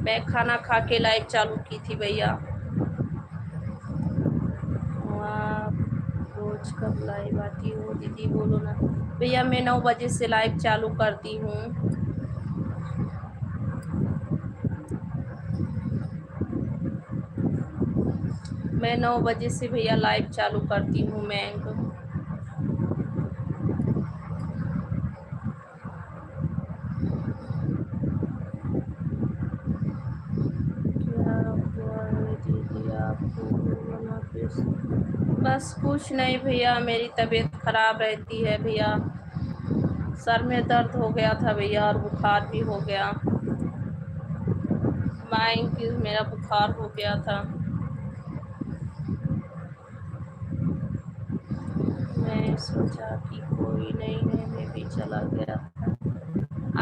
मैं खाना खा के लाइव चालू की थी भैया। आप रोज कब लाइव आती हो दीदी बोलो ना? भैया मैं 9 बजे से लाइव चालू करती हूँ। मैं 9 बजे से भैया लाइव चालू करती हूँ मैं। बस कुछ नहीं भैया, मेरी तबीयत खराब रहती है भैया, सर में दर्द हो गया था भैया और बुखार भी हो गया, माइंड मेरा बुखार हो गया था। मैं सोचा कि कोई नहीं है, मैं भी चला गया।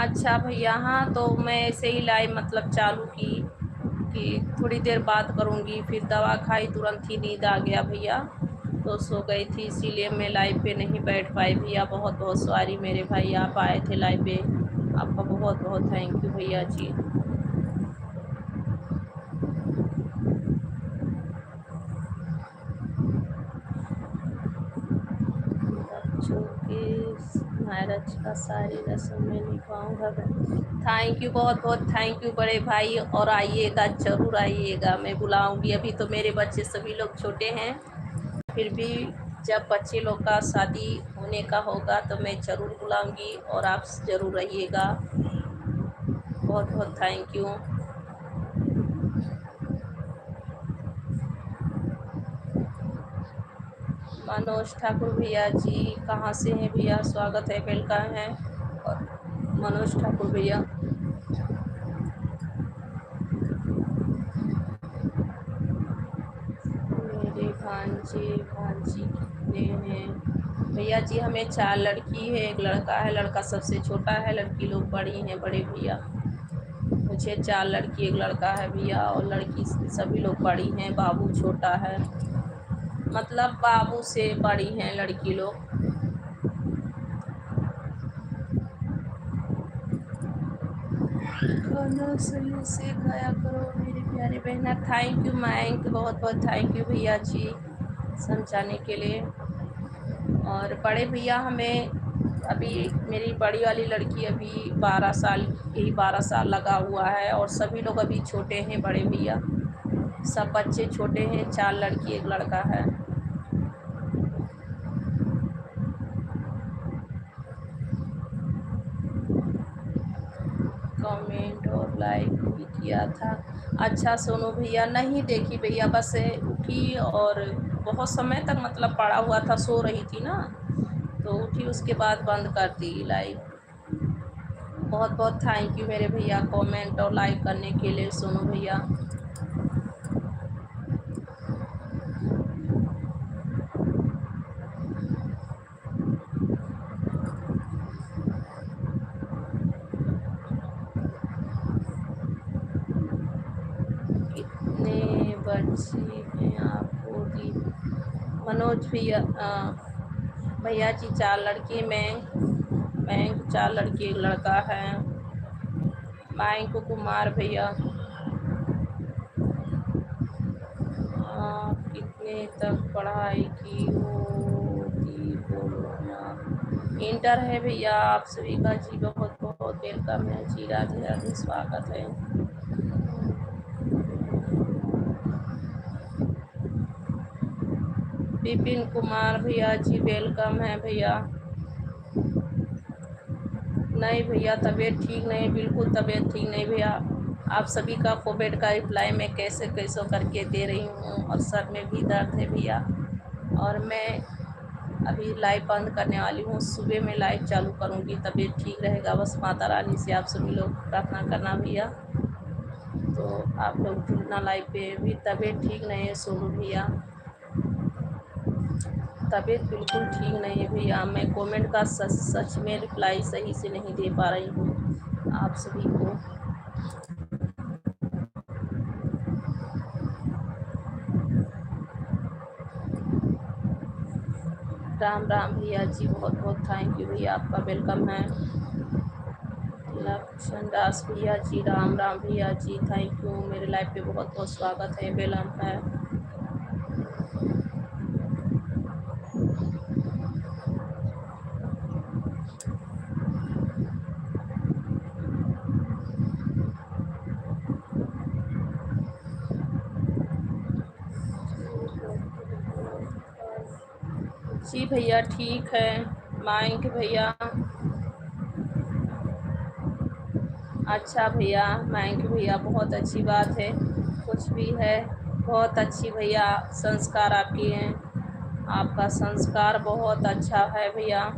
अच्छा भैया हाँ, तो मैं ऐसे ही लाइव मतलब चालू की कि थोड़ी देर बात करूँगी, फिर दवा खाई तुरंत ही नींद आ गया भैया, तो सो गई थी, इसीलिए मैं लाइव पे नहीं बैठ पाई भैया। बहुत बहुत सॉरी मेरे भाई, आप आए थे लाइव पे, आपका बहुत बहुत थैंक यू भैया जी। बच्चों के मैरिज का सारी रस्म में निभाऊंगा। थैंक यू, बहुत बहुत थैंक यू बड़े भाई, और आइएगा ज़रूर आइएगा, मैं बुलाऊंगी। अभी तो मेरे बच्चे सभी लोग छोटे हैं, फिर भी जब बच्चे लोग का शादी होने का होगा तो मैं ज़रूर बुलाऊँगी और आप ज़रूर रहिएगा। बहुत बहुत थैंक यू। मनोज ठाकुर भैया जी कहाँ से हैं भैया? स्वागत है, वेलकम है। और मनोज ठाकुर भैया, मेरे भांजी कितने हैं भैया जी? हमें 4 लड़की है, 1 लड़का है। लड़का सबसे छोटा है, लड़की लोग बड़ी हैं, बड़े भैया। मुझे 4 लड़की 1 लड़का है भैया, और लड़की सभी लोग बड़ी हैं, बाबू छोटा है। मतलब बाबू से बड़ी हैं लड़की लोग। खाना सही से खाया करो मेरी प्यारी बहना। थैंक यू मैंक, बहुत बहुत थैंक यू भैया जी समझाने के लिए। और बड़े भैया हमें अभी, मेरी बड़ी वाली लड़की अभी 12 साल, यही 12 साल लगा हुआ है, और सभी लोग अभी छोटे हैं बड़े भैया। सब बच्चे छोटे हैं, 4 लड़की 1 लड़का है। कमेंट और लाइक भी किया था। अच्छा सोनू भैया, नहीं देखी भैया, बस उठी और बहुत समय तक मतलब पड़ा हुआ था, सो रही थी ना, तो उठी उसके बाद बंद कर दी लाइव। बहुत बहुत थैंक यू मेरे भैया कमेंट और लाइक करने के लिए सोनू भैया। कितने बच्चे हैं आपको दी? मनोज भैया, भैया जी 4 लड़की, मैं 4 लड़की 1 लड़का है। मयंक कुमार भैया, आप कितने तक पढ़ाई की होती बोलो ना? इंटर है भैया। आप सभी का जी बहुत बहुत वेलकम है जी, राधे राधे, स्वागत है। विपिन कुमार भैया जी वेलकम है भैया। नहीं भैया, तबीयत ठीक नहीं, बिल्कुल तबीयत ठीक नहीं भैया। आप सभी का कोविड का रिप्लाई मैं कैसे कैसे करके दे रही हूँ, और सर में भी दर्द है भैया। और मैं अभी लाइव बंद करने वाली हूँ, सुबह में लाइव चालू करूँगी, तबीयत ठीक रहेगा। बस माता रानी से आप सभी लोग प्रार्थना करना भैया। तो आप लोग जुड़ना लाइव पे। भी तबीयत ठीक नहीं है सोनू भैया, तबीयत बिल्कुल ठीक नहीं है भैया। मैं कमेंट का सच में रिप्लाई सही से नहीं दे पा रही हूँ आप सभी को। राम राम भैया जी, बहुत बहुत थैंक यू भैया, आपका वेलकम है। लक्षण दास भैया जी, राम राम भैया जी, थैंक यू, मेरे लाइव पे बहुत बहुत स्वागत है, वेलकम है। जी भैया ठीक है। माइक भैया, अच्छा भैया, माइक भैया बहुत अच्छी बात है, कुछ भी है बहुत अच्छी भैया, संस्कार आपकी हैं, आपका संस्कार बहुत अच्छा है भैया,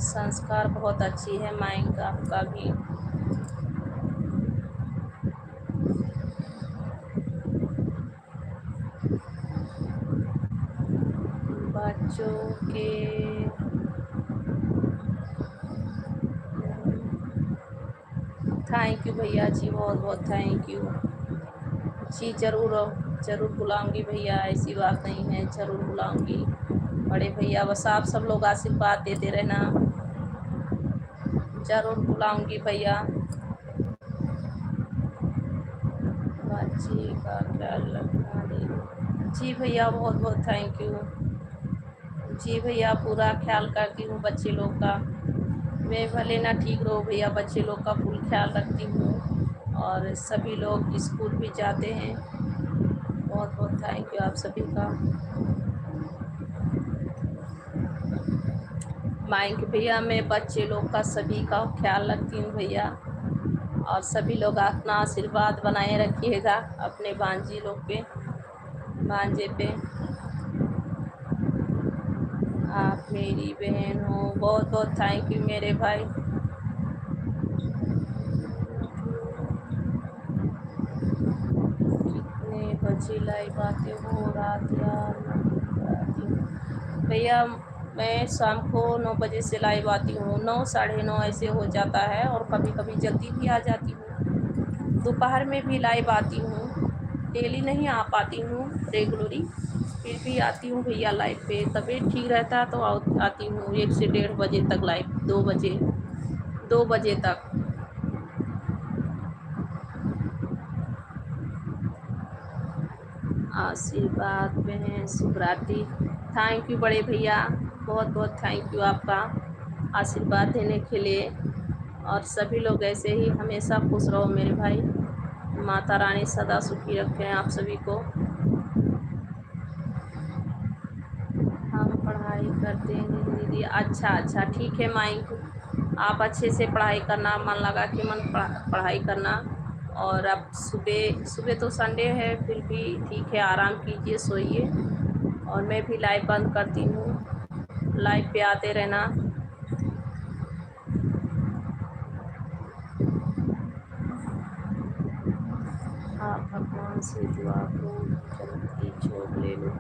संस्कार बहुत अच्छी है माइक आपका भी। बच्चों के थैंक यू भैया जी, बहुत बहुत थैंक यू जी। ज़रूर ज़रूर बुलाऊंगी भैया, ऐसी बात नहीं है, ज़रूर बुलाऊंगी बड़े भैया। बस आप सब लोग आशीर्वाद देते रहना, ज़रूर बुलाऊंगी भैया। बच्चे का ख्याल रखना दे जी भैया, बहुत बहुत थैंक यू जी भैया, पूरा ख्याल करती हूँ बच्चे लोग का। मैं भले ना ठीक रहो भैया, बच्चे लोग का फुल ख्याल रखती हूँ, और सभी लोग स्कूल भी जाते हैं। बहुत बहुत थैंक यू आप सभी का। माइक भैया, मैं बच्चे लोग का सभी का ख्याल रखती हूँ भैया, और सभी लोग अपना आशीर्वाद बनाए रखिएगा अपने भांजी लोग पे, भांजे पे। आप मेरी बहन हो, बहुत बहुत थैंक यू मेरे भाई। कितने बजे लाइव आते हो? रात या आती हूँ भैया, मैं शाम को 9 बजे से लाइव आती हूँ, 9 साढ़े 9 ऐसे हो जाता है, और कभी कभी जल्दी भी आ जाती हूँ। दोपहर में भी लाइव आती हूँ, डेली नहीं आ पाती हूँ रेगुलरी, फिर भी आती हूँ भैया लाइव पे। तबीयत ठीक रहता है तो आती हूँ 1 से 1:30 बजे तक लाइव, 2 बजे तक। आशीर्वाद बहन शुभरात्रि। थैंक यू बड़े भैया, बहुत बहुत थैंक यू आपका आशीर्वाद देने के लिए। और सभी लोग ऐसे ही हमेशा खुश रहो मेरे भाई, माता रानी सदा सुखी रखें आप सभी को। हम पढ़ाई करते हैं दीदी। अच्छा अच्छा, ठीक है माइक, आप अच्छे से पढ़ाई करना, मन लगा के पढ़ाई करना। और अब सुबह सुबह तो संडे है, फिर भी ठीक है, आराम कीजिए, सोइए। और मैं भी लाइव बंद करती हूँ, लाइव पे आते रहना। आप भगवान से दुआ को जल्दी छोड़ ले लो।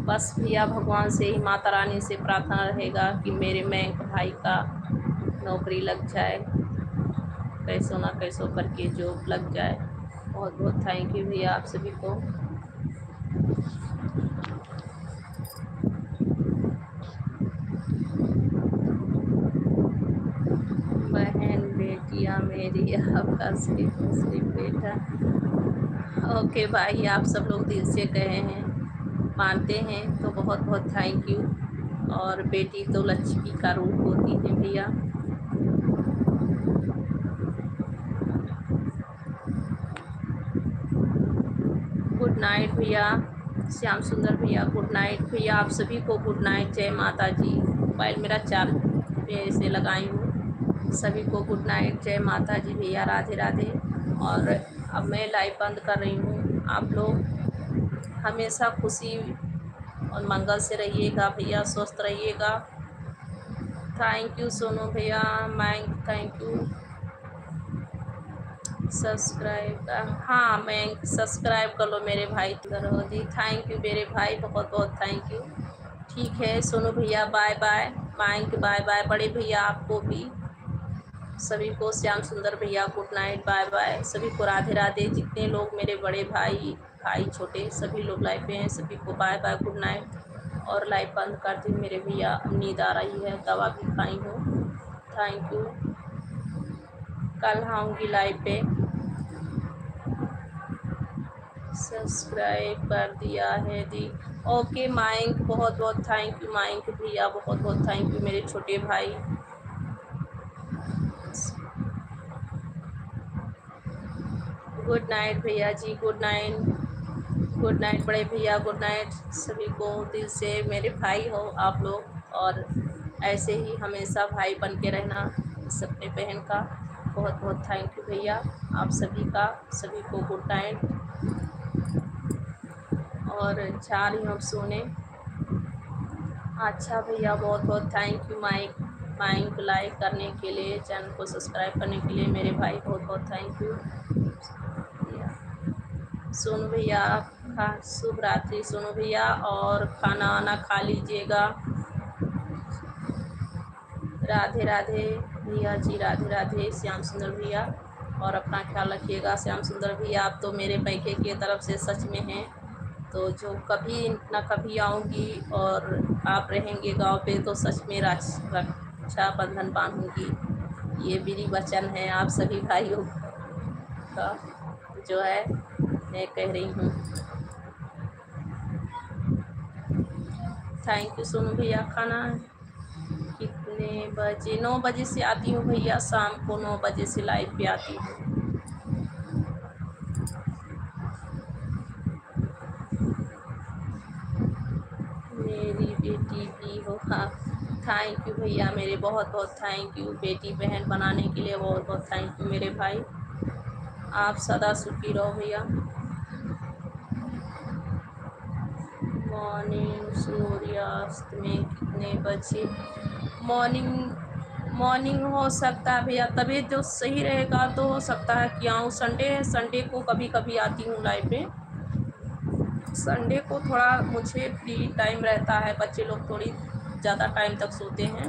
बस भैया, भगवान से ही, माता रानी से प्रार्थना रहेगा कि मेरे मयंक भाई का नौकरी लग जाए, कैसो ना कैसो करके जॉब लग जाए। बहुत बहुत थैंक यू भैया आप सभी को। बहन बेटियाँ मेरी, आपका सिर्फ बेटा। ओके भाई, आप सब लोग दिल से कहे हैं, मानते हैं तो बहुत बहुत थैंक यू। और बेटी तो लक्ष्मी का रूप होती है भैया। गुड नाइट भैया, श्याम सुंदर भैया, गुड नाइट भैया, आप सभी को गुड नाइट, जय माता जी। मोबाइल मेरा चार्ज पे से लगाई हूँ, सभी को गुड नाइट, जय माता जी भैया, राधे राधे। और अब मैं लाइव बंद कर रही हूँ। आप लोग हमेशा खुशी और मंगल से रहिएगा भैया, स्वस्थ रहिएगा। थैंक यू सोनू भैया, मैंग थैंक यू। सब्सक्राइब, हाँ मैं सब्सक्राइब कर लो मेरे भाई, करो जी। थैंक यू मेरे भाई, बहुत बहुत थैंक यू। ठीक है सोनू भैया, बाय बाय। मैंग बाय बाय, बड़े भैया आपको भी, सभी को, श्याम सुंदर भैया गुड नाइट, बाय बाय, सभी को राधे राधे। जितने लोग मेरे बड़े भाई भाई छोटे सभी लोग लाइव पे हैं, सभी को बाय बाय, गुड नाइट। और लाइव बंद करती हूँ मेरे भैया, नींद आ रही है, दवा भी खाई हूँ। थैंक यू, कल आऊँगी लाइव पे। सब्सक्राइब कर दिया है दी। ओके माइंक, बहुत बहुत थैंक यू माइंक भैया, बहुत बहुत थैंक यू मेरे छोटे भाई। गुड नाइट भैया ji, good night, good night बड़े भैया, गुड नाइट। सभी को दिल से, मेरे भाई हो आप लोग, और ऐसे ही हमेशा भाई बन के रहना इस अपने बहन का। बहुत बहुत थैंक यू भैया आप सभी का, सभी को गुड नाइट। और जा रही हूँ अब सोने। अच्छा भैया, बहुत बहुत थैंक यू माइक लाइक करने के लिए, चैनल को सब्सक्राइब करने के लिए मेरे भाई, बहुत बहुत थैंक यू। सोनू भैया का शुभ रात्रि सोनू भैया, और खाना वाना खा लीजिएगा। राधे राधे भैया जी, राधे राधे श्याम सुंदर भैया, और अपना ख्याल रखिएगा श्याम सुंदर भैया। आप तो मेरे पैके की तरफ से सच में हैं, तो जो कभी ना कभी आऊँगी और आप रहेंगे गांव पे, तो सच में रक्षा बंधन बांधूंगी, ये मेरी वचन है आप सभी भाइयों का, जो है मैं कह रही हूँ। थैंक यू सोनू भैया। खाना कितने बजे? 9 बजे से आती हूँ भैया, शाम को 9 बजे से लाइव पे आती हूँ। मेरी बेटी भी हो, हाँ थैंक यू भैया मेरे, बहुत बहुत थैंक यू। बेटी बहन बनाने के लिए बहुत बहुत थैंक यू मेरे भाई। आप सदा सुखी रहो भैया। मॉर्निंग सूर्यास्त में कितने बजे? मॉर्निंग हो सकता है भैया, तबीयत जो सही रहेगा तो हो सकता है कि आऊँ। संडे को कभी कभी आती हूँ लाइव पे। संडे को थोड़ा मुझे फ्री टाइम रहता है, बच्चे लोग थोड़ी ज़्यादा टाइम तक सोते हैं,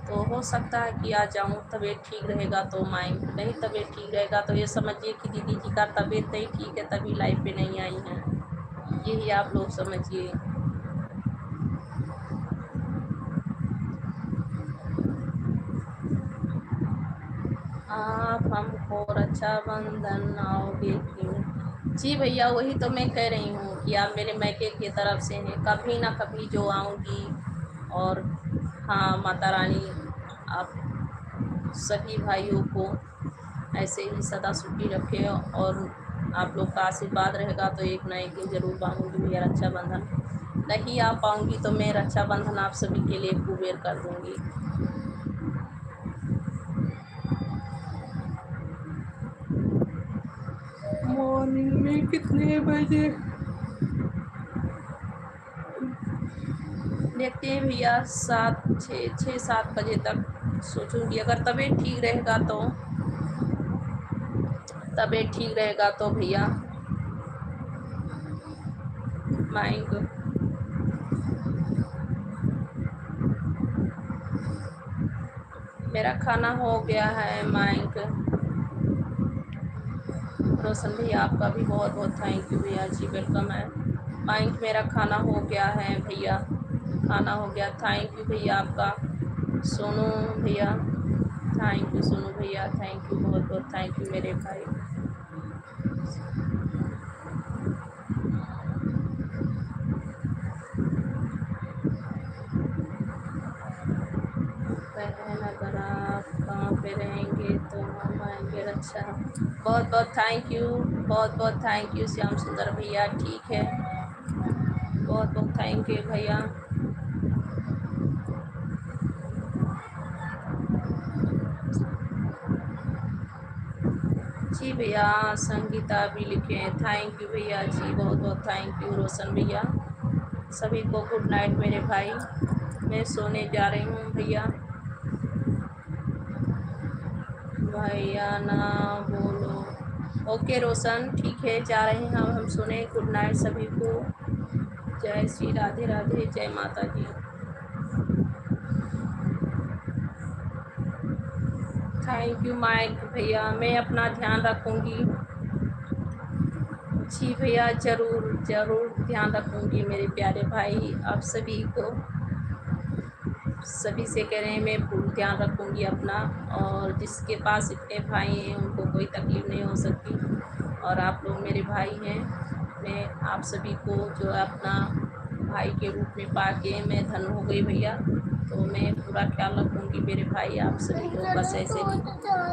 तो हो सकता है कि आ जाऊँ। तबीयत ठीक रहेगा तो माइंड, नहीं तबीयत ठीक रहेगा तो ये समझिए कि दीदी जी का तबीयत नहीं ठीक है तभी लाइव पे नहीं आई हैं, यही आप लोग समझिए। आप हमको रक्षाबंधन आओगे क्यों? जी भैया वही तो मैं कह रही हूँ कि आप मेरे मैके की तरफ से हैं, कभी ना कभी जो आऊँगी। और हाँ माता रानी आप सभी भाइयों को ऐसे ही सदा सुखी रखे, और आप लोग का आशीर्वाद रहेगा तो एक ना एक दिन जरूर पाऊँगी भैया रक्षाबंधन। नहीं आ पाऊँगी तो मैं रक्षाबंधन आप सभी के लिए कुबेर कर दूँगी। मॉर्निंग में कितने बजे देखते हैं भैया? 6-7 बजे तक सोचूंगी। अगर तबीयत ठीक रहेगा तो, तबीयत ठीक रहेगा तो भैया माइंड। मेरा खाना हो गया है माइंड। रोशन भैया आपका भी बहुत बहुत थैंक यू भैया जी, वेलकम है। माइंड मेरा खाना हो गया है भैया, खाना हो गया। थैंक यू भैया आपका। सोनू भैया थैंक यू, सोनू भैया थैंक यू, बहुत बहुत थैंक यू मेरे भाई। बहन अगर आप कहाँ पे रहेंगे तो हम आएंगे। अच्छा बहुत बहुत थैंक यू, बहुत बहुत थैंक यू श्याम सुंदर भैया, ठीक है बहुत बहुत थैंक यू भैया। जी भैया संगीता भी लिखे हैं, थैंक यू भैया जी, बहुत बहुत थैंक यू रोशन भैया। सभी को गुड नाइट मेरे भाई, मैं सोने जा रही हूँ भैया। भैया ना बोलो। ओके रोशन ठीक है, जा रहे हैं हम सोने। गुड नाइट सभी को। जय श्री राधे राधे, जय माता दी। थैंक यू माइक भैया, मैं अपना ध्यान रखूँगी। जी भैया ज़रूर ज़रूर ध्यान रखूँगी मेरे प्यारे भाई। आप सभी को, सभी से कह रहे हैं मैं पूर्ण ध्यान रखूँगी अपना, और जिसके पास इतने भाई हैं उनको कोई तकलीफ़ नहीं हो सकती, और आप लोग मेरे भाई हैं। मैं आप सभी को जो है अपना भाई के रूप में पा के मैं धन हो गई भैया, तो मैं पूरा ख्याल रखूँगी मेरे भाई। आप सभी को बस ऐसे ही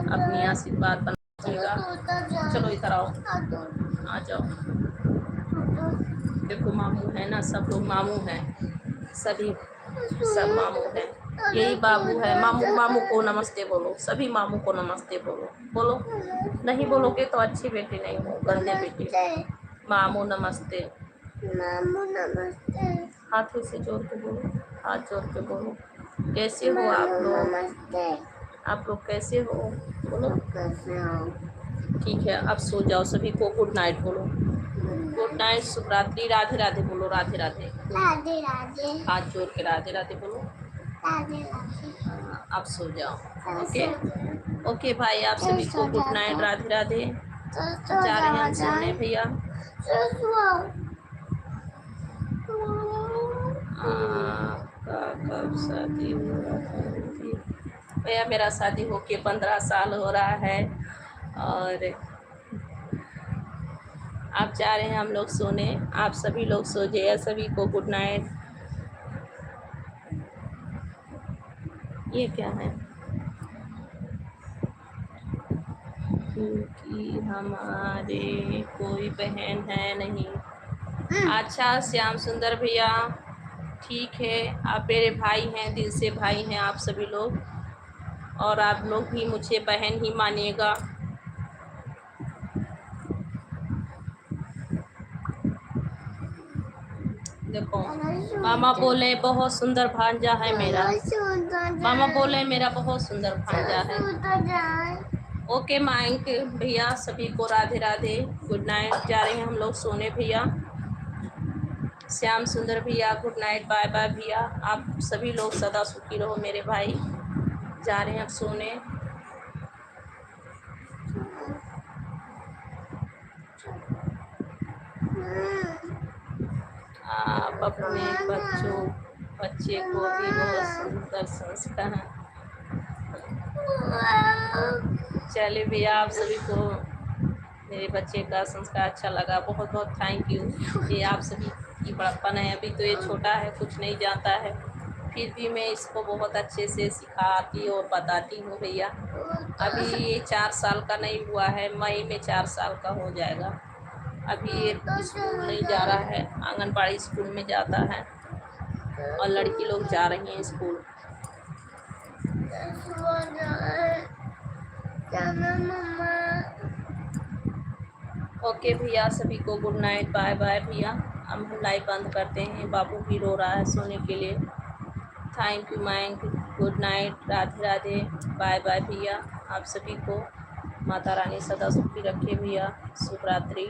अपनी आशीर्वाद बनाइएगा। चलो इधर आओ, आ जाओ। देखो मामू है ना, सब लोग मामू हैं, सभी सब मामू हैं। यही बाबू है। मामू, मामू को नमस्ते बोलो, सभी मामू को नमस्ते बोलो। बोलो, नहीं बोलोगे तो अच्छे बेटे नहीं हो, गंदे बेटे। मामू नमस्ते, मामू नमस्ते। हाथ से जोड़ के बोलो, हाथ जोड़ के बोलो। कैसे हो आप लोग? नमस्ते। आप लोग कैसे हो? बोलो कैसे हो। ठीक है अब सो जाओ, सभी को गुड नाइट बोलो। गुड नाइट, शुभ रात्रि, राधे राधे बोलो, राधे राधे, राधे राधे, हाथ जोड़ के राधे राधे बोलो, राधे राधे। आप सो जाओ। ओके ओके भाई, आप सभी को गुड नाइट, राधे राधे। जा रहे हैं हम सोने भैया। कब शादी हुआ भैया? मेरा शादी होके 15 साल हो रहा है, और आप जा रहे हैं हम लोग सोने। आप सभी लोग सो जाइए, सभी को गुड नाइट। ये क्या है? क्योंकि हमारे कोई बहन है नहीं। अच्छा श्याम सुंदर भैया, ठीक है, आप मेरे भाई हैं, दिल से भाई हैं आप सभी लोग, और आप लोग भी मुझे बहन ही मानिएगा। देखो मामा बोले बहुत सुंदर भांजा है मेरा, मामा बोले मेरा बहुत सुंदर भांजा है। ओके माइक भैया, सभी को राधे राधे, गुड नाइट। जा रहे हैं हम लोग सोने भैया। श्याम सुंदर भैया गुड नाइट, बाय बाय भैया। आप सभी लोग सदा सुखी रहो मेरे भाई। जा रहे हैं अब सोने। आप अपने बच्चे को भी बहुत सुंदर संस्कार। चलिए भैया, आप सभी को मेरे बच्चे का संस्कार अच्छा लगा, बहुत बहुत थैंक यू। ये आप सभी की बड़प्पन है, अभी तो ये छोटा है, कुछ नहीं जानता है, फिर भी मैं इसको बहुत अच्छे से सिखाती और बताती हूँ भैया। अभी ये 4 साल का नहीं हुआ है, मई में 4 साल का हो जाएगा। अभी ये स्कूल नहीं जा रहा है, आंगनबाड़ी स्कूल में जाता है, और लड़की लोग जा रही हैं स्कूल। ओके भैया, सभी को गुड नाइट, बाय बाय भैया। हम लाइव बंद करते हैं, बाबू भी रो रहा है सोने के लिए। थैंक यू मैंक, good night, Radhe Radhe, bye bye भैया। आप सभी को माता रानी सदा सुखी रखे भैया। शुभ रात्रि।